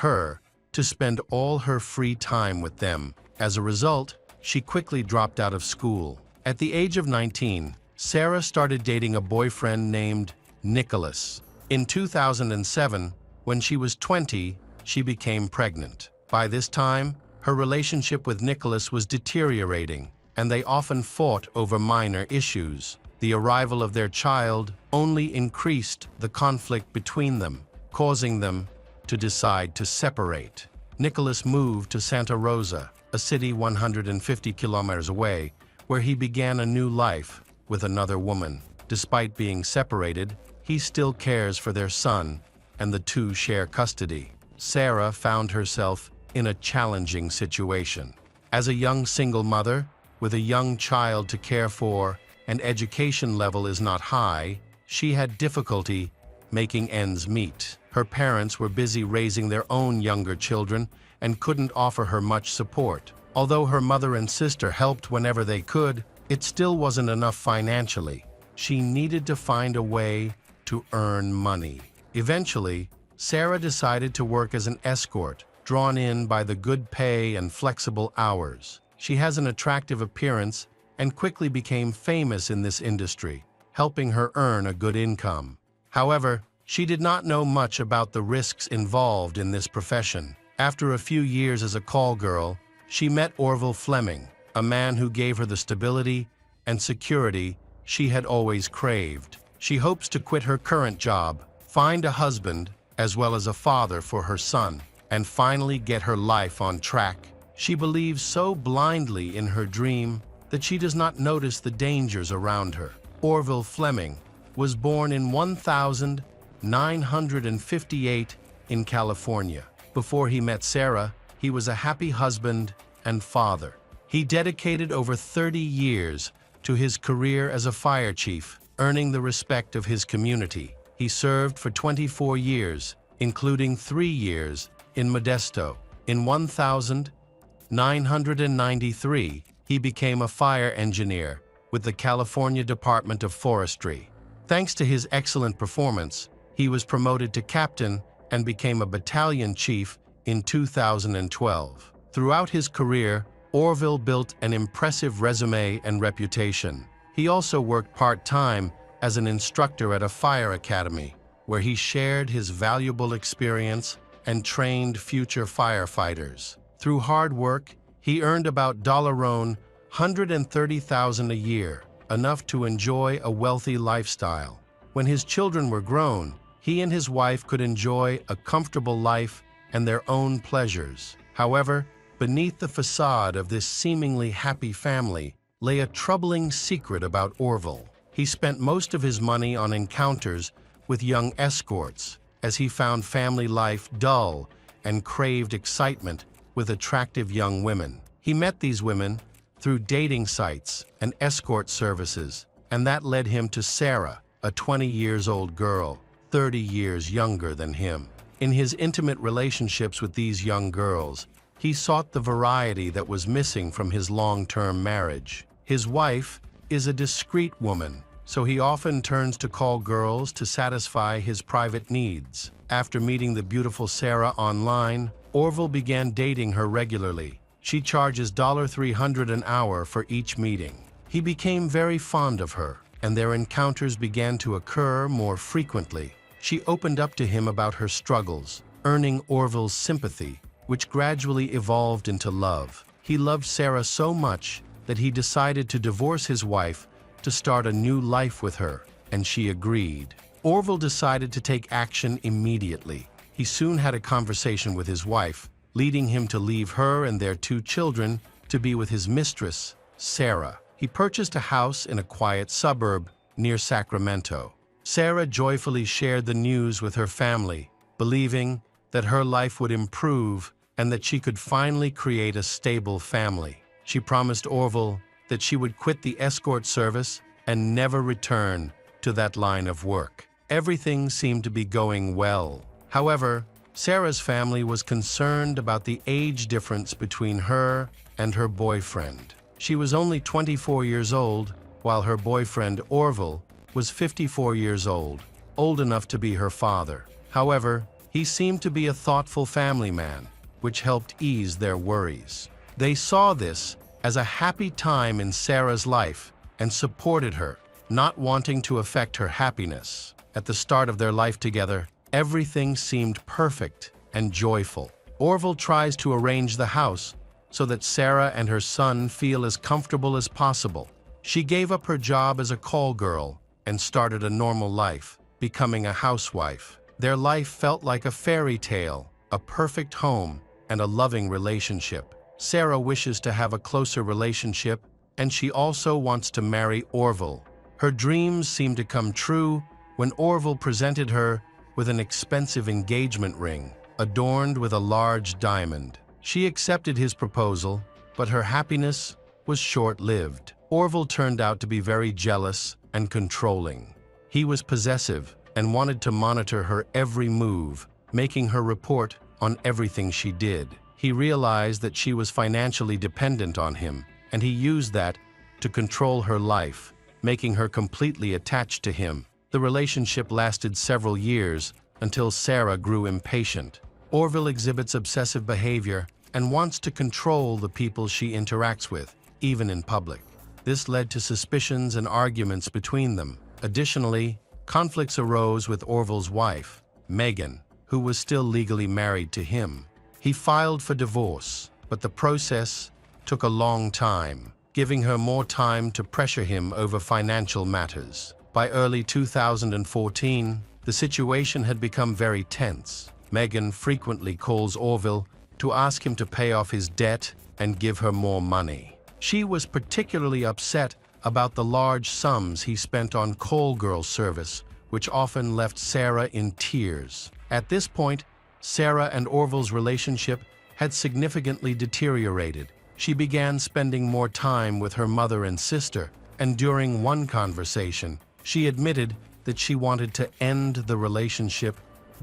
Speaker 1: to spend all her free time with them. As a result, she quickly dropped out of school. At the age of 19, Sarah started dating a boyfriend named Nicholas. In 2007, when she was 20, she became pregnant. By this time, her relationship with Nicholas was deteriorating, and they often fought over minor issues. The arrival of their child only increased the conflict between them, causing them to decide to separate. Nicholas moved to Santa Rosa, a city 150 kilometers away, where he began a new life with another woman. Despite being separated, he still cares for their son, and the two share custody. Sarah found herself in a challenging situation. As a young single mother, with a young child to care for, and education level is not high, she had difficulty making ends meet. Her parents were busy raising their own younger children and couldn't offer her much support. Although her mother and sister helped whenever they could, it still wasn't enough financially. She needed to find a way to earn money. Eventually, Sarah decided to work as an escort, drawn in by the good pay and flexible hours. She has an attractive appearance and quickly became famous in this industry, helping her earn a good income. However, she did not know much about the risks involved in this profession. After a few years as a call girl, she met Orville Fleming, a man who gave her the stability and security she had always craved. She hopes to quit her current job, find a husband, as well as a father for her son, and finally get her life on track. She believes so blindly in her dream that she does not notice the dangers around her. Orville Fleming was born in 1958 in California. Before he met Sarah, he was a happy husband and father. He dedicated over 30 years to his career as a fire chief, earning the respect of his community. He served for 24 years, including 3 years in Modesto. In 1993, he became a fire engineer with the California Department of Forestry. Thanks to his excellent performance, he was promoted to captain and became a battalion chief in 2012. Throughout his career, Orville built an impressive resume and reputation. He also worked part-time as an instructor at a fire academy, where he shared his valuable experience and trained future firefighters. Through hard work, he earned about $130,000 a year, enough to enjoy a wealthy lifestyle. When his children were grown, he and his wife could enjoy a comfortable life and their own pleasures. However, beneath the facade of this seemingly happy family lay a troubling secret about Orville. He spent most of his money on encounters with young escorts, as he found family life dull and craved excitement with attractive young women. He met these women through dating sites and escort services, and that led him to Sarah, a 20-year-old girl, 30 years younger than him. In his intimate relationships with these young girls, he sought the variety that was missing from his long-term marriage. His wife is a discreet woman so he often turns to call girls to satisfy his private needs. After meeting the beautiful Sarah online, Orville began dating her regularly. She charges $300 an hour for each meeting. He became very fond of her, and their encounters began to occur more frequently. She opened up to him about her struggles, earning Orville's sympathy, which gradually evolved into love. He loved Sarah so much that he decided to divorce his wife to start a new life with her, and she agreed. Orville decided to take action immediately. He soon had a conversation with his wife, leading him to leave her and their 2 children to be with his mistress, Sarah. He purchased a house in a quiet suburb near Sacramento. Sarah joyfully shared the news with her family, believing that her life would improve and that she could finally create a stable family. She promised Orville that she would quit the escort service and never return to that line of work. Everything seemed to be going well. However, Sarah's family was concerned about the age difference between her and her boyfriend. She was only 24 years old, while her boyfriend Orville was 54 years old enough to be her father. However, he seemed to be a thoughtful family man, which helped ease their worries. They saw this as a happy time in Sarah's life and supported her, not wanting to affect her happiness. At the start of their life together, everything seemed perfect and joyful. Orville tries to arrange the house so that Sarah and her son feel as comfortable as possible. She gave up her job as a call girl and started a normal life, becoming a housewife. Their life felt like a fairy tale, a perfect home, and a loving relationship. Sarah wishes to have a closer relationship, and she also wants to marry Orville. Her dreams seem to come true when Orville presented her with an expensive engagement ring, adorned with a large diamond. She accepted his proposal, but her happiness was short-lived. Orville turned out to be very jealous and controlling. He was possessive and wanted to monitor her every move, making her report on everything she did. He realized that she was financially dependent on him, and he used that to control her life, making her completely attached to him. The relationship lasted several years until Sarah grew impatient. Orville exhibits obsessive behavior and wants to control the people she interacts with, even in public. This led to suspicions and arguments between them. Additionally, conflicts arose with Orville's wife, Megan, who was still legally married to him. He filed for divorce, but the process took a long time, giving her more time to pressure him over financial matters. By early 2014, the situation had become very tense. Megan frequently calls Orville to ask him to pay off his debt and give her more money. She was particularly upset about the large sums he spent on call girl service, which often left Sarah in tears. At this point, Sarah and Orville's relationship had significantly deteriorated. She began spending more time with her mother and sister, and during one conversation, she admitted that she wanted to end the relationship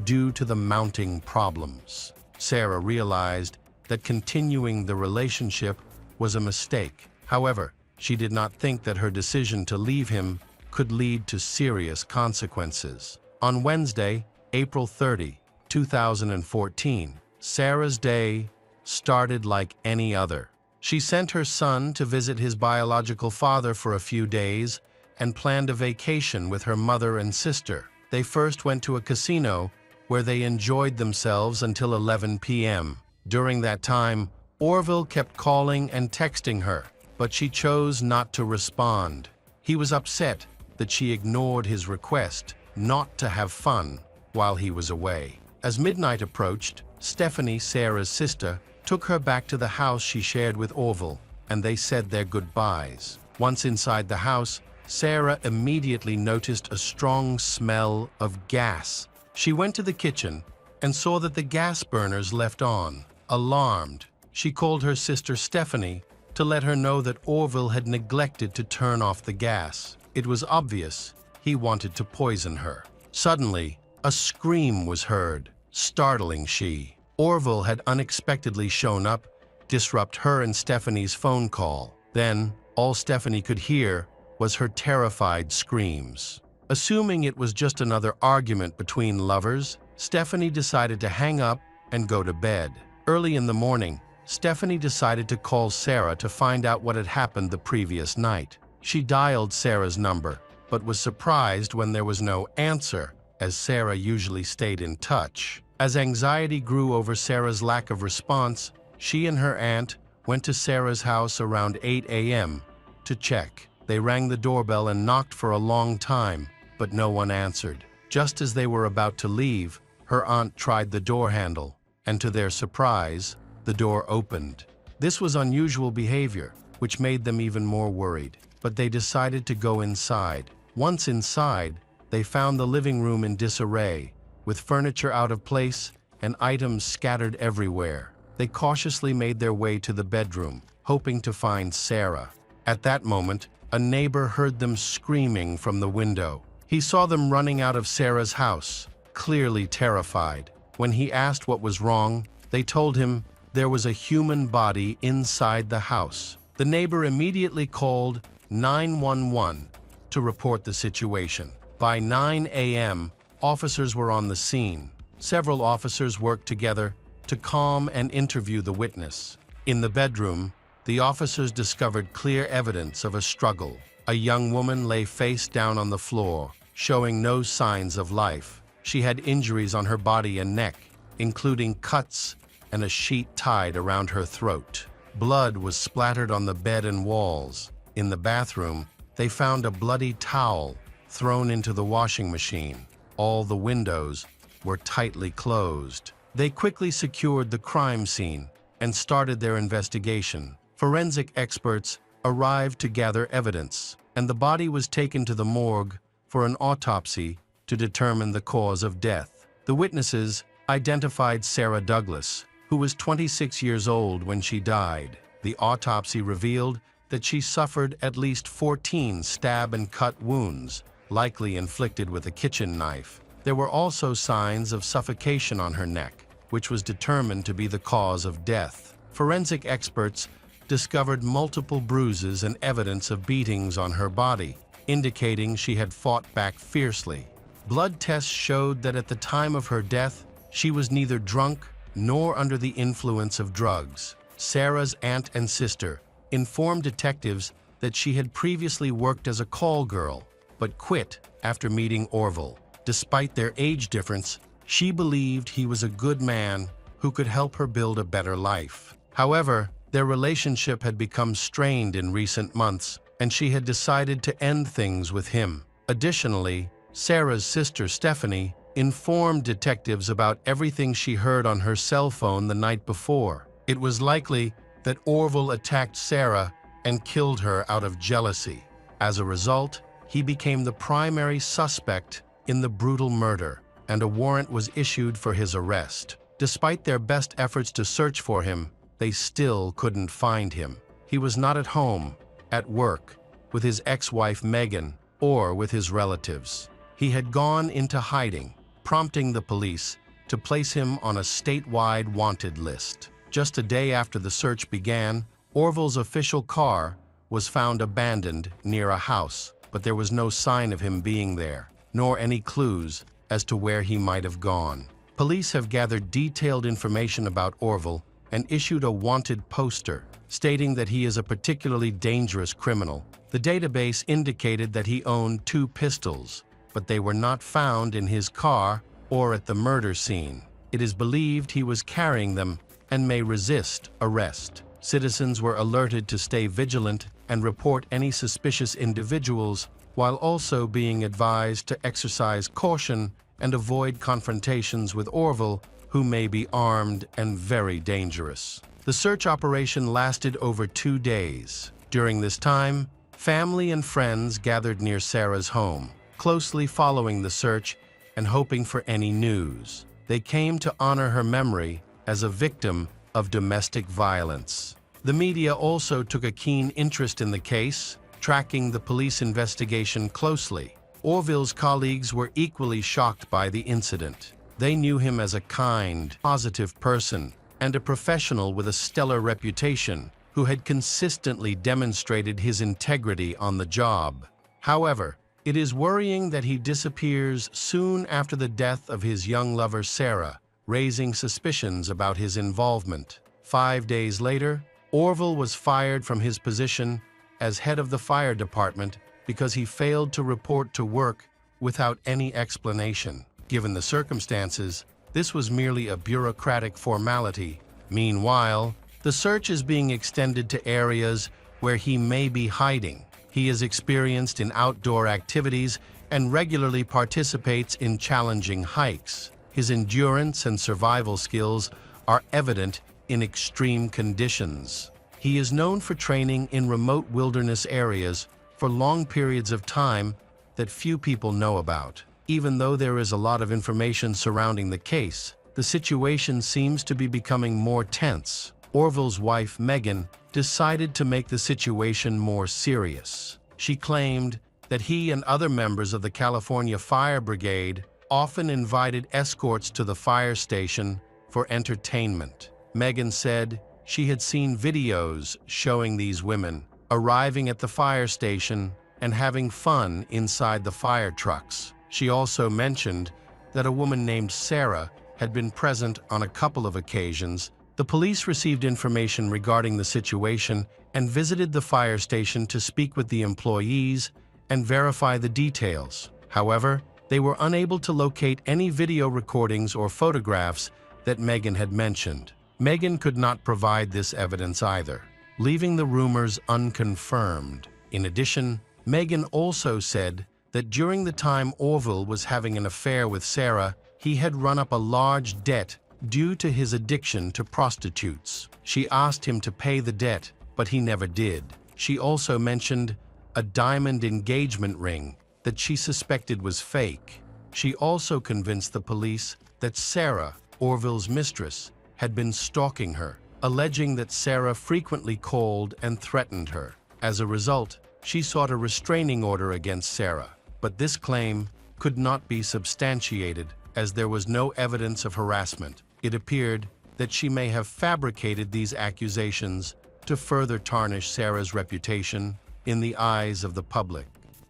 Speaker 1: due to the mounting problems. Sarah realized that continuing the relationship was a mistake. However, she did not think that her decision to leave him could lead to serious consequences. On Wednesday, April 30, 2014, Sarah's day started like any other. She sent her son to visit his biological father for a few days and planned a vacation with her mother and sister. They first went to a casino where they enjoyed themselves until 11 p.m. During that time, Orville kept calling and texting her, but she chose not to respond. He was upset that she ignored his request not to have fun while he was away. As midnight approached, Stephanie, Sarah's sister, took her back to the house she shared with Orville, and they said their goodbyes. Once inside the house, Sarah immediately noticed a strong smell of gas. She went to the kitchen and saw that the gas burners left on. Alarmed, she called her sister Stephanie to let her know that Orville had neglected to turn off the gas. It was obvious he wanted to poison her. Suddenly, a scream was heard, startling she. Orville had unexpectedly shown up, disrupt her and Stephanie's phone call. Then, all Stephanie could hear was her terrified screams. Assuming it was just another argument between lovers, Stephanie decided to hang up and go to bed. Early in the morning, Stephanie decided to call Sarah to find out what had happened the previous night. She dialed Sarah's number, but was surprised when there was no answer, as Sarah usually stayed in touch. As anxiety grew over Sarah's lack of response, she and her aunt went to Sarah's house around 8 a.m. to check. They rang the doorbell and knocked for a long time, but no one answered. Just as they were about to leave, her aunt tried the door handle, and to their surprise, the door opened. This was unusual behavior, which made them even more worried, but they decided to go inside. Once inside, they found the living room in disarray, with furniture out of place and items scattered everywhere. They cautiously made their way to the bedroom, hoping to find Sarah. At that moment, a neighbor heard them screaming from the window. He saw them running out of Sarah's house, clearly terrified. When he asked what was wrong, they told him there was a human body inside the house. The neighbor immediately called 911 to report the situation. By 9 a.m., officers were on the scene. Several officers worked together to calm and interview the witness. In the bedroom, the officers discovered clear evidence of a struggle. A young woman lay face down on the floor, showing no signs of life. She had injuries on her body and neck, including cuts and a sheet tied around her throat. Blood was splattered on the bed and walls. In the bathroom, they found a bloody towel thrown into the washing machine. All the windows were tightly closed. They quickly secured the crime scene and started their investigation. Forensic experts arrived to gather evidence, and the body was taken to the morgue for an autopsy to determine the cause of death. The witnesses identified Sarah Douglas, who was 26 years old when she died. The autopsy revealed that she suffered at least 14 stab and cut wounds, likely inflicted with a kitchen knife. There were also signs of suffocation on her neck, which was determined to be the cause of death. Forensic experts discovered multiple bruises and evidence of beatings on her body, indicating she had fought back fiercely. Blood tests showed that at the time of her death, she was neither drunk nor under the influence of drugs. Sarah's aunt and sister informed detectives that she had previously worked as a call girl, but quit after meeting Orville. Despite their age difference, she believed he was a good man who could help her build a better life. However, their relationship had become strained in recent months, and she had decided to end things with him. Additionally, Sarah's sister Stephanie informed detectives about everything she heard on her cell phone the night before. It was likely that Orville attacked Sarah and killed her out of jealousy. As a result, he became the primary suspect in the brutal murder, and a warrant was issued for his arrest. Despite their best efforts to search for him, they still couldn't find him. He was not at home, at work, with his ex-wife Megan, or with his relatives. He had gone into hiding, prompting the police to place him on a statewide wanted list. Just a day after the search began, Orville's official car was found abandoned near a house, but there was no sign of him being there, nor any clues as to where he might have gone. Police have gathered detailed information about Orville and issued a wanted poster stating that he is a particularly dangerous criminal. The database indicated that he owned 2 pistols, but they were not found in his car or at the murder scene. It is believed he was carrying them and may resist arrest. Citizens were alerted to stay vigilant and report any suspicious individuals, while also being advised to exercise caution and avoid confrontations with Orville, who may be armed and very dangerous. The search operation lasted over 2 days. During this time, family and friends gathered near Sarah's home, closely following the search and hoping for any news. They came to honor her memory as a victim of domestic violence. The media also took a keen interest in the case, tracking the police investigation closely. Orville's colleagues were equally shocked by the incident. They knew him as a kind, positive person and a professional with a stellar reputation, who had consistently demonstrated his integrity on the job. However, it is worrying that he disappears soon after the death of his young lover Sarah, raising suspicions about his involvement. 5 days later, Orville was fired from his position as head of the fire department because he failed to report to work without any explanation. Given the circumstances, this was merely a bureaucratic formality. Meanwhile, the search is being extended to areas where he may be hiding. He is experienced in outdoor activities and regularly participates in challenging hikes. His endurance and survival skills are evident in extreme conditions. He is known for training in remote wilderness areas for long periods of time that few people know about. Even though there is a lot of information surrounding the case, the situation seems to be becoming more tense. Orville's wife, Megan, decided to make the situation more serious. She claimed that he and other members of the California Fire Brigade often invited escorts to the fire station for entertainment. Megan said she had seen videos showing these women arriving at the fire station and having fun inside the fire trucks. She also mentioned that a woman named Sarah had been present on a couple of occasions. The police received information regarding the situation and visited the fire station to speak with the employees and verify the details. However, they were unable to locate any video recordings or photographs that Megan had mentioned. Megan could not provide this evidence either, leaving the rumors unconfirmed. In addition, Megan also said that during the time Orville was having an affair with Sarah, he had run up a large debt due to his addiction to prostitutes. She asked him to pay the debt, but he never did. She also mentioned a diamond engagement ring that she suspected was fake. She also convinced the police that Sarah, Orville's mistress, had been stalking her, alleging that Sarah frequently called and threatened her. As a result, she sought a restraining order against Sarah, but this claim could not be substantiated as there was no evidence of harassment. It appeared that she may have fabricated these accusations to further tarnish Sarah's reputation in the eyes of the public.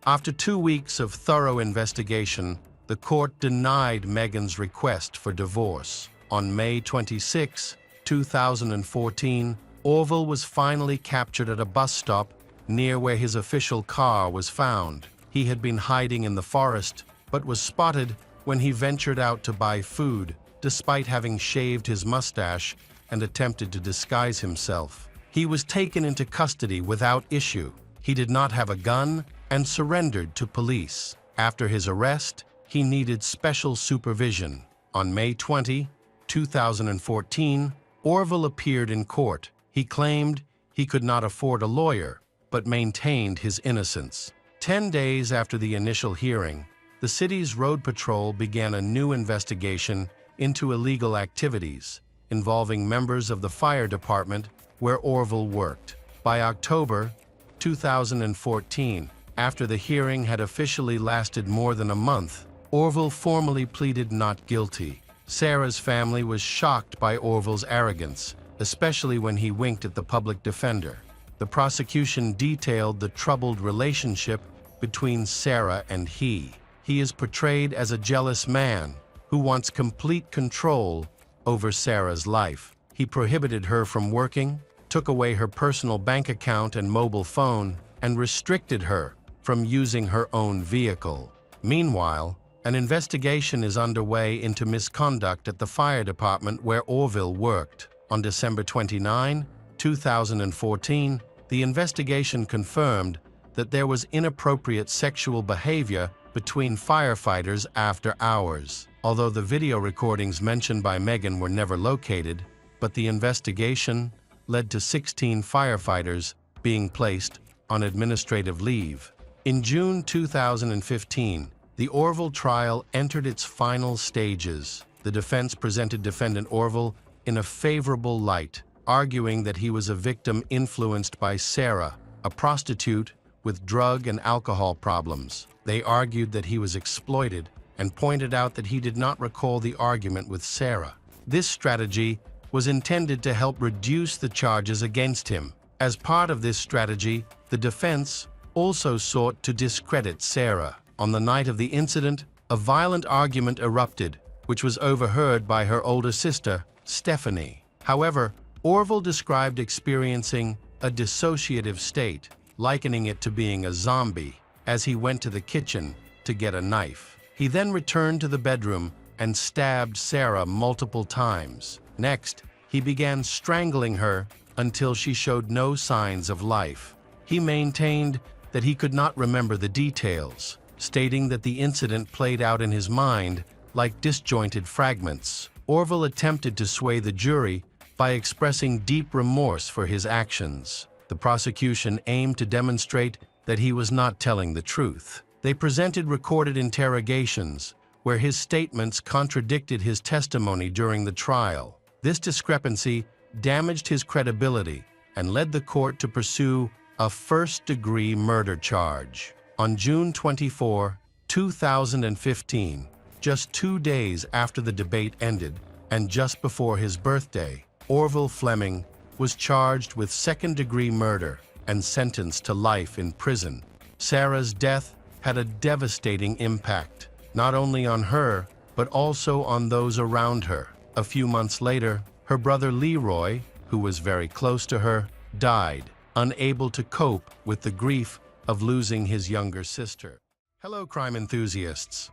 Speaker 1: After 2 weeks of thorough investigation, the court denied Megan's request for divorce. On May 26, 2014, Orville was finally captured at a bus stop near where his official car was found. He had been hiding in the forest, but was spotted when he ventured out to buy food, despite having shaved his mustache and attempted to disguise himself. He was taken into custody without issue. He did not have a gun and surrendered to police. After his arrest, he needed special supervision. On May 20, 2014, Orville appeared in court. He claimed he could not afford a lawyer, but maintained his innocence. 10 days after the initial hearing, the city's road patrol began a new investigation into illegal activities involving members of the fire department where Orville worked. By October 2014, after the hearing had officially lasted more than a month, Orville formally pleaded not guilty. Sarah's family was shocked by Orville's arrogance, especially when he winked at the public defender. The prosecution detailed the troubled relationship between Sarah and he. He is portrayed as a jealous man who wants complete control over Sarah's life. He prohibited her from working, took away her personal bank account and mobile phone, and restricted her from using her own vehicle. Meanwhile, an investigation is underway into misconduct at the fire department where Orville worked. On December 29, 2014, the investigation confirmed that there was inappropriate sexual behavior between firefighters after hours. Although the video recordings mentioned by Megan were never located, but the investigation led to 16 firefighters being placed on administrative leave. In June 2015, the Orville trial entered its final stages. The defense presented defendant Orville in a favorable light, arguing that he was a victim influenced by Sarah, a prostitute with drug and alcohol problems. They argued that he was exploited and pointed out that he did not recall the argument with Sarah. This strategy was intended to help reduce the charges against him. As part of this strategy, the defense also sought to discredit Sarah. On the night of the incident, a violent argument erupted, which was overheard by her older sister, Stephanie. However, Orville described experiencing a dissociative state, likening it to being a zombie, as he went to the kitchen to get a knife. He then returned to the bedroom and stabbed Sarah multiple times. Next, he began strangling her until she showed no signs of life. He maintained that he could not remember the details, stating that the incident played out in his mind like disjointed fragments. Orville attempted to sway the jury by expressing deep remorse for his actions. The prosecution aimed to demonstrate that he was not telling the truth. They presented recorded interrogations where his statements contradicted his testimony during the trial. This discrepancy damaged his credibility and led the court to pursue a first-degree murder charge. On June 24, 2015, just 2 days after the debate ended and just before his birthday, Orville Fleming was charged with second-degree murder and sentenced to life in prison. Sarah's death had a devastating impact, not only on her, but also on those around her. A few months later, her brother Leroy, who was very close to her, died, unable to cope with the grief of losing his younger sister. Hello, crime enthusiasts.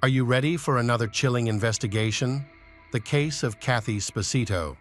Speaker 1: Are you ready for another chilling investigation? The case of Kathy Sposito.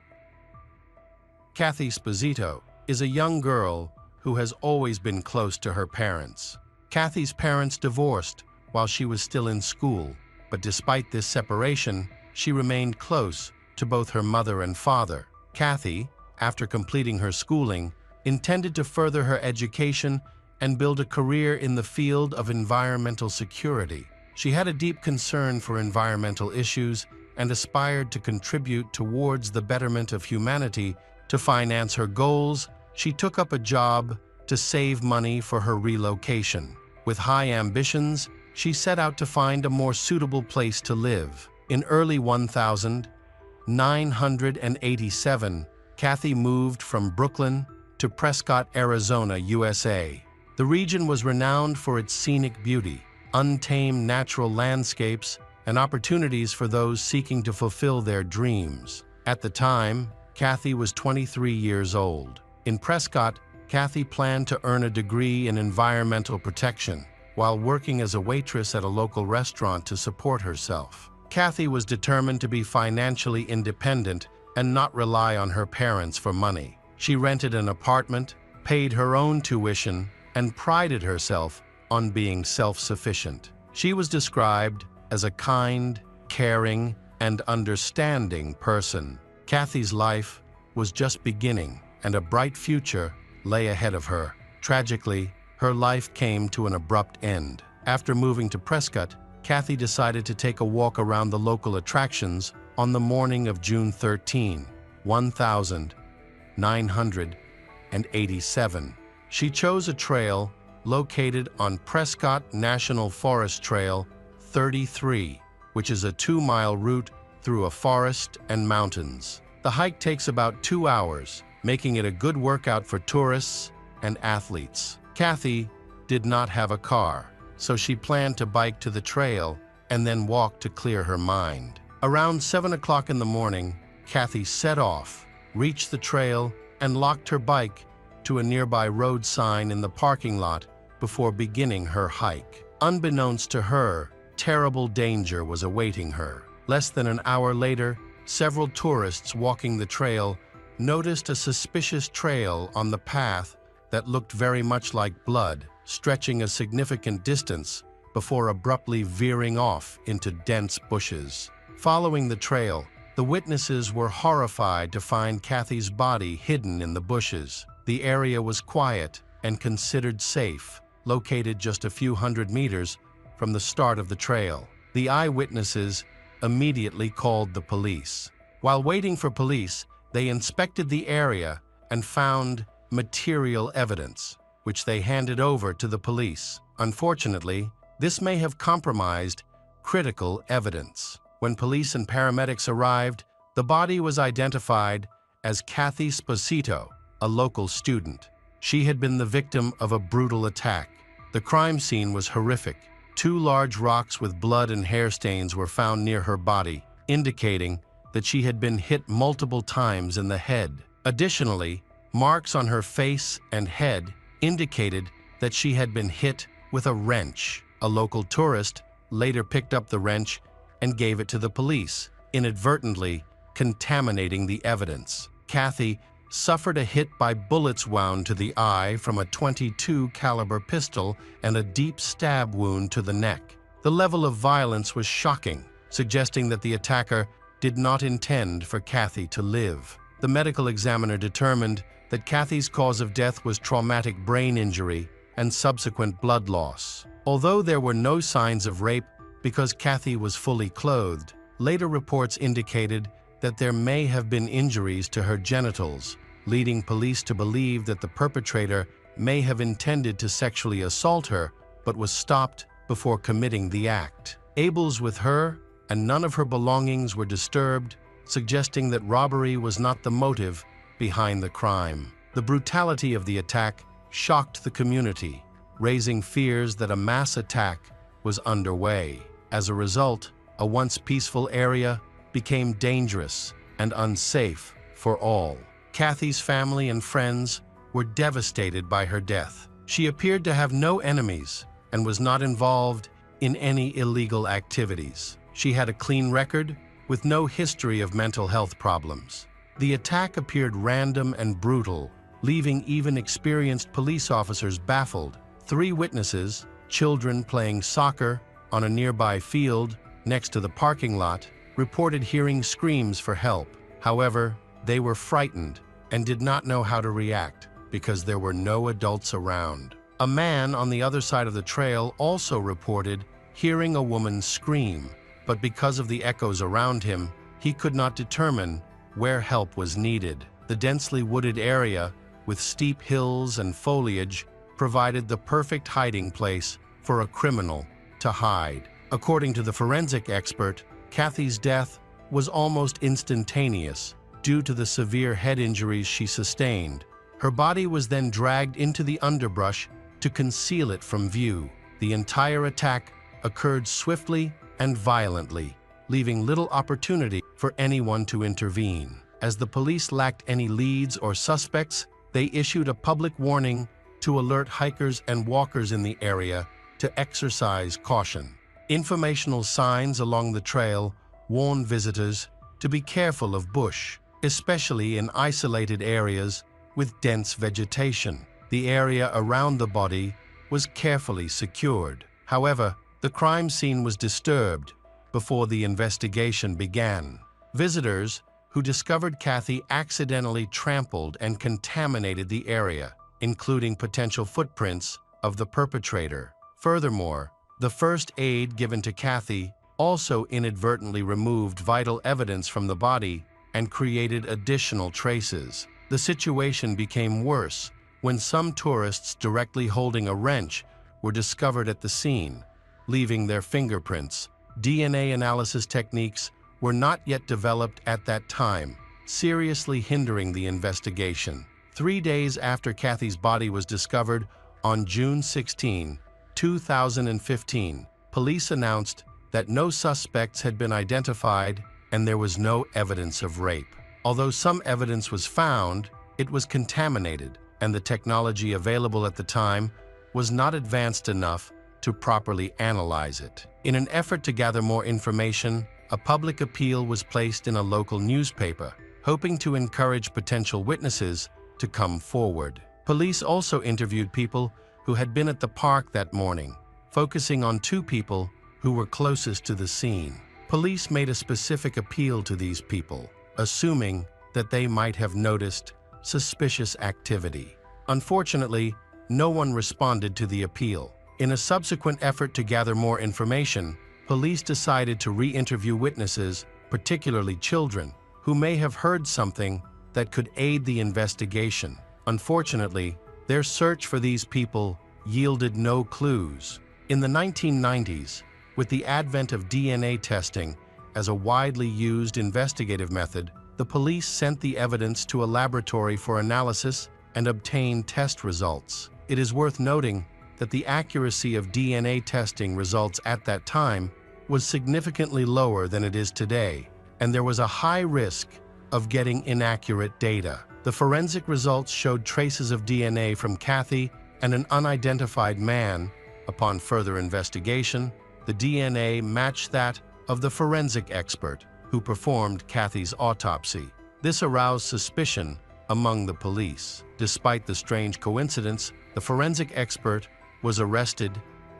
Speaker 1: Kathy Sposito is a young girl who has always been close to her parents. Kathy's parents divorced while she was still in school, but despite this separation, she remained close to both her mother and father. Kathy, after completing her schooling, intended to further her education and build a career in the field of environmental security. She had a deep concern for environmental issues and aspired to contribute towards the betterment of humanity. To finance her goals, she took up a job to save money for her relocation. With high ambitions, she set out to find a more suitable place to live. In early 1987, Kathy moved from Brooklyn to Prescott, Arizona, USA. The region was renowned for its scenic beauty, untamed natural landscapes, and opportunities for those seeking to fulfill their dreams. At the time, Kathy was 23 years old. In Prescott, Kathy planned to earn a degree in environmental protection while working as a waitress at a local restaurant to support herself. Kathy was determined to be financially independent and not rely on her parents for money. She rented an apartment, paid her own tuition, and prided herself on being self-sufficient. She was described as a kind, caring, and understanding person. Kathy's life was just beginning, and a bright future lay ahead of her. Tragically, her life came to an abrupt end. After moving to Prescott, Kathy decided to take a walk around the local attractions on the morning of June 13, 1987. She chose a trail located on Prescott National Forest Trail 33, which is a 2-mile route through a forest and mountains. The hike takes about 2 hours, making it a good workout for tourists and athletes. Kathy did not have a car, so she planned to bike to the trail and then walk to clear her mind. Around 7 o'clock in the morning, Kathy set off, reached the trail, and locked her bike to a nearby road sign in the parking lot before beginning her hike. Unbeknownst to her, terrible danger was awaiting her. Less than an hour later, several tourists walking the trail noticed a suspicious trail on the path that looked very much like blood, stretching a significant distance before abruptly veering off into dense bushes. Following the trail, the witnesses were horrified to find Kathy's body hidden in the bushes. The area was quiet and considered safe, located just a few hundred meters from the start of the trail. The eyewitnesses immediately called the police. While waiting for police, they inspected the area and found material evidence, which they handed over to the police. Unfortunately, this may have compromised critical evidence. When police and paramedics arrived, the body was identified as Kathy Sposito, a local student. She had been the victim of a brutal attack. The crime scene was horrific. 2 large rocks with blood and hair stains were found near her body, indicating that she had been hit multiple times in the head. Additionally, marks on her face and head indicated that she had been hit with a wrench. A local tourist later picked up the wrench and gave it to the police, inadvertently contaminating the evidence. Kathy suffered a hit by bullets wound to the eye from a .22 caliber pistol and a deep stab wound to the neck. The level of violence was shocking, suggesting that the attacker did not intend for Kathy to live. The medical examiner determined that Kathy's cause of death was traumatic brain injury and subsequent blood loss. Although there were no signs of rape because Kathy was fully clothed, later reports indicated that there may have been injuries to her genitals, leading police to believe that the perpetrator may have intended to sexually assault her but was stopped before committing the act. Abel's with her, and none of her belongings were disturbed, suggesting that robbery was not the motive behind the crime. The brutality of the attack shocked the community, raising fears that a mass attack was underway. As a result, a once peaceful area became dangerous and unsafe for all. Kathy's family and friends were devastated by her death. She appeared to have no enemies and was not involved in any illegal activities. She had a clean record with no history of mental health problems. The attack appeared random and brutal, leaving even experienced police officers baffled. 3 witnesses, children playing soccer on a nearby field next to the parking lot, reported hearing screams for help. However, they were frightened and did not know how to react because there were no adults around. A man on the other side of the trail also reported hearing a woman scream, but because of the echoes around him, he could not determine where help was needed. The densely wooded area, with steep hills and foliage, provided the perfect hiding place for a criminal to hide. According to the forensic expert, Kathy's death was almost instantaneous due to the severe head injuries she sustained. Her body was then dragged into the underbrush to conceal it from view. The entire attack occurred swiftly and violently, leaving little opportunity for anyone to intervene. As the police lacked any leads or suspects, they issued a public warning to alert hikers and walkers in the area to exercise caution. Informational signs along the trail warned visitors to be careful of bush, especially in isolated areas with dense vegetation. The area around the body was carefully secured. However, the crime scene was disturbed before the investigation began. Visitors who discovered Kathy accidentally trampled and contaminated the area, including potential footprints of the perpetrator. Furthermore, the first aid given to Kathy also inadvertently removed vital evidence from the body and created additional traces. The situation became worse when some tourists directly holding a wrench were discovered at the scene, leaving their fingerprints. DNA analysis techniques were not yet developed at that time, seriously hindering the investigation. 3 days after Kathy's body was discovered, on June 16, 2015, police announced that no suspects had been identified and there was no evidence of rape. Although some evidence was found, it was contaminated, and the technology available at the time was not advanced enough to properly analyze it. In an effort to gather more information, a public appeal was placed in a local newspaper, hoping to encourage potential witnesses to come forward. Police also interviewed people who had been at the park that morning, focusing on 2 people who were closest to the scene. Police made a specific appeal to these people, assuming that they might have noticed suspicious activity. Unfortunately, no one responded to the appeal. In a subsequent effort to gather more information, police decided to re-interview witnesses, particularly children, who may have heard something that could aid the investigation. Unfortunately, their search for these people yielded no clues. In the 1990s, with the advent of DNA testing as a widely used investigative method, the police sent the evidence to a laboratory for analysis and obtain test results. It is worth noting that the accuracy of DNA testing results at that time was significantly lower than it is today, and there was a high risk of getting inaccurate data. The forensic results showed traces of DNA from Kathy and an unidentified man. Upon further investigation, the DNA matched that of the forensic expert who performed Kathy's autopsy. This aroused suspicion among the police. Despite the strange coincidence, the forensic expert was arrested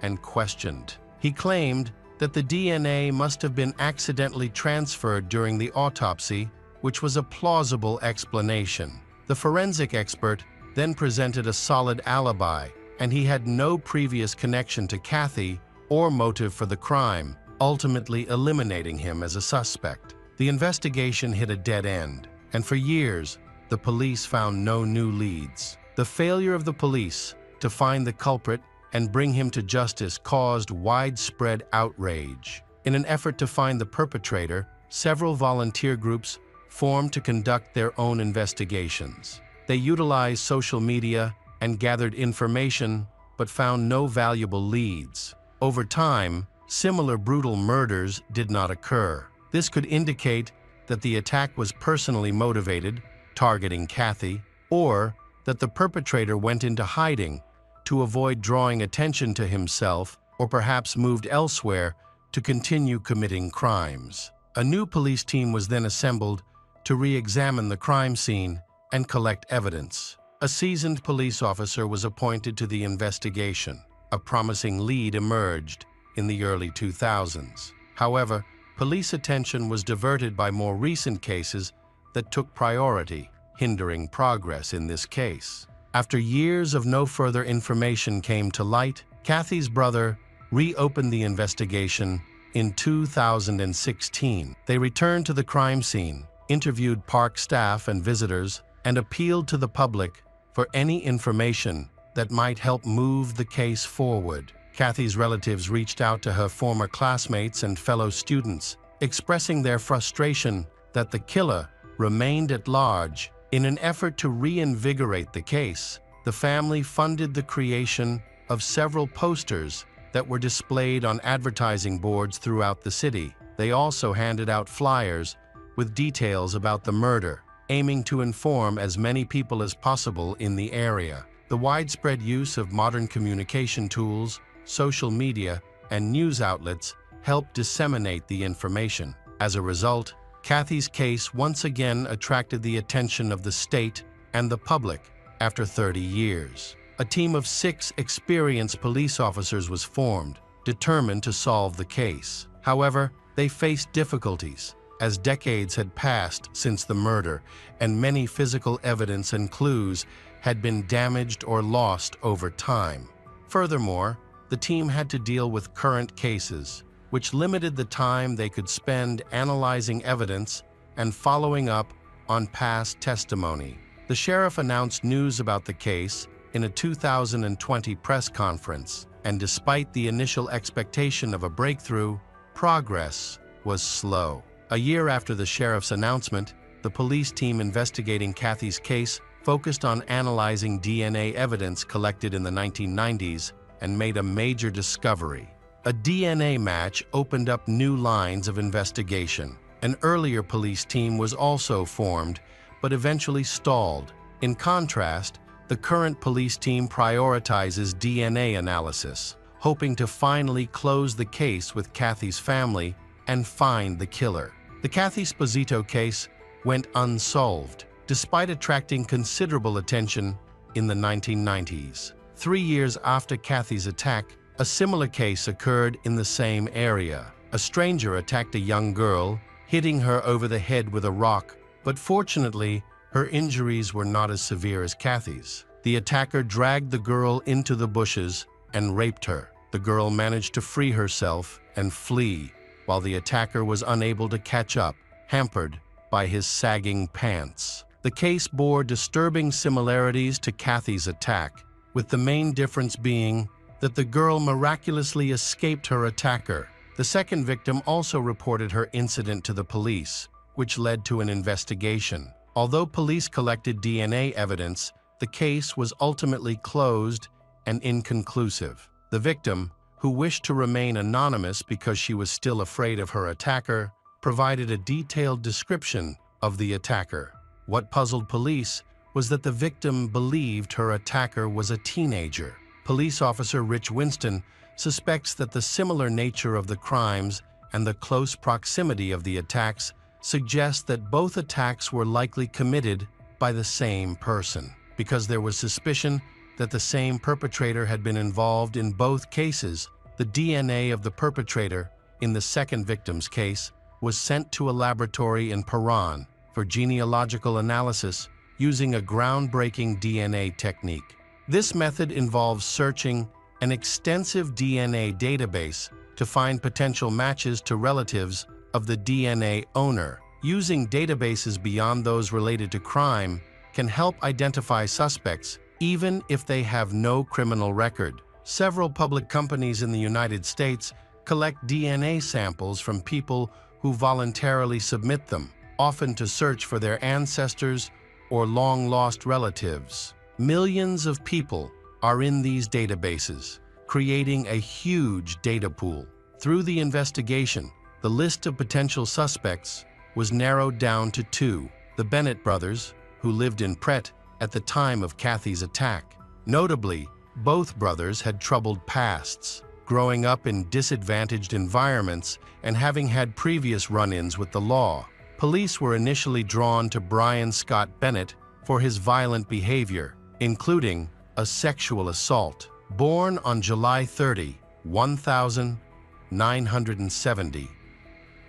Speaker 1: and questioned. He claimed that the DNA must have been accidentally transferred during the autopsy, which was a plausible explanation. The forensic expert then presented a solid alibi, and he had no previous connection to Kathy or motive for the crime, ultimately eliminating him as a suspect. The investigation hit a dead end, and for years, the police found no new leads. The failure of the police to find the culprit and bring him to justice caused widespread outrage. In an effort to find the perpetrator, several volunteer groups formed to conduct their own investigations. They utilized social media and gathered information, but found no valuable leads. Over time, similar brutal murders did not occur. This could indicate that the attack was personally motivated, targeting Kathy, or that the perpetrator went into hiding to avoid drawing attention to himself, or perhaps moved elsewhere to continue committing crimes. A new police team was then assembled to re-examine the crime scene and collect evidence. A seasoned police officer was appointed to the investigation. A promising lead emerged in the early 2000s. However, police attention was diverted by more recent cases that took priority, hindering progress in this case. After years of no further information came to light, Kathy's brother reopened the investigation in 2016. They returned to the crime scene, interviewed park staff and visitors, and appealed to the public for any information that might help move the case forward. Kathy's relatives reached out to her former classmates and fellow students, expressing their frustration that the killer remained at large. In an effort to reinvigorate the case, the family funded the creation of several posters that were displayed on advertising boards throughout the city. They also handed out flyers with details about the murder, aiming to inform as many people as possible in the area. The widespread use of modern communication tools, social media, and news outlets helped disseminate the information. As a result, Kathy's case once again attracted the attention of the state and the public after 30 years. A team of 6 experienced police officers was formed, determined to solve the case. However, they faced difficulties, as decades had passed since the murder, and many physical evidence and clues had been damaged or lost over time. Furthermore, the team had to deal with current cases, which limited the time they could spend analyzing evidence and following up on past testimony. The sheriff announced news about the case in a 2020 press conference, and despite the initial expectation of a breakthrough, progress was slow. A year after the sheriff's announcement, the police team investigating Kathy's case focused on analyzing DNA evidence collected in the 1990s and made a major discovery. A DNA match opened up new lines of investigation. An earlier police team was also formed, but eventually stalled. In contrast, the current police team prioritizes DNA analysis, hoping to finally close the case with Kathy's family and find the killer. The Kathy Sposito case went unsolved, despite attracting considerable attention in the 1990s. 3 years after Kathy's attack, a similar case occurred in the same area. A stranger attacked a young girl, hitting her over the head with a rock, but fortunately, her injuries were not as severe as Kathy's. The attacker dragged the girl into the bushes and raped her. The girl managed to free herself and flee, while the attacker was unable to catch up, hampered by his sagging pants. The case bore disturbing similarities to Kathy's attack, with the main difference being that the girl miraculously escaped her attacker. The second victim also reported her incident to the police, which led to an investigation. Although police collected DNA evidence, the case was ultimately closed and inconclusive. The victim, who wished to remain anonymous because she was still afraid of her attacker, provided a detailed description of the attacker. What puzzled police was that the victim believed her attacker was a teenager. Police officer Rich Winston suspects that the similar nature of the crimes and the close proximity of the attacks suggest that both attacks were likely committed by the same person. Because there was suspicion that the same perpetrator had been involved in both cases, the DNA of the perpetrator in the second victim's case was sent to a laboratory in Paran for genealogical analysis using a groundbreaking DNA technique. This method involves searching an extensive DNA database to find potential matches to relatives of the DNA owner. Using databases beyond those related to crime can help identify suspects even if they have no criminal record. Several public companies in the United States collect DNA samples from people who voluntarily submit them, often to search for their ancestors or long-lost relatives. Millions of people are in these databases, creating a huge data pool. Through the investigation, the list of potential suspects was narrowed down to two: the Bennett brothers, who lived in Pret at the time of Kathy's attack. Notably, both brothers had troubled pasts, growing up in disadvantaged environments and having had previous run-ins with the law. Police were initially drawn to Brian Scott Bennett for his violent behavior, including a sexual assault. Born on July 30, 1970,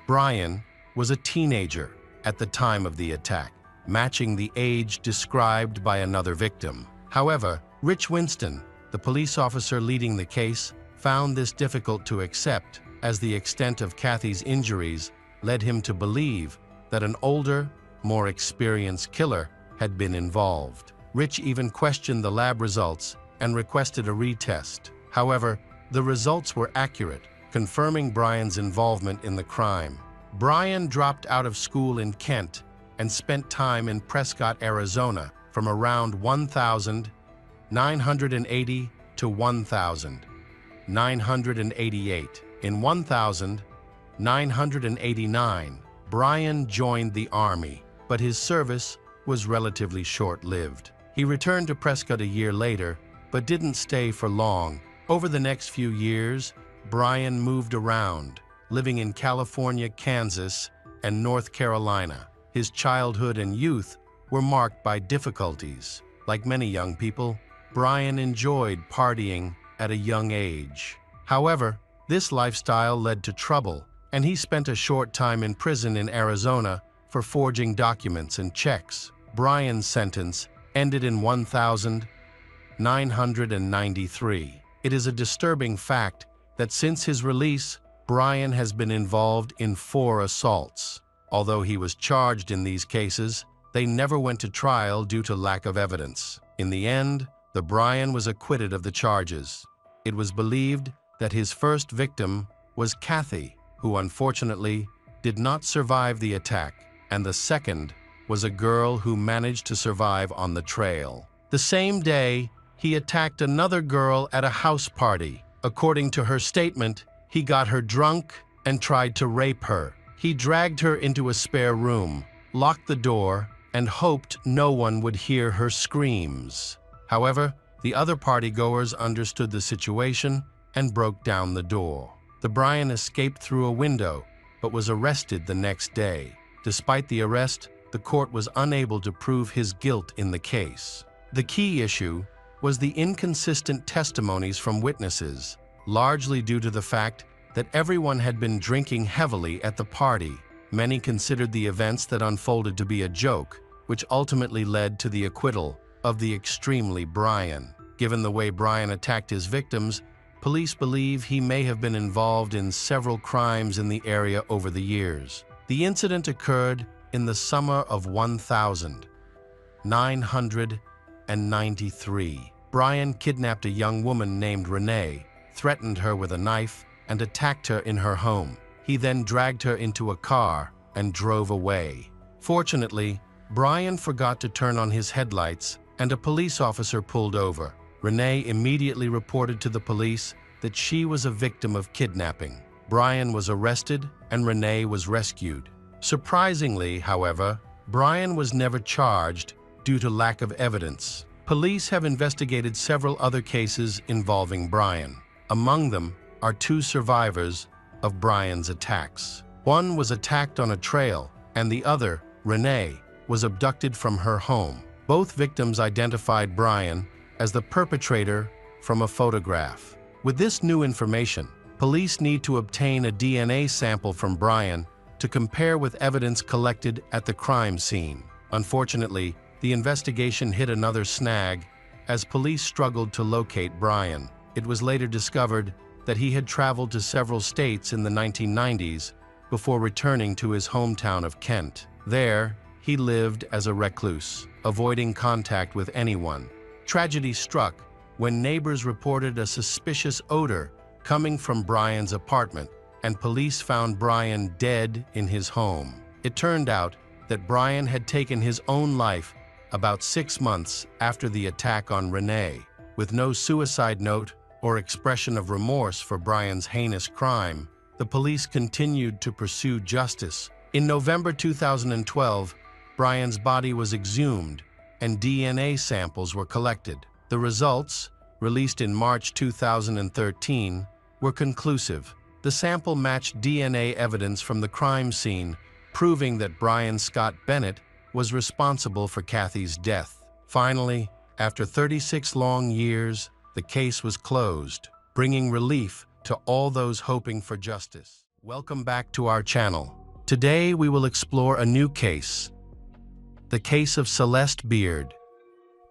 Speaker 1: Brian was a teenager at the time of the attack, matching the age described by another victim. However, Rich Winston, the police officer leading the case, found this difficult to accept, as the extent of Kathy's injuries led him to believe that an older, more experienced killer had been involved. Rich even questioned the lab results and requested a retest. However, the results were accurate, confirming Brian's involvement in the crime. Brian dropped out of school in Kent and spent time in Prescott, Arizona from around 1980 to 1988. In 1989, Brian joined the Army, but his service was relatively short-lived. He returned to Prescott a year later, but didn't stay for long. Over the next few years, Brian moved around, living in California, Kansas, and North Carolina. His childhood and youth were marked by difficulties. Like many young people, Brian enjoyed partying at a young age. However, this lifestyle led to trouble, and he spent a short time in prison in Arizona for forging documents and checks. Brian's sentence ended in 1993. It is a disturbing fact that since his release, Brian has been involved in 4 assaults. Although he was charged in these cases, they never went to trial due to lack of evidence. In the end, Brian was acquitted of the charges. It was believed that his first victim was Kathy, who unfortunately did not survive the attack, and the second was a girl who managed to survive on the trail. The same day, he attacked another girl at a house party. According to her statement, he got her drunk and tried to rape her. He dragged her into a spare room, locked the door, and hoped no one would hear her screams. However, the other partygoers understood the situation and broke down the door. Brian escaped through a window, but was arrested the next day. Despite the arrest, the court was unable to prove his guilt in the case. The key issue was the inconsistent testimonies from witnesses, largely due to the fact that everyone had been drinking heavily at the party. Many considered the events that unfolded to be a joke, which ultimately led to the acquittal of the extremely Brian. Given the way Brian attacked his victims, police believe he may have been involved in several crimes in the area over the years. The incident occurred in the summer of 1993. Brian kidnapped a young woman named Renee, threatened her with a knife, and attacked her in her home. He then dragged her into a car and drove away. Fortunately, Brian forgot to turn on his headlights and a police officer pulled over. Renee immediately reported to the police that she was a victim of kidnapping. Brian was arrested and Renee was rescued. Surprisingly, however, Brian was never charged due to lack of evidence. Police have investigated several other cases involving Brian. Among them are 2 survivors of Brian's attacks. One was attacked on a trail, and the other, Renee, was abducted from her home. Both victims identified Brian as the perpetrator from a photograph. With this new information, police need to obtain a DNA sample from Brian to compare with evidence collected at the crime scene. Unfortunately, the investigation hit another snag as police struggled to locate Brian. It was later discovered that he had traveled to several states in the 1990s before returning to his hometown of Kent. There, he lived as a recluse, avoiding contact with anyone. Tragedy struck when neighbors reported a suspicious odor coming from Brian's apartment, and police found Brian dead in his home. It turned out that Brian had taken his own life about 6 months after the attack on Renee. With no suicide note or expression of remorse for Brian's heinous crime, the police continued to pursue justice. In November 2012, Brian's body was exhumed and DNA samples were collected. The results, released in March 2013, were conclusive. The sample matched DNA evidence from the crime scene, proving that Brian Scott Bennett was responsible for Kathy's death. Finally, after 36 long years, the case was closed, bringing relief to all those hoping for justice. Welcome back to our channel. Today we will explore a new case, the case of Celeste Beard,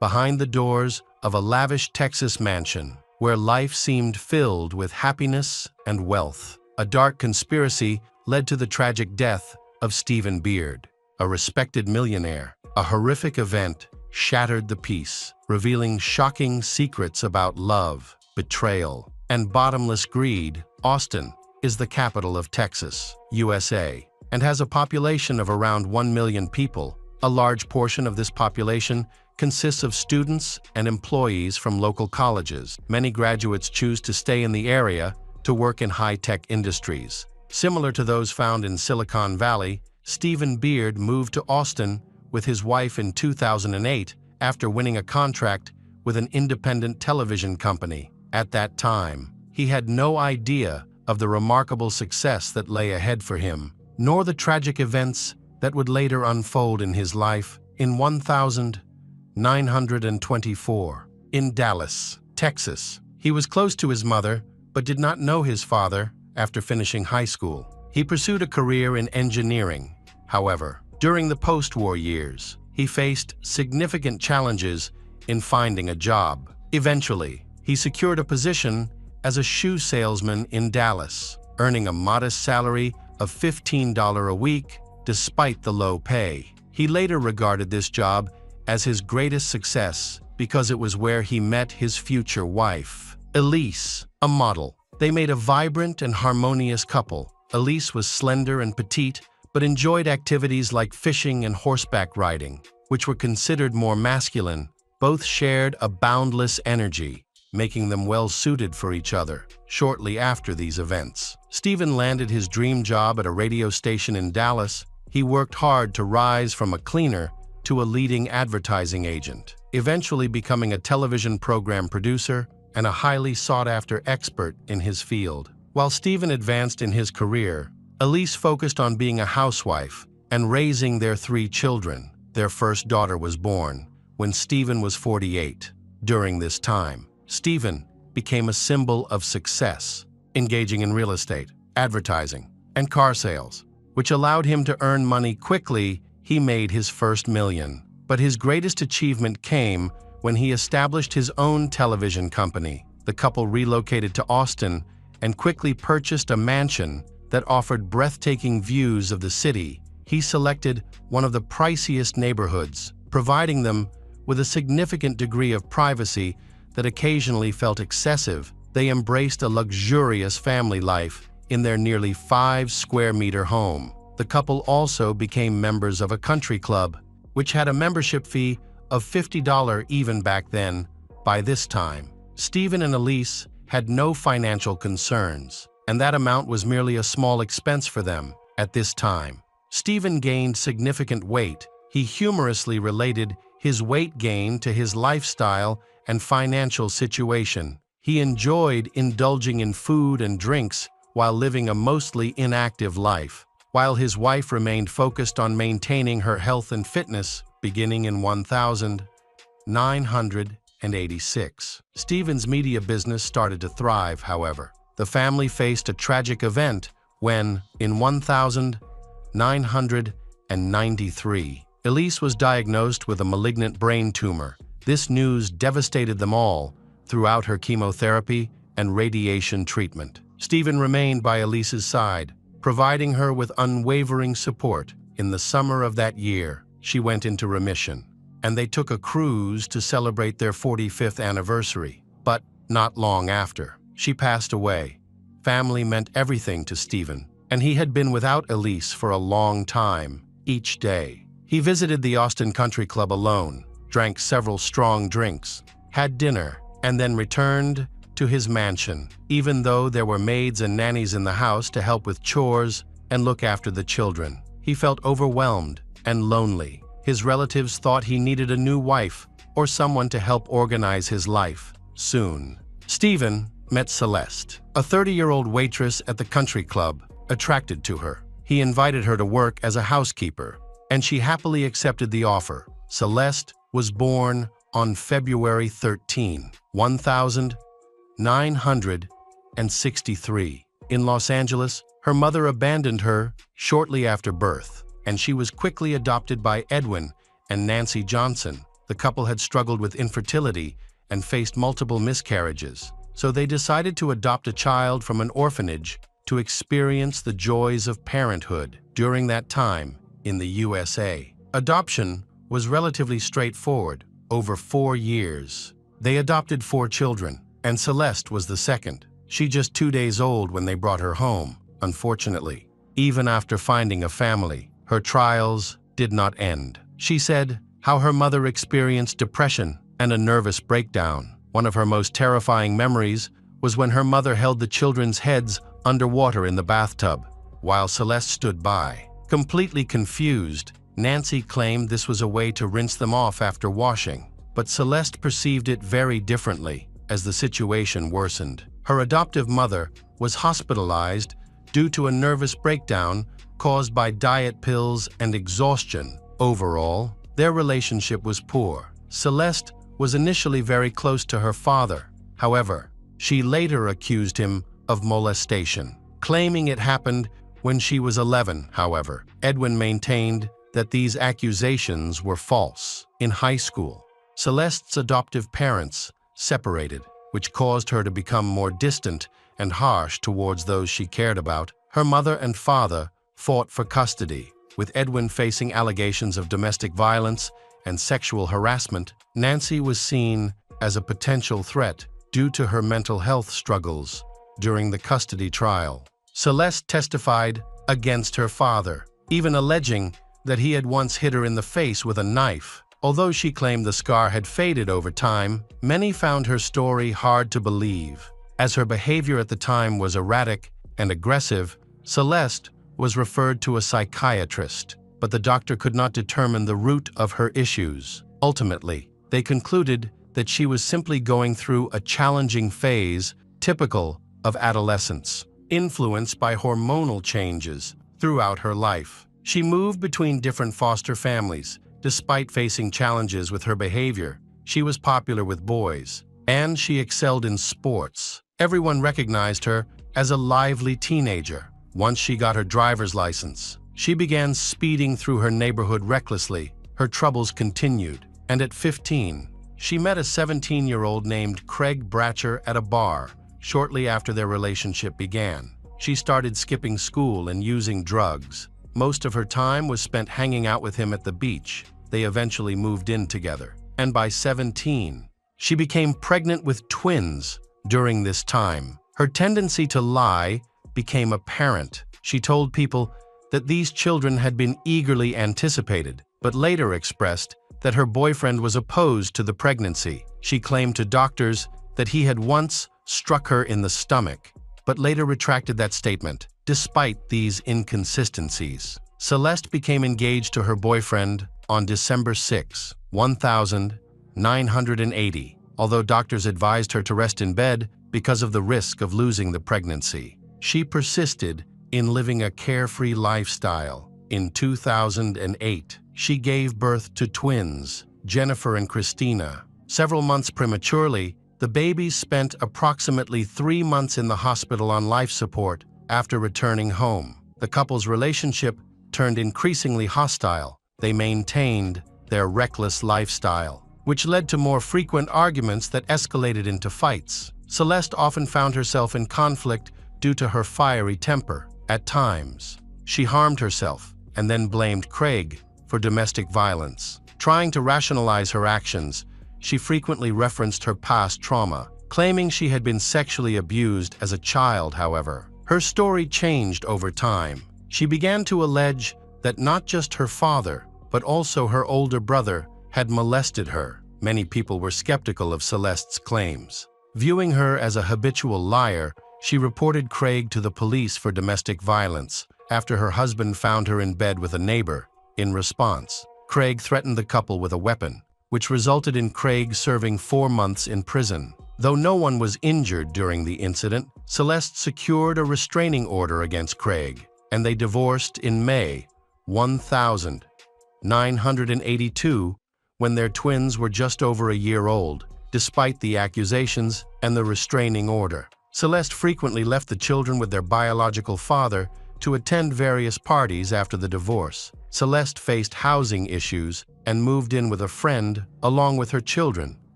Speaker 1: behind the doors of a lavish Texas mansion where life seemed filled with happiness and wealth. A dark conspiracy led to the tragic death of Stephen Beard, a respected millionaire. A horrific event shattered the peace, revealing shocking secrets about love, betrayal, and bottomless greed. Austin is the capital of Texas, USA, and has a population of around 1 million people. A large portion of this population consists of students and employees from local colleges. Many graduates choose to stay in the area to work in high-tech industries. Similar to those found in Silicon Valley, Stephen Beard moved to Austin with his wife in 2008 after winning a contract with an independent television company. At that time, he had no idea of the remarkable success that lay ahead for him, nor the tragic events that would later unfold in his life. In 1924, in Dallas, Texas, he was close to his mother but did not know his father. After finishing high school, he pursued a career in engineering. However, during the post-war years, he faced significant challenges in finding a job. Eventually, he secured a position as a shoe salesman in Dallas, earning a modest salary of $15 a week despite the low pay. He later regarded this job as his greatest success because it was where he met his future wife, Elise, a model. They made a vibrant and harmonious couple. Elise was slender and petite, but enjoyed activities like fishing and horseback riding, which were considered more masculine. Both shared a boundless energy, making them well-suited for each other. Shortly after these events, Stephen landed his dream job at a radio station in Dallas. He worked hard to rise from a cleaner to a leading advertising agent, eventually becoming a television program producer and a highly sought-after expert in his field. While Stephen advanced in his career, Elise focused on being a housewife and raising their 3 children. Their first daughter was born when Stephen was 48. During this time, Stephen became a symbol of success, engaging in real estate, advertising, and car sales, which allowed him to earn money quickly. He made his first million. But his greatest achievement came when he established his own television company. The couple relocated to Austin and quickly purchased a mansion that offered breathtaking views of the city. He selected one of the priciest neighborhoods, providing them with a significant degree of privacy that occasionally felt excessive. They embraced a luxurious family life in their nearly 5-square-meter home. The couple also became members of a country club, which had a membership fee of $50 even back then. By this time, Stephen and Elise had no financial concerns, and that amount was merely a small expense for them at this time. Stephen gained significant weight. He humorously related his weight gain to his lifestyle and financial situation. He enjoyed indulging in food and drinks while living a mostly inactive life, while his wife remained focused on maintaining her health and fitness. Beginning in 1986, Stephen's media business started to thrive, however. The family faced a tragic event when, in 1993, Elise was diagnosed with a malignant brain tumor. This news devastated them all throughout her chemotherapy and radiation treatment. Stephen remained by Elise's side, providing her with unwavering support. In the summer of that year, she went into remission, and they took a cruise to celebrate their 45th anniversary. But not long after, she passed away. Family meant everything to Stephen, and he had been without Elise for a long time. Each day, he visited the Austin Country Club alone, drank several strong drinks, had dinner, and then returned to his mansion. Even though there were maids and nannies in the house to help with chores and look after the children, he felt overwhelmed and lonely. His relatives thought he needed a new wife or someone to help organize his life. Soon, Stephen met Celeste, a 30-year-old waitress at the country club. Attracted to her, he invited her to work as a housekeeper, and she happily accepted the offer. Celeste was born on February 13, 1963. In Los Angeles, her mother abandoned her shortly after birth, and she was quickly adopted by Edwin and Nancy Johnson. The couple had struggled with infertility and faced multiple miscarriages, so they decided to adopt a child from an orphanage to experience the joys of parenthood. During that time, in the USA, adoption was relatively straightforward. Over 4 years, they adopted 4 children, and Celeste was the second. She just 2 days old when they brought her home. Unfortunately, even after finding a family, her trials did not end. She said how her mother experienced depression and a nervous breakdown. One of her most terrifying memories was when her mother held the children's heads underwater in the bathtub, while Celeste stood by. Completely confused, Nancy claimed this was a way to rinse them off after washing, but Celeste perceived it very differently as the situation worsened. Her adoptive mother was hospitalized due to a nervous breakdown caused by diet pills and exhaustion. Overall, their relationship was poor. Celeste was initially very close to her father. However, she later accused him of molestation, claiming it happened when she was 11. However, Edwin maintained that these accusations were false. In high school, Celeste's adoptive parents separated, which caused her to become more distant and harsh towards those she cared about. Her mother and father fought for custody, with Edwin facing allegations of domestic violence and sexual harassment. Nancy was seen as a potential threat due to her mental health struggles during the custody trial. Celeste testified against her father, even alleging that he had once hit her in the face with a knife. Although she claimed the scar had faded over time, many found her story hard to believe. As her behavior at the time was erratic and aggressive, Celeste was referred to a psychiatrist, but the doctor could not determine the root of her issues. Ultimately, they concluded that she was simply going through a challenging phase typical of adolescence, influenced by hormonal changes throughout her life. She moved between different foster families. Despite facing challenges with her behavior, she was popular with boys, and she excelled in sports. Everyone recognized her as a lively teenager. Once she got her driver's license, she began speeding through her neighborhood recklessly. Her troubles continued, and at 15, she met a 17-year-old named Craig Bratcher at a bar. Shortly after their relationship began, she started skipping school and using drugs. Most of her time was spent hanging out with him at the beach. They eventually moved in together, and by 17, she became pregnant with twins. During this time, her tendency to lie became apparent. She told people that these children had been eagerly anticipated, but later expressed that her boyfriend was opposed to the pregnancy. She claimed to doctors that he had once struck her in the stomach, but later retracted that statement. Despite these inconsistencies, Celeste became engaged to her boyfriend on December 6, 1980, although doctors advised her to rest in bed because of the risk of losing the pregnancy. She persisted in living a carefree lifestyle. In 2008, she gave birth to twins, Jennifer and Christina. Several months prematurely, the babies spent approximately 3 months in the hospital on life support after returning home. The couple's relationship turned increasingly hostile. They maintained their reckless lifestyle, which led to more frequent arguments that escalated into fights. Celeste often found herself in conflict due to her fiery temper. At times, she harmed herself and then blamed Craig for domestic violence. Trying to rationalize her actions, she frequently referenced her past trauma, claiming she had been sexually abused as a child. However, her story changed over time. She began to allege that not just her father, but also her older brother had molested her. Many people were skeptical of Celeste's claims. Viewing her as a habitual liar, she reported Craig to the police for domestic violence after her husband found her in bed with a neighbor. In response, Craig threatened the couple with a weapon, which resulted in Craig serving 4 months in prison. Though no one was injured during the incident, Celeste secured a restraining order against Craig, and they divorced in May 1982 when their twins were just over a year old. Despite the accusations and the restraining order, Celeste frequently left the children with their biological father to attend various parties after the divorce. Celeste faced housing issues and moved in with a friend along with her children.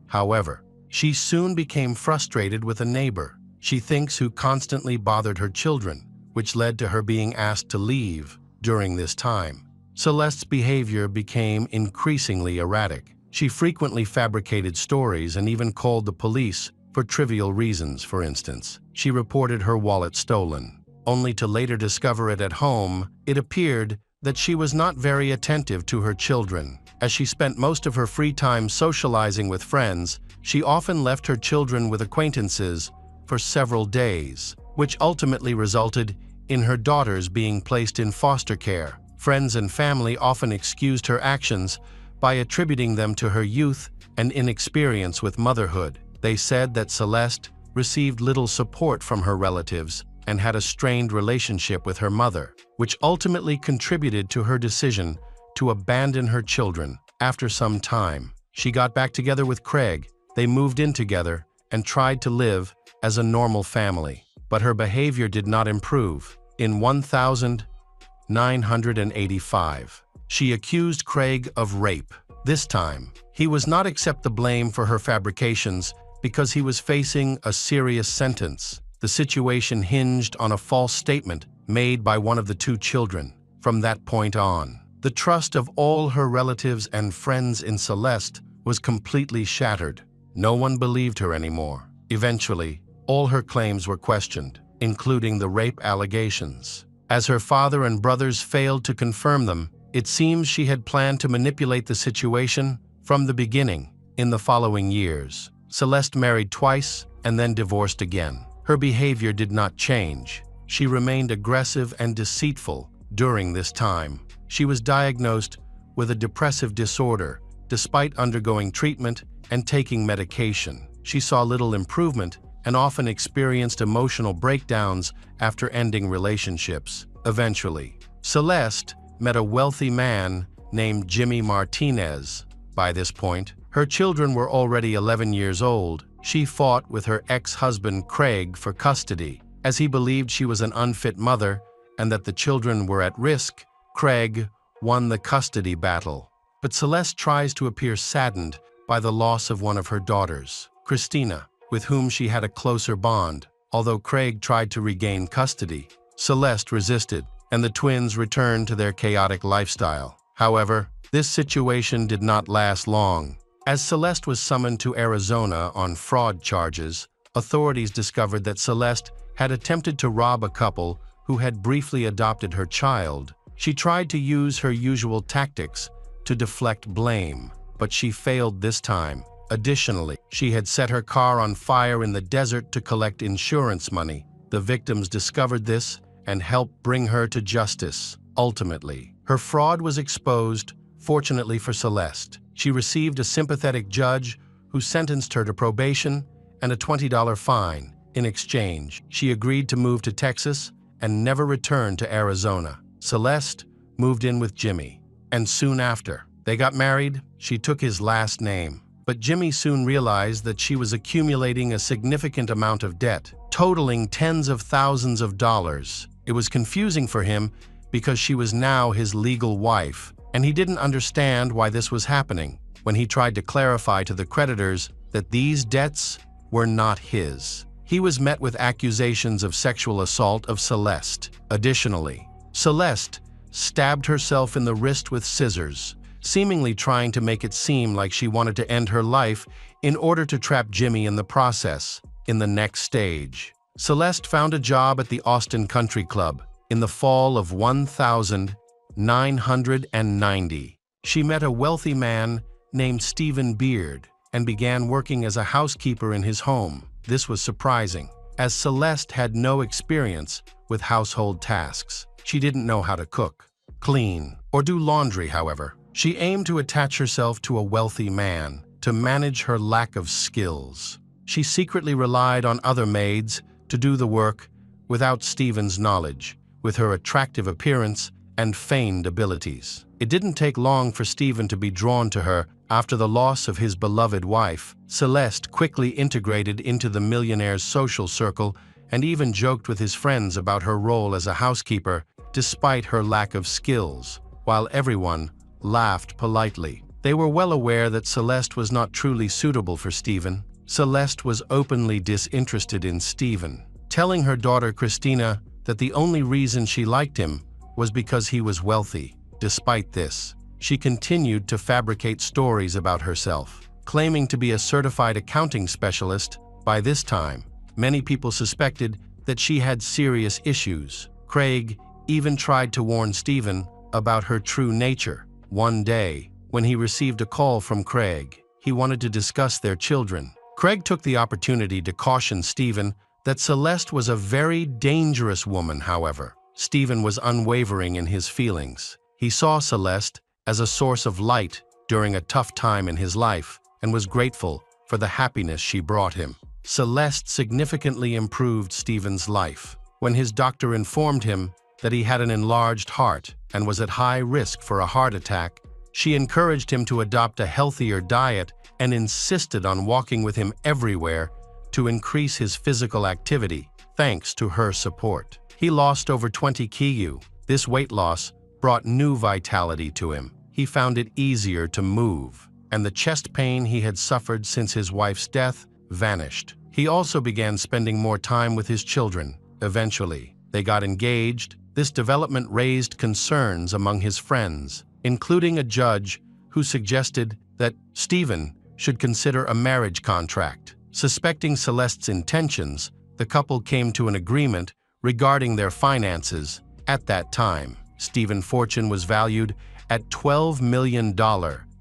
Speaker 1: However, she soon became frustrated with a neighbor she thinks who constantly bothered her children, which led to her being asked to leave. During this time, Celeste's behavior became increasingly erratic. She frequently fabricated stories and even called the police for trivial reasons. For instance, she reported her wallet stolen, only to later discover it at home. It appeared that she was not very attentive to her children. As she spent most of her free time socializing with friends, she often left her children with acquaintances for several days, which ultimately resulted in her daughters being placed in foster care. Friends and family often excused her actions by attributing them to her youth and inexperience with motherhood. They said that Celeste received little support from her relatives and had a strained relationship with her mother, which ultimately contributed to her decision to abandon her children. After some time, she got back together with Craig. They moved in together and tried to live as a normal family, but her behavior did not improve. In 1985, she accused Craig of rape. This time, he was not accept the blame for her fabrications because he was facing a serious sentence. The situation hinged on a false statement made by one of the two children. From that point on, the trust of all her relatives and friends in Celeste was completely shattered. No one believed her anymore. Eventually, all her claims were questioned, including the rape allegations. As her father and brothers failed to confirm them, it seems she had planned to manipulate the situation from the beginning. In the following years, Celeste married twice and then divorced again. Her behavior did not change. She remained aggressive and deceitful during this time. She was diagnosed with a depressive disorder despite undergoing treatment and taking medication. She saw little improvement and often experienced emotional breakdowns after ending relationships. Eventually, Celeste met a wealthy man named Jimmy Martinez. By this point, her children were already 11 years old. She fought with her ex-husband Craig for custody, as he believed she was an unfit mother and that the children were at risk. Craig won the custody battle, but Celeste tries to appear saddened by the loss of one of her daughters, Christina, with whom she had a closer bond. Although Craig tried to regain custody, Celeste resisted, and the twins returned to their chaotic lifestyle. However, this situation did not last long. As Celeste was summoned to Arizona on fraud charges, authorities discovered that Celeste had attempted to rob a couple who had briefly adopted her child. She tried to use her usual tactics to deflect blame, but she failed this time. Additionally, she had set her car on fire in the desert to collect insurance money. The victims discovered this and helped bring her to justice. Ultimately, her fraud was exposed. Fortunately for Celeste, she received a sympathetic judge who sentenced her to probation and a $20 fine. In exchange, she agreed to move to Texas and never returned to Arizona. Celeste moved in with Jimmy, and soon after, they got married. She took his last name. But Jimmy soon realized that she was accumulating a significant amount of debt, totaling tens of thousands of dollars. It was confusing for him because she was now his legal wife, and he didn't understand why this was happening. When he tried to clarify to the creditors that these debts were not his, he was met with accusations of sexual assault of Celeste. Additionally, Celeste stabbed herself in the wrist with scissors, seemingly trying to make it seem like she wanted to end her life in order to trap Jimmy in the process. In the next stage, Celeste found a job at the Austin Country Club in the fall of 1990. She met a wealthy man named Stephen Beard and began working as a housekeeper in his home. This was surprising, as Celeste had no experience with household tasks. She didn't know how to cook, clean, or do laundry. However, she aimed to attach herself to a wealthy man to manage her lack of skills. She secretly relied on other maids to do the work without Stephen's knowledge. With her attractive appearance and feigned abilities, it didn't take long for Stephen to be drawn to her. After the loss of his beloved wife, Celeste quickly integrated into the millionaire's social circle and even joked with his friends about her role as a housekeeper, despite her lack of skills. While everyone laughed politely, they were well aware that Celeste was not truly suitable for Stephen. Celeste was openly disinterested in Stephen, telling her daughter Christina that the only reason she liked him was because he was wealthy. Despite this, she continued to fabricate stories about herself, claiming to be a certified accounting specialist. By this time, many people suspected that she had serious issues. Craig even tried to warn Stephen about her true nature. One day, when he received a call from Craig, he wanted to discuss their children. Craig took the opportunity to caution Stephen that Celeste was a very dangerous woman. However, Stephen was unwavering in his feelings. He saw Celeste as a source of light during a tough time in his life and was grateful for the happiness she brought him. Celeste significantly improved Stephen's life when his doctor informed him that he had an enlarged heart and was at high risk for a heart attack. She encouraged him to adopt a healthier diet and insisted on walking with him everywhere to increase his physical activity. Thanks to her support, he lost over 20 kg. This weight loss brought new vitality to him. He found it easier to move, and the chest pain he had suffered since his wife's death vanished. He also began spending more time with his children. Eventually, they got engaged. This development raised concerns among his friends, including a judge who suggested that Stephen should consider a marriage contract. Suspecting Celeste's intentions, the couple came to an agreement regarding their finances. At that time, Stephen's fortune was valued at $12 million.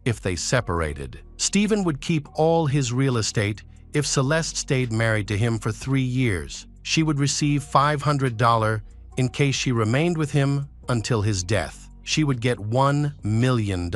Speaker 1: If they separated, Stephen would keep all his real estate. If Celeste stayed married to him for 3 years, she would receive $500 in case she remained with him until his death. She would get $1 million.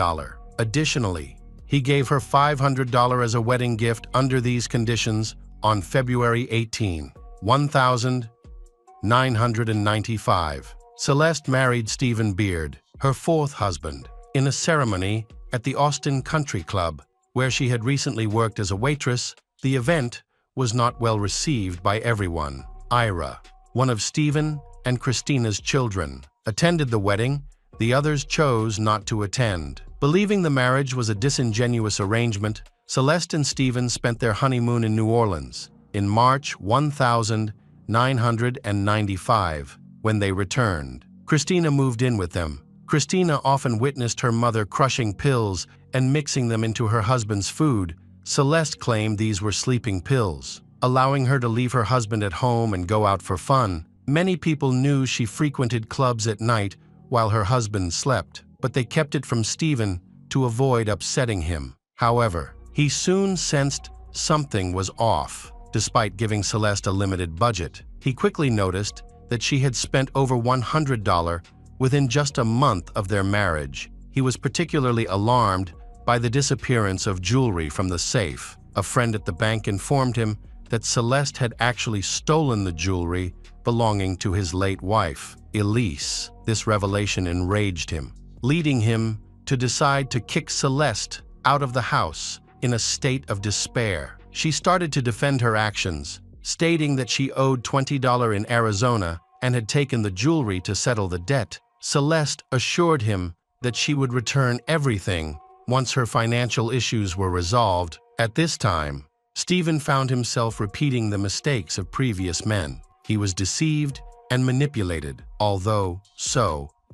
Speaker 1: Additionally, he gave her $500 as a wedding gift. Under these conditions, on February 18, 1995, Celeste married Stephen Beard, her fourth husband, in a ceremony at the Austin Country Club, where she had recently worked as a waitress. The event was not well received by everyone. Ira, one of Stephen and Christina's children, attended the wedding. The others chose not to attend. Believing the marriage was a disingenuous arrangement, Celeste and Stephen spent their honeymoon in New Orleans. In March 1995, when they returned, Christina moved in with them. Christina often witnessed her mother crushing pills and mixing them into her husband's food. Celeste claimed these were sleeping pills, allowing her to leave her husband at home and go out for fun. Many people knew she frequented clubs at night while her husband slept, but they kept it from Stephen to avoid upsetting him. However, he soon sensed something was off. Despite giving Celeste a limited budget, he quickly noticed that she had spent over $100 within just a month of their marriage. He was particularly alarmed by the disappearance of jewelry from the safe. A friend at the bank informed him that Celeste had actually stolen the jewelry belonging to his late wife, Elise. This revelation enraged him, leading him to decide to kick Celeste out of the house. In a state of despair, she started to defend her actions, stating that she owed $20 in Arizona and had taken the jewelry to settle the debt. Celeste assured him that she would return everything once her financial issues were resolved. At this time, Stephen found himself repeating the mistakes of previous men. He was deceived and manipulated, although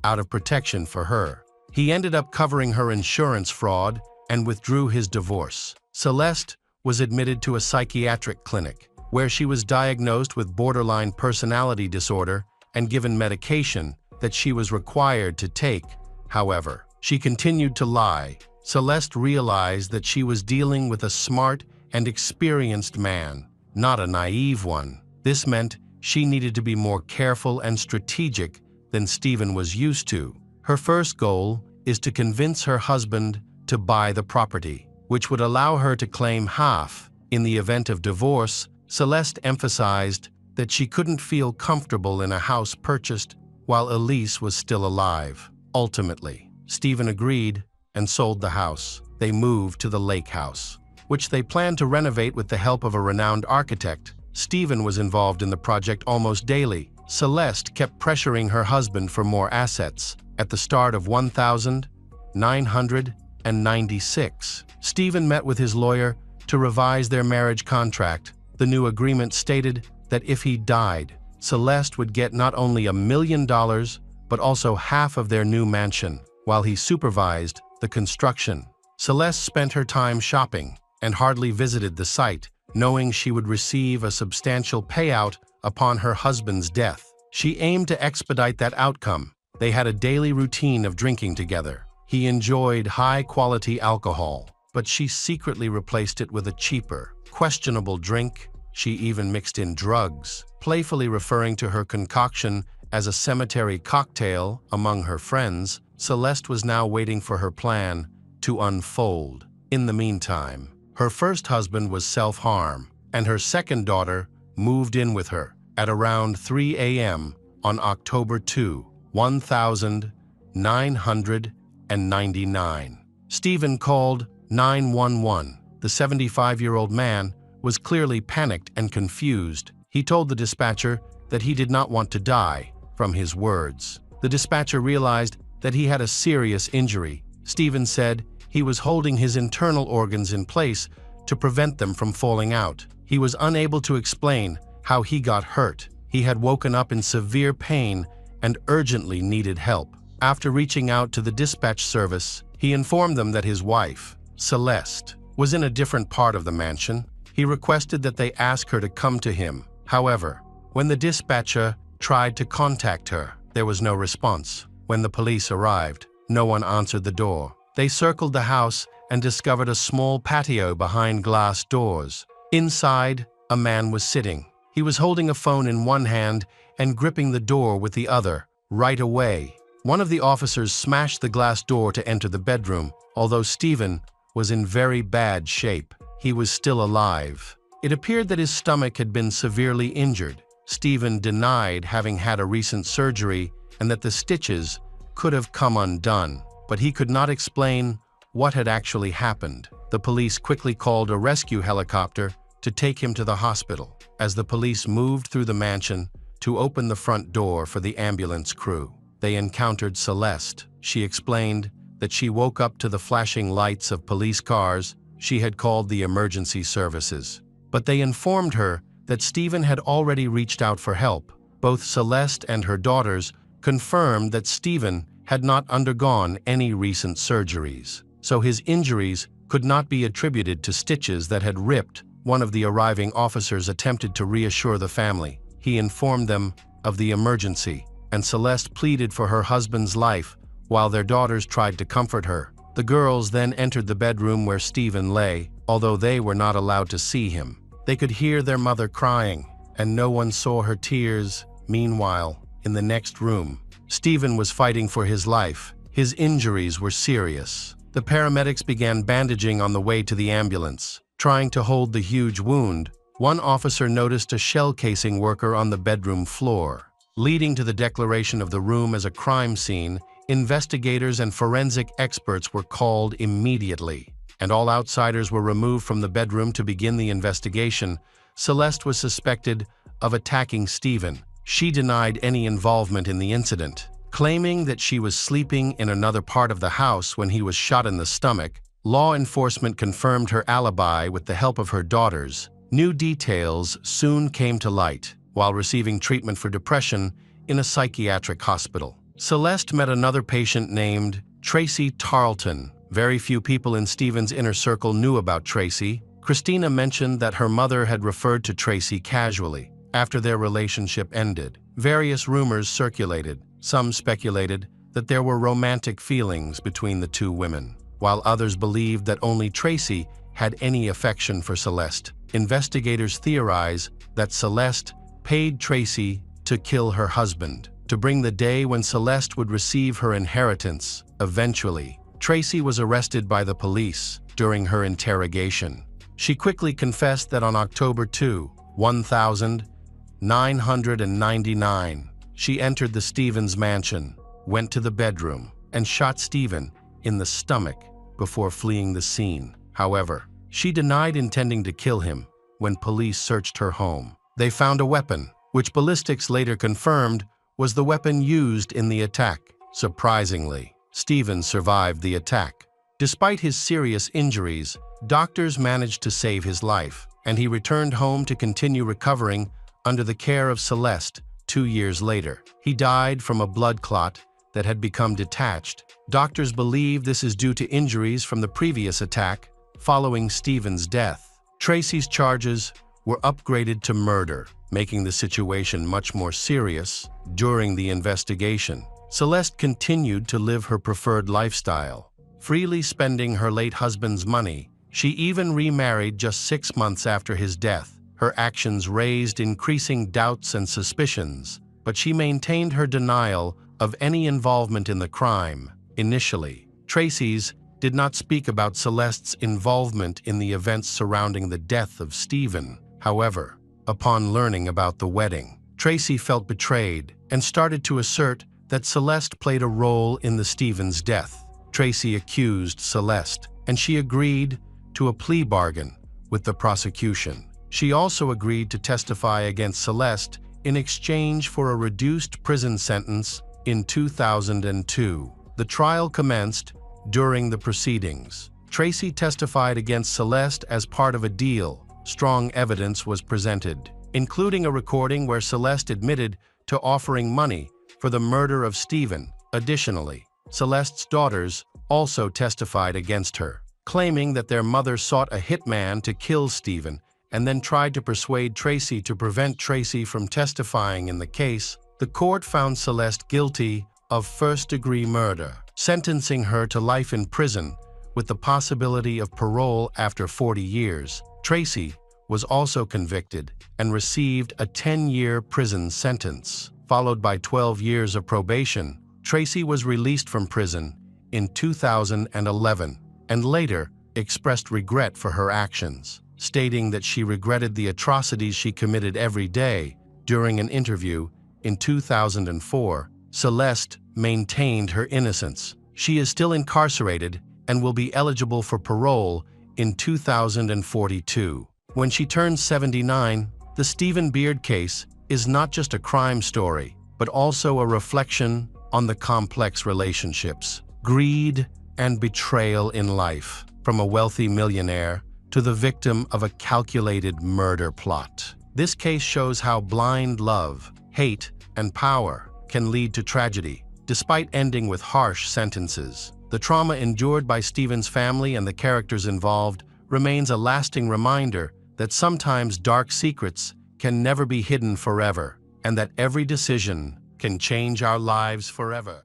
Speaker 1: out of protection for her. He ended up covering her insurance fraud and withdrew his divorce. Celeste was admitted to a psychiatric clinic, where she was diagnosed with borderline personality disorder and given medication that she was required to take. However, she continued to lie. Celeste realized that she was dealing with a smart and experienced man, not a naive one. This meant she needed to be more careful and strategic than Stephen was used to. Her first goal is to convince her husband to buy the property, which would allow her to claim half. In the event of divorce, Celeste emphasized that she couldn't feel comfortable in a house purchased while Elise was still alive. Ultimately, Stephen agreed and sold the house. They moved to the lake house, which they planned to renovate with the help of a renowned architect. Stephen was involved in the project almost daily. Celeste kept pressuring her husband for more assets. At the start of 1996, Stephen met with his lawyer to revise their marriage contract. The new agreement stated that if he died, Celeste would get not only $1 million, but also half of their new mansion, while he supervised the construction. Celeste spent her time shopping and hardly visited the site, knowing she would receive a substantial payout upon her husband's death. She aimed to expedite that outcome. They had a daily routine of drinking together. He enjoyed high-quality alcohol, but she secretly replaced it with a cheaper, questionable drink. She even mixed in drugs, playfully referring to her concoction as a cemetery cocktail among her friends. Celeste was now waiting for her plan to unfold. In the meantime, her first husband was self-harm, and her second daughter moved in with her at around 3 a.m. on October 2, 1999. Stephen called 911. The 75-year-old man was clearly panicked and confused. He told the dispatcher that he did not want to die. From his words, the dispatcher realized that he had a serious injury. Stephen said he was holding his internal organs in place to prevent them from falling out. He was unable to explain how he got hurt. He had woken up in severe pain and urgently needed help. After reaching out to the dispatch service, he informed them that his wife, Celeste, was in a different part of the mansion. He requested that they ask her to come to him. However, when the dispatcher tried to contact her, there was no response. When the police arrived, no one answered the door. They circled the house and discovered a small patio behind glass doors. Inside, a man was sitting. He was holding a phone in one hand and gripping the door with the other. Right away, one of the officers smashed the glass door to enter the bedroom. Although Stephen was in very bad shape, he was still alive. It appeared that his stomach had been severely injured. Stephen denied having had a recent surgery and that the stitches could have come undone, but he could not explain what had actually happened. The police quickly called a rescue helicopter to take him to the hospital. As the police moved through the mansion to open the front door for the ambulance crew, they encountered Celeste. She explained that she woke up to the flashing lights of police cars. She had called the emergency services, but they informed her that Stephen had already reached out for help. Both Celeste and her daughters confirmed that Stephen had not undergone any recent surgeries, so his injuries could not be attributed to stitches that had ripped. One of the arriving officers attempted to reassure the family. He informed them of the emergency, and Celeste pleaded for her husband's life while their daughters tried to comfort her. The girls then entered the bedroom where Stephen lay, although they were not allowed to see him. They could hear their mother crying, and no one saw her tears. Meanwhile, in the next room, Stephen was fighting for his life. His injuries were serious. The paramedics began bandaging on the way to the ambulance. Trying to hold the huge wound, one officer noticed a shell casing worker on the bedroom floor. Leading to the declaration of the room as a crime scene, investigators and forensic experts were called immediately, and all outsiders were removed from the bedroom to begin the investigation. Celeste was suspected of attacking Stephen. She denied any involvement in the incident, claiming that she was sleeping in another part of the house when he was shot in the stomach. Law enforcement confirmed her alibi with the help of her daughters. New details soon came to light. While receiving treatment for depression in a psychiatric hospital, Celeste met another patient named Tracy Tarleton. Very few people in Stephen's inner circle knew about Tracy. Christina mentioned that her mother had referred to Tracy casually. After their relationship ended, various rumors circulated. Some speculated that there were romantic feelings between the two women, while others believed that only Tracy had any affection for Celeste. Investigators theorize that Celeste paid Tracy to kill her husband, to bring the day when Celeste would receive her inheritance. Eventually, Tracy was arrested by the police. During her interrogation, she quickly confessed that on October 2, 1999, she entered the Stevens mansion, went to the bedroom, and shot Stephen in the stomach before fleeing the scene. However, she denied intending to kill him. When police searched her home, they found a weapon, which ballistics later confirmed was the weapon used in the attack. Surprisingly, Stephen survived the attack. Despite his serious injuries, doctors managed to save his life, and he returned home to continue recovering under the care of Celeste. 2 years later, he died from a blood clot that had become detached. Doctors believe this is due to injuries from the previous attack following Stephen's death. Tracy's charges were upgraded to murder, making the situation much more serious. During the investigation, Celeste continued to live her preferred lifestyle, freely spending her late husband's money. She even remarried just 6 months after his death. Her actions raised increasing doubts and suspicions, but she maintained her denial of any involvement in the crime. Initially, Tracy's did not speak about Celeste's involvement in the events surrounding the death of Stephen. However, upon learning about the wedding, Tracy felt betrayed and started to assert that Celeste played a role in the Stephen's death. Tracy accused Celeste, and she agreed to a plea bargain with the prosecution. She also agreed to testify against Celeste in exchange for a reduced prison sentence in 2002. The trial commenced. During the proceedings, Tracy testified against Celeste as part of a deal. Strong evidence was presented, including a recording where Celeste admitted to offering money for the murder of Stephen. Additionally, Celeste's daughters also testified against her, claiming that their mother sought a hitman to kill Stephen and then tried to persuade Tracy to prevent Tracy from testifying in the case. The court found Celeste guilty of first-degree murder, sentencing her to life in prison with the possibility of parole after 40 years. Tracy was also convicted and received a 10-year prison sentence, followed by 12 years of probation. Tracy was released from prison in 2011 and later expressed regret for her actions, stating that she regretted the atrocities she committed every day. During an interview in 2004, Celeste maintained her innocence. She is still incarcerated and will be eligible for parole in 2042. When she turns 79, the Stephen Beard case is not just a crime story, but also a reflection on the complex relationships, greed, and betrayal in life, from a wealthy millionaire to the victim of a calculated murder plot. This case shows how blind love, hate, and power can lead to tragedy. Despite ending with harsh sentences, the trauma endured by Stephen's family and the characters involved remains a lasting reminder that sometimes dark secrets can never be hidden forever, and that every decision can change our lives forever.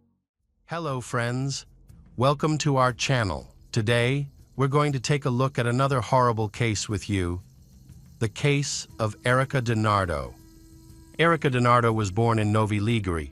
Speaker 1: Hello, friends. Welcome to our channel. Today, we're going to take a look at another horrible case with you, the case of Erika DiNardo. Erika DiNardo was born in Novi Ligure.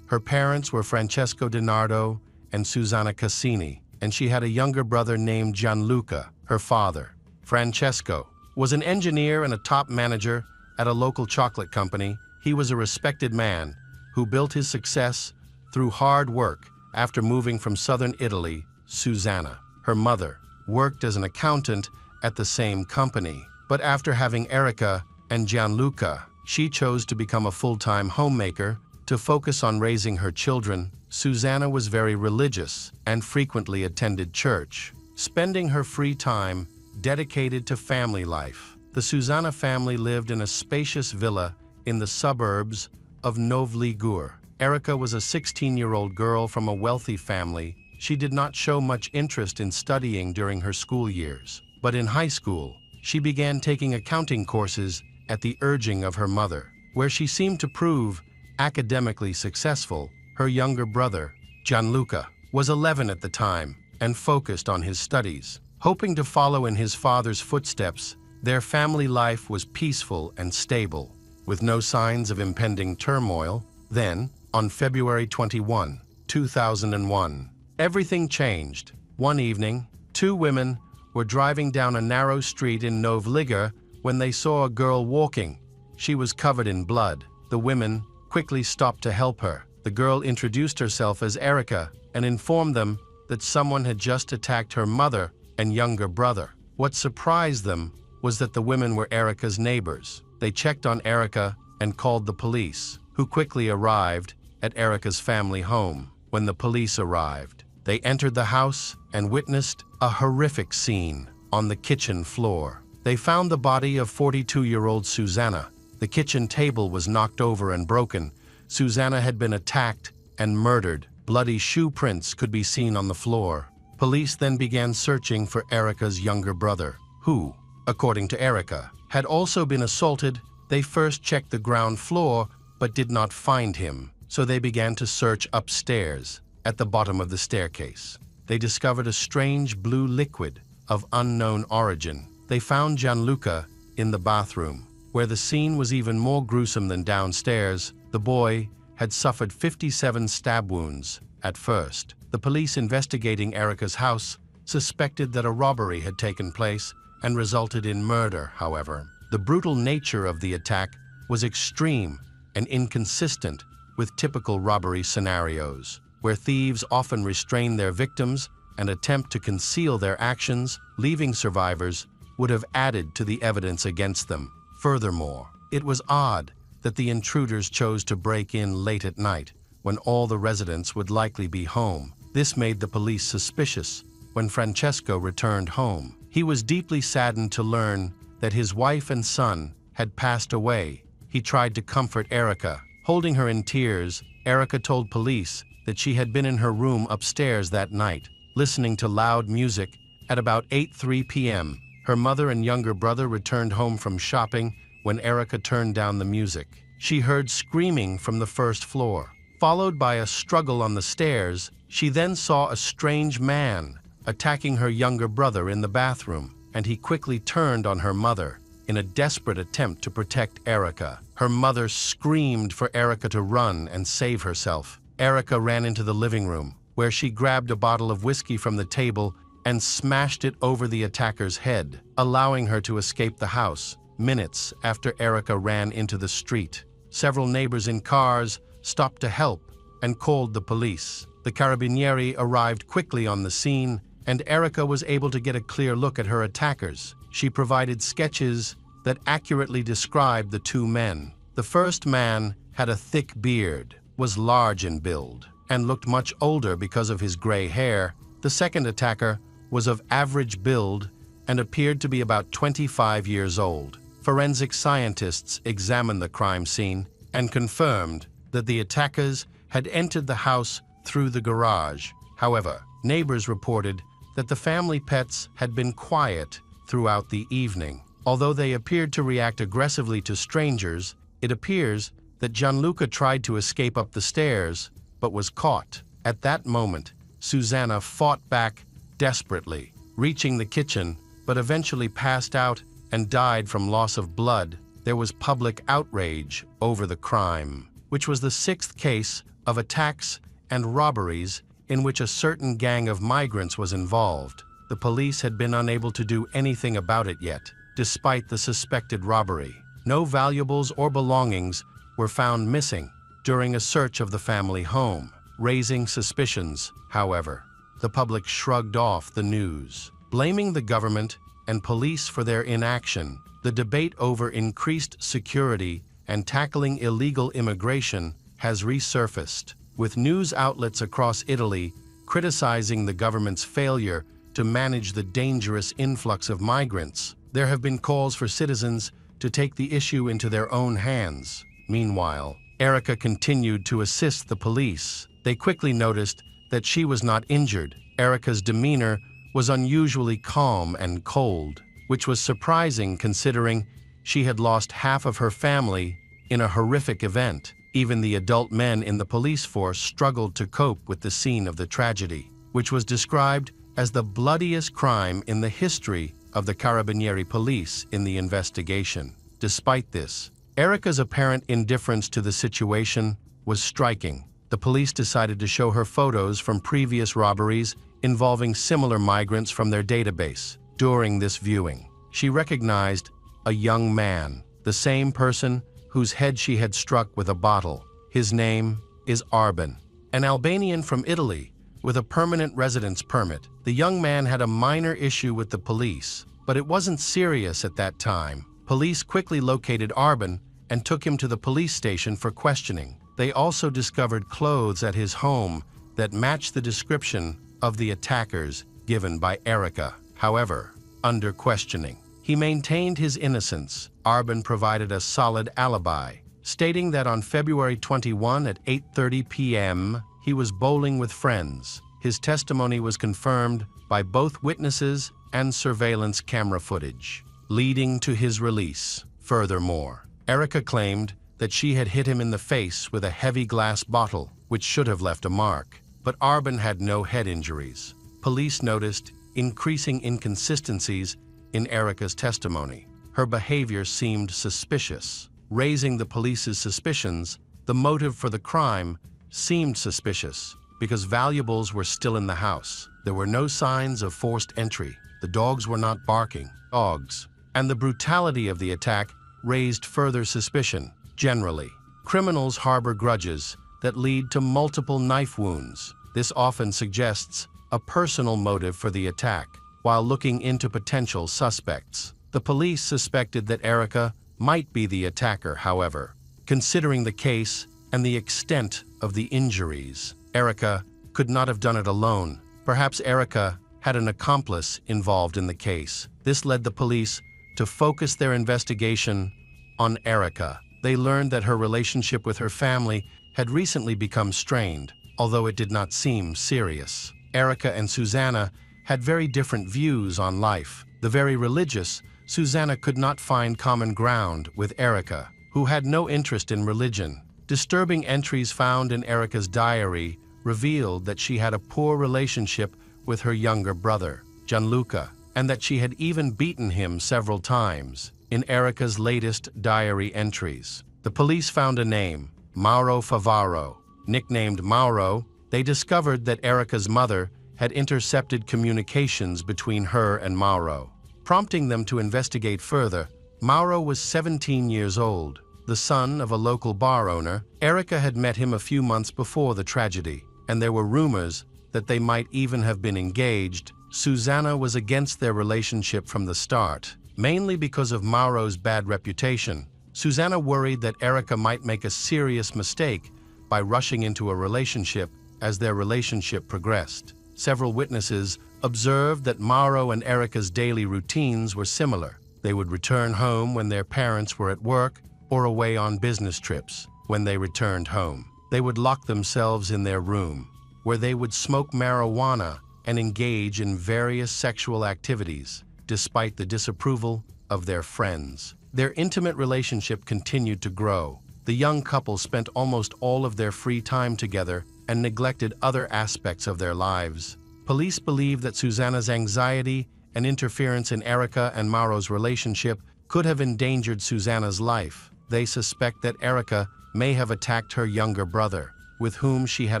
Speaker 1: Her parents were Francesco DiNardo and Susanna Cassini, and she had a younger brother named Gianluca, her father. Francesco was an engineer and a top manager at a local chocolate company. He was a respected man who built his success through hard work. After moving from southern Italy, Susanna, her mother, worked as an accountant at the same company. But after having Erika and Gianluca, she chose to become a full-time homemaker to focus on raising her children. Susanna was very religious and frequently attended church, spending her free time dedicated to family life. The Susanna family lived in a spacious villa in the suburbs of Novi Ligure. Erika was a 16-year-old girl from a wealthy family. She did not show much interest in studying during her school years. But in high school, she began taking accounting courses at the urging of her mother, where she seemed to prove academically successful. Her younger brother, Gianluca, was 11 at the time and focused on his studies. Hoping to follow in his father's footsteps, their family life was peaceful and stable, with no signs of impending turmoil. Then, on February 21, 2001, everything changed. One evening, two women were driving down a narrow street in Novi Ligure when they saw a girl walking. She was covered in blood. The women quickly stopped to help her. The girl introduced herself as Erika and informed them that someone had just attacked her mother and younger brother. What surprised them was that the women were Erika's neighbors. They checked on Erika and called the police, who quickly arrived at Erika's family home. When the police arrived, they entered the house and witnessed a horrific scene on the kitchen floor. They found the body of 42-year-old Susanna. The kitchen table was knocked over and broken. Susanna had been attacked and murdered. Bloody shoe prints could be seen on the floor. Police then began searching for Erika's younger brother, who, according to Erika, had also been assaulted. They first checked the ground floor but did not find him, so they began to search upstairs. At the bottom of the staircase, they discovered a strange blue liquid of unknown origin. They found Gianluca in the bathroom, where the scene was even more gruesome than downstairs. The boy had suffered 57 stab wounds. At first, the police investigating Erika's house suspected that a robbery had taken place and resulted in murder. However, the brutal nature of the attack was extreme and inconsistent with typical robbery scenarios, where thieves often restrain their victims and attempt to conceal their actions. Leaving survivors would have added to the evidence against them. Furthermore, it was odd that the intruders chose to break in late at night when all the residents would likely be home. This made the police suspicious. When Francesco returned home, he was deeply saddened to learn that his wife and son had passed away. He tried to comfort Erika. Holding her in tears, Erika told police that she had been in her room upstairs that night, listening to loud music. At about 8:03 p.m., her mother and younger brother returned home from shopping. When Erika turned down the music, she heard screaming from the first floor, followed by a struggle on the stairs. She then saw a strange man attacking her younger brother in the bathroom, and he quickly turned on her mother in a desperate attempt to protect Erika. Her mother screamed for Erika to run and save herself. Erika ran into the living room, where she grabbed a bottle of whiskey from the table and smashed it over the attacker's head, allowing her to escape the house. Minutes after Erika ran into the street, several neighbors in cars stopped to help and called the police. The carabinieri arrived quickly on the scene, and Erika was able to get a clear look at her attackers. She provided sketches that accurately described the two men. The first man had a thick beard, was large in build, and looked much older because of his gray hair. The second attacker was of average build and appeared to be about 25 years old. Forensic scientists examined the crime scene and confirmed that the attackers had entered the house through the garage. However, neighbors reported that the family pets had been quiet throughout the evening. Although they appeared to react aggressively to strangers, it appears that Gianluca tried to escape up the stairs but was caught. At that moment, Susanna fought back desperately, reaching the kitchen, but eventually passed out and died from loss of blood. There was public outrage over the crime, which was the sixth case of attacks and robberies in which a certain gang of migrants was involved. The police had been unable to do anything about it yet, despite the suspected robbery. No valuables or belongings were found missing during a search of the family home, raising suspicions. However, the public shrugged off the news, blaming the government and police for their inaction. The debate over increased security and tackling illegal immigration has resurfaced, with news outlets across Italy criticizing the government's failure to manage the dangerous influx of migrants. There have been calls for citizens to take the issue into their own hands. Meanwhile, Erica continued to assist the police. They quickly noticed that she was not injured. Erica's demeanor was unusually calm and cold, which was surprising considering she had lost half of her family in a horrific event. Even the adult men in the police force struggled to cope with the scene of the tragedy, which was described as the bloodiest crime in the history of the Carabinieri police in the investigation. Despite this, Erica's apparent indifference to the situation was striking. The police decided to show her photos from previous robberies involving similar migrants from their database. During this viewing, she recognized a young man, the same person whose head she had struck with a bottle. His name is Arben, an Albanian from Italy with a permanent residence permit. The young man had a minor issue with the police, but it wasn't serious at that time. Police quickly located Arben and took him to the police station for questioning. They also discovered clothes at his home that matched the description of the attackers given by Erica. However, under questioning, he maintained his innocence. Arben provided a solid alibi, stating that on February 21 at 8:30 p.m., he was bowling with friends. His testimony was confirmed by both witnesses and surveillance camera footage, leading to his release. Furthermore, Erica claimed that she had hit him in the face with a heavy glass bottle, which should have left a mark, but Arben had no head injuries. Police noticed increasing inconsistencies in Erica's testimony. Her behavior seemed suspicious. Raising the police's suspicions, the motive for the crime seemed suspicious because valuables were still in the house. There were no signs of forced entry. The dogs were not barking. And the brutality of the attack raised further suspicion. Generally, criminals harbor grudges that lead to multiple knife wounds. This often suggests a personal motive for the attack. While looking into potential suspects, the police suspected that Erica might be the attacker. However, considering the case and the extent of the injuries, Erica could not have done it alone. Perhaps Erica had an accomplice involved in the case. This led the police to focus their investigation on Erica. They learned that her relationship with her family had recently become strained, although it did not seem serious. Erica and Susanna had very different views on life. The very religious Susanna could not find common ground with Erica, who had no interest in religion. Disturbing entries found in Erica's diary revealed that she had a poor relationship with her younger brother, Gianluca, and that she had even beaten him several times. In Erica's latest diary entries, the police found a name, Mauro Favaro. Nicknamed Mauro, they discovered that Erica's mother had intercepted communications between her and Mauro, prompting them to investigate further. Mauro was 17 years old, the son of a local bar owner. Erica had met him a few months before the tragedy, and there were rumors that they might even have been engaged. Susanna was against their relationship from the start, mainly because of Mauro's bad reputation. Susanna worried that Erica might make a serious mistake by rushing into a relationship as their relationship progressed. Several witnesses observed that Mauro and Erica's daily routines were similar. They would return home when their parents were at work or away on business trips. When they returned home, they would lock themselves in their room, where they would smoke marijuana and engage in various sexual activities, despite the disapproval of their friends. Their intimate relationship continued to grow. The young couple spent almost all of their free time together and neglected other aspects of their lives. Police believe that Susanna's anxiety and interference in Erica and Mauro's relationship could have endangered Susanna's life. They suspect that Erica may have attacked her younger brother, with whom she had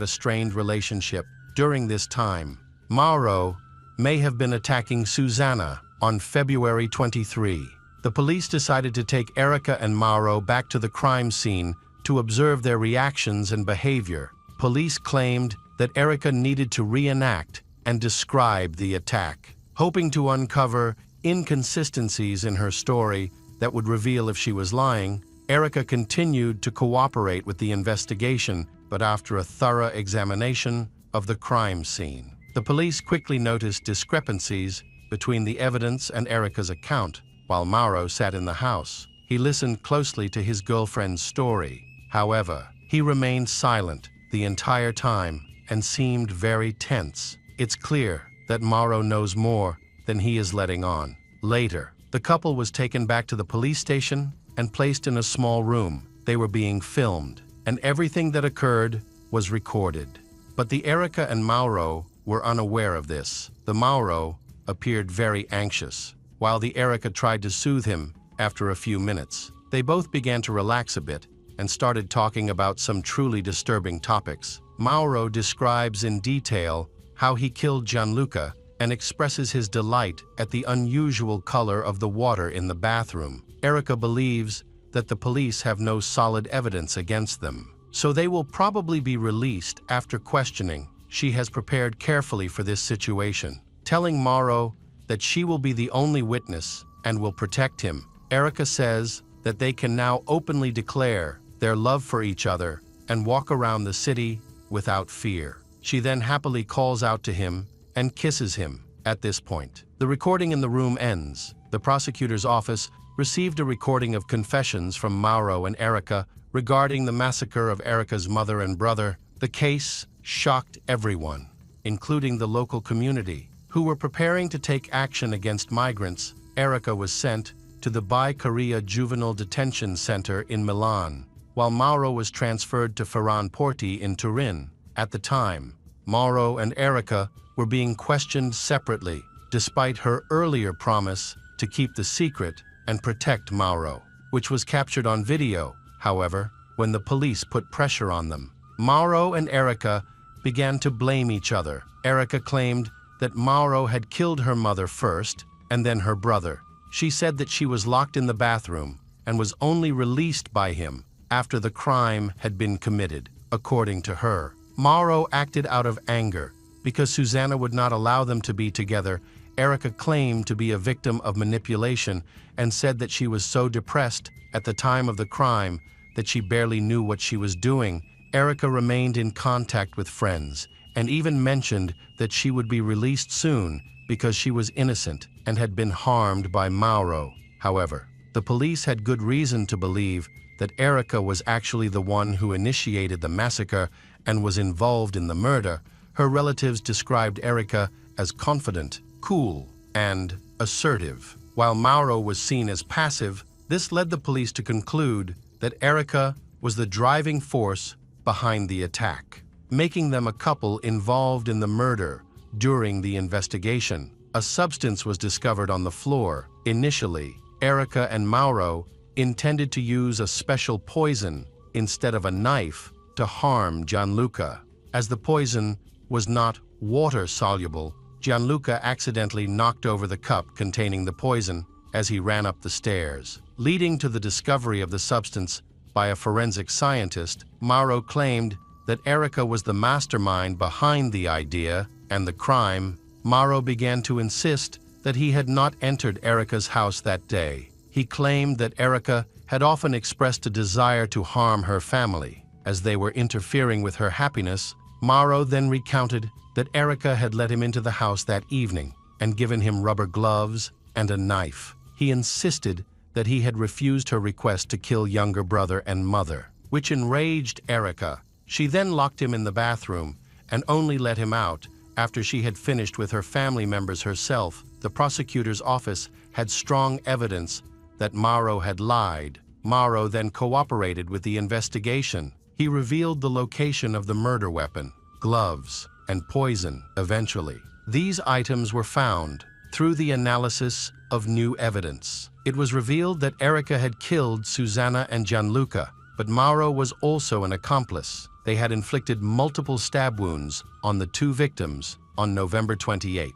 Speaker 1: a strained relationship during this time. Mauro may have been attacking Susanna on February 23. The police decided to take Erica and Mauro back to the crime scene to observe their reactions and behavior. Police claimed that Erica needed to reenact and describe the attack, hoping to uncover inconsistencies in her story that would reveal if she was lying. Erica continued to cooperate with the investigation, but after a thorough examination of the crime scene, the police quickly noticed discrepancies between the evidence and Erica's account. While Mauro sat in the house, he listened closely to his girlfriend's story. However, he remained silent the entire time and seemed very tense. It's clear that Mauro knows more than he is letting on. Later, the couple was taken back to the police station and placed in a small room. They were being filmed, and everything that occurred was recorded. But the Erica and Mauro were unaware of this. The Mauro appeared very anxious, while the Erica tried to soothe him. After a few minutes, they both began to relax a bit and started talking about some truly disturbing topics. Mauro describes in detail how he killed Gianluca and expresses his delight at the unusual color of the water in the bathroom. Erica believes that the police have no solid evidence against them, so they will probably be released after questioning. She has prepared carefully for this situation, telling Mauro that she will be the only witness and will protect him. Erica says that they can now openly declare their love for each other and walk around the city without fear. She then happily calls out to him and kisses him. At this point, the recording in the room ends. The prosecutor's office received a recording of confessions from Mauro and Erica regarding the massacre of Erica's mother and brother. The case shocked everyone, including the local community, who were preparing to take action against migrants. Erica was sent to the Beccaria Juvenile Detention Center in Milan, while Mauro was transferred to Ferran Porti in Turin. At the time, Mauro and Erica were being questioned separately, despite her earlier promise to keep the secret and protect Mauro, which was captured on video. However, when the police put pressure on them, Mauro and Erica began to blame each other. Erica claimed that Mauro had killed her mother first and then her brother. She said that she was locked in the bathroom and was only released by him after the crime had been committed. According to her, Mauro acted out of anger because Susanna would not allow them to be together. Erica claimed to be a victim of manipulation and said that she was so depressed at the time of the crime that she barely knew what she was doing. Erica remained in contact with friends and even mentioned that she would be released soon because she was innocent and had been harmed by Mauro. However, the police had good reason to believe that Erica was actually the one who initiated the massacre and was involved in the murder. Her relatives described Erica as confident, cool, and assertive, while Mauro was seen as passive. This led the police to conclude that Erica was the driving force behind the attack, making them a couple involved in the murder. During the investigation, a substance was discovered on the floor. Initially, Erica and Mauro intended to use a special poison instead of a knife to harm Gianluca. As the poison was not water-soluble, Gianluca accidentally knocked over the cup containing the poison as he ran up the stairs, leading to the discovery of the substance by a forensic scientist. Mauro claimed that Erica was the mastermind behind the idea and the crime. Mauro began to insist that he had not entered Erica's house that day. He claimed that Erica had often expressed a desire to harm her family, as they were interfering with her happiness. Mauro then recounted that Erica had let him into the house that evening and given him rubber gloves and a knife. He insisted that he had refused her request to kill younger brother and mother, which enraged Erica. She then locked him in the bathroom and only let him out after she had finished with her family members herself. The prosecutor's office had strong evidence that Mauro had lied. Mauro then cooperated with the investigation. He revealed the location of the murder weapon gloves, and poison eventually. These items were found through the analysis of new evidence. It was revealed that Erica had killed Susanna and Gianluca, but Mauro was also an accomplice. They had inflicted multiple stab wounds on the two victims on November 28,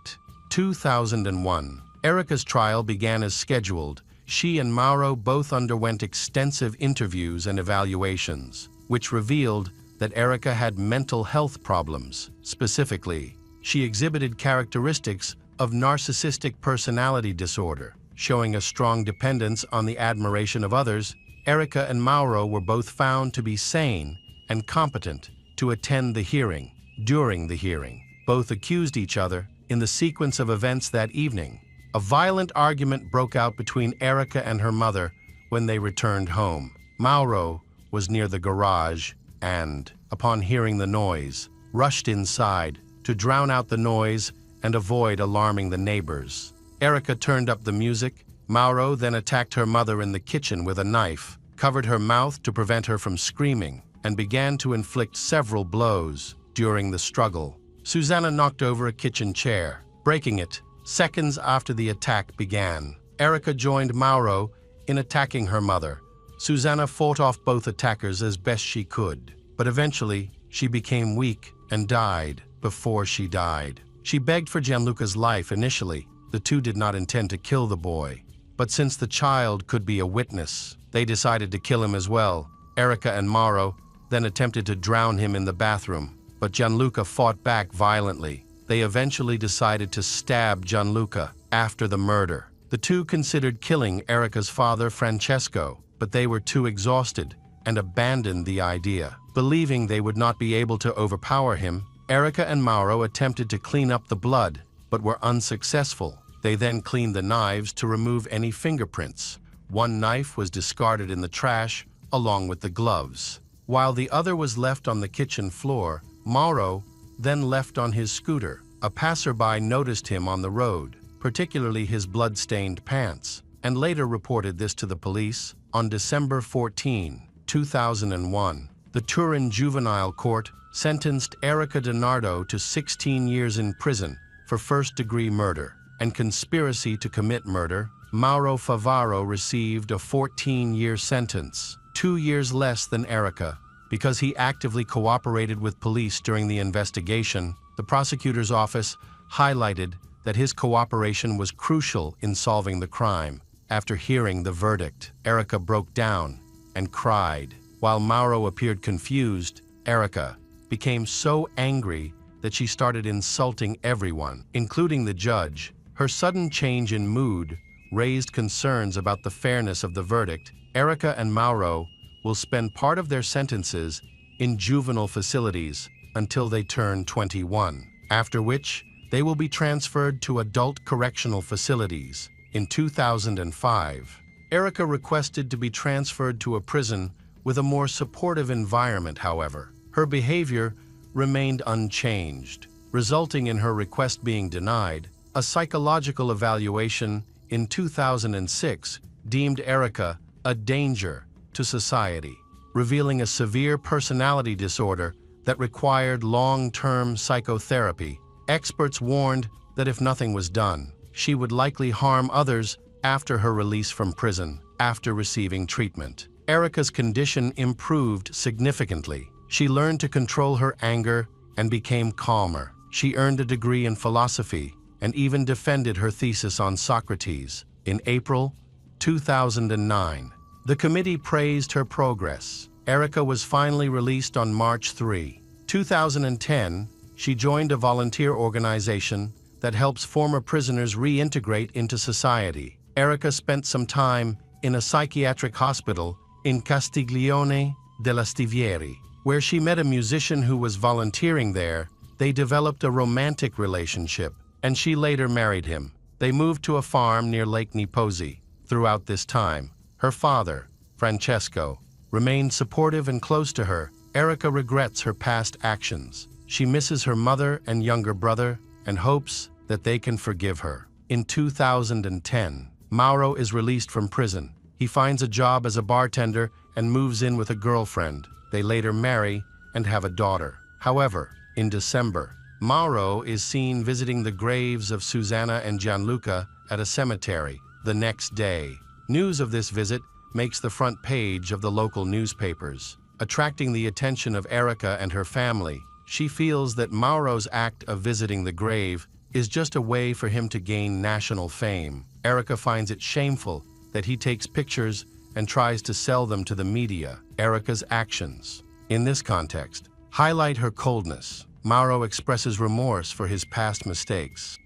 Speaker 1: 2001. Erica's trial began as scheduled. She and Mauro both underwent extensive interviews and evaluations, which revealed that Erica had mental health problems. Specifically, she exhibited characteristics of narcissistic personality disorder, showing a strong dependence on the admiration of others. Erica and Mauro were both found to be sane and competent to attend the hearing. During the hearing, both accused each other. In the sequence of events that evening, a violent argument broke out between Erica and her mother when they returned home. Mauro was near the garage and, upon hearing the noise, rushed inside to drown out the noise and avoid alarming the neighbors. Erica turned up the music. Mauro then attacked her mother in the kitchen with a knife, covered her mouth to prevent her from screaming, and began to inflict several blows. During the struggle, Susanna knocked over a kitchen chair, breaking it. Seconds after the attack began, Erica joined Mauro in attacking her mother. Susanna fought off both attackers as best she could, but eventually she became weak and died. Before she died, she begged for Gianluca's life. Initially, the two did not intend to kill the boy, but since the child could be a witness, they decided to kill him as well. Erica and Mauro then attempted to drown him in the bathroom, but Gianluca fought back violently. They eventually decided to stab Gianluca after the murder. The two considered killing Erica's father, Francesco, but they were too exhausted and abandoned the idea. Believing they would not be able to overpower him, Erica and Mauro attempted to clean up the blood, but were unsuccessful. They then cleaned the knives to remove any fingerprints. One knife was discarded in the trash, along with the gloves. While the other was left on the kitchen floor, Mauro then left on his scooter. A passerby noticed him on the road, particularly his blood-stained pants, and later reported this to the police. On December 14, 2001, the Turin Juvenile Court sentenced Erica DiNardo to 16 years in prison for first-degree murder and conspiracy to commit murder. Mauro Favaro received a 14-year sentence, 2 years less than Erica, because he actively cooperated with police during the investigation. The prosecutor's office highlighted that his cooperation was crucial in solving the crime. After hearing the verdict, Erica broke down and cried. While Mauro appeared confused, Erica became so angry that she started insulting everyone, including the judge. Her sudden change in mood raised concerns about the fairness of the verdict. Erica and Mauro will spend part of their sentences in juvenile facilities until they turn 21, after which they will be transferred to adult correctional facilities. In 2005, Erica requested to be transferred to a prison with a more supportive environment. However, her behavior remained unchanged, resulting in her request being denied. A psychological evaluation in 2006 deemed Erica a danger to society, revealing a severe personality disorder that required long-term psychotherapy. Experts warned that if nothing was done, she would likely harm others after her release from prison. After receiving treatment, Erica's condition improved significantly. She learned to control her anger and became calmer. She earned a degree in philosophy and even defended her thesis on Socrates. In April 2009, the committee praised her progress. Erica was finally released on March 3, 2010. She joined a volunteer organization that helps former prisoners reintegrate into society. Erica spent some time in a psychiatric hospital in Castiglione della Stiviere, where she met a musician who was volunteering there. They developed a romantic relationship, and she later married him. They moved to a farm near Lake Niposi. Throughout this time, her father, Francesco, remained supportive and close to her. Erica regrets her past actions. She misses her mother and younger brother and hopes that they can forgive her. In 2010, Mauro is released from prison. He finds a job as a bartender and moves in with a girlfriend. They later marry and have a daughter. However, In December, Mauro is seen visiting the graves of Susanna and Gianluca at a cemetery the next day. News of this visit makes the front page of the local newspapers. Attracting the attention of Erica and her family, she feels that Mauro's act of visiting the grave is just a way for him to gain national fame. Erica finds it shameful that he takes pictures and tries to sell them to the media. Erica's actions, in this context, highlight her coldness. Mauro expresses remorse for his past mistakes.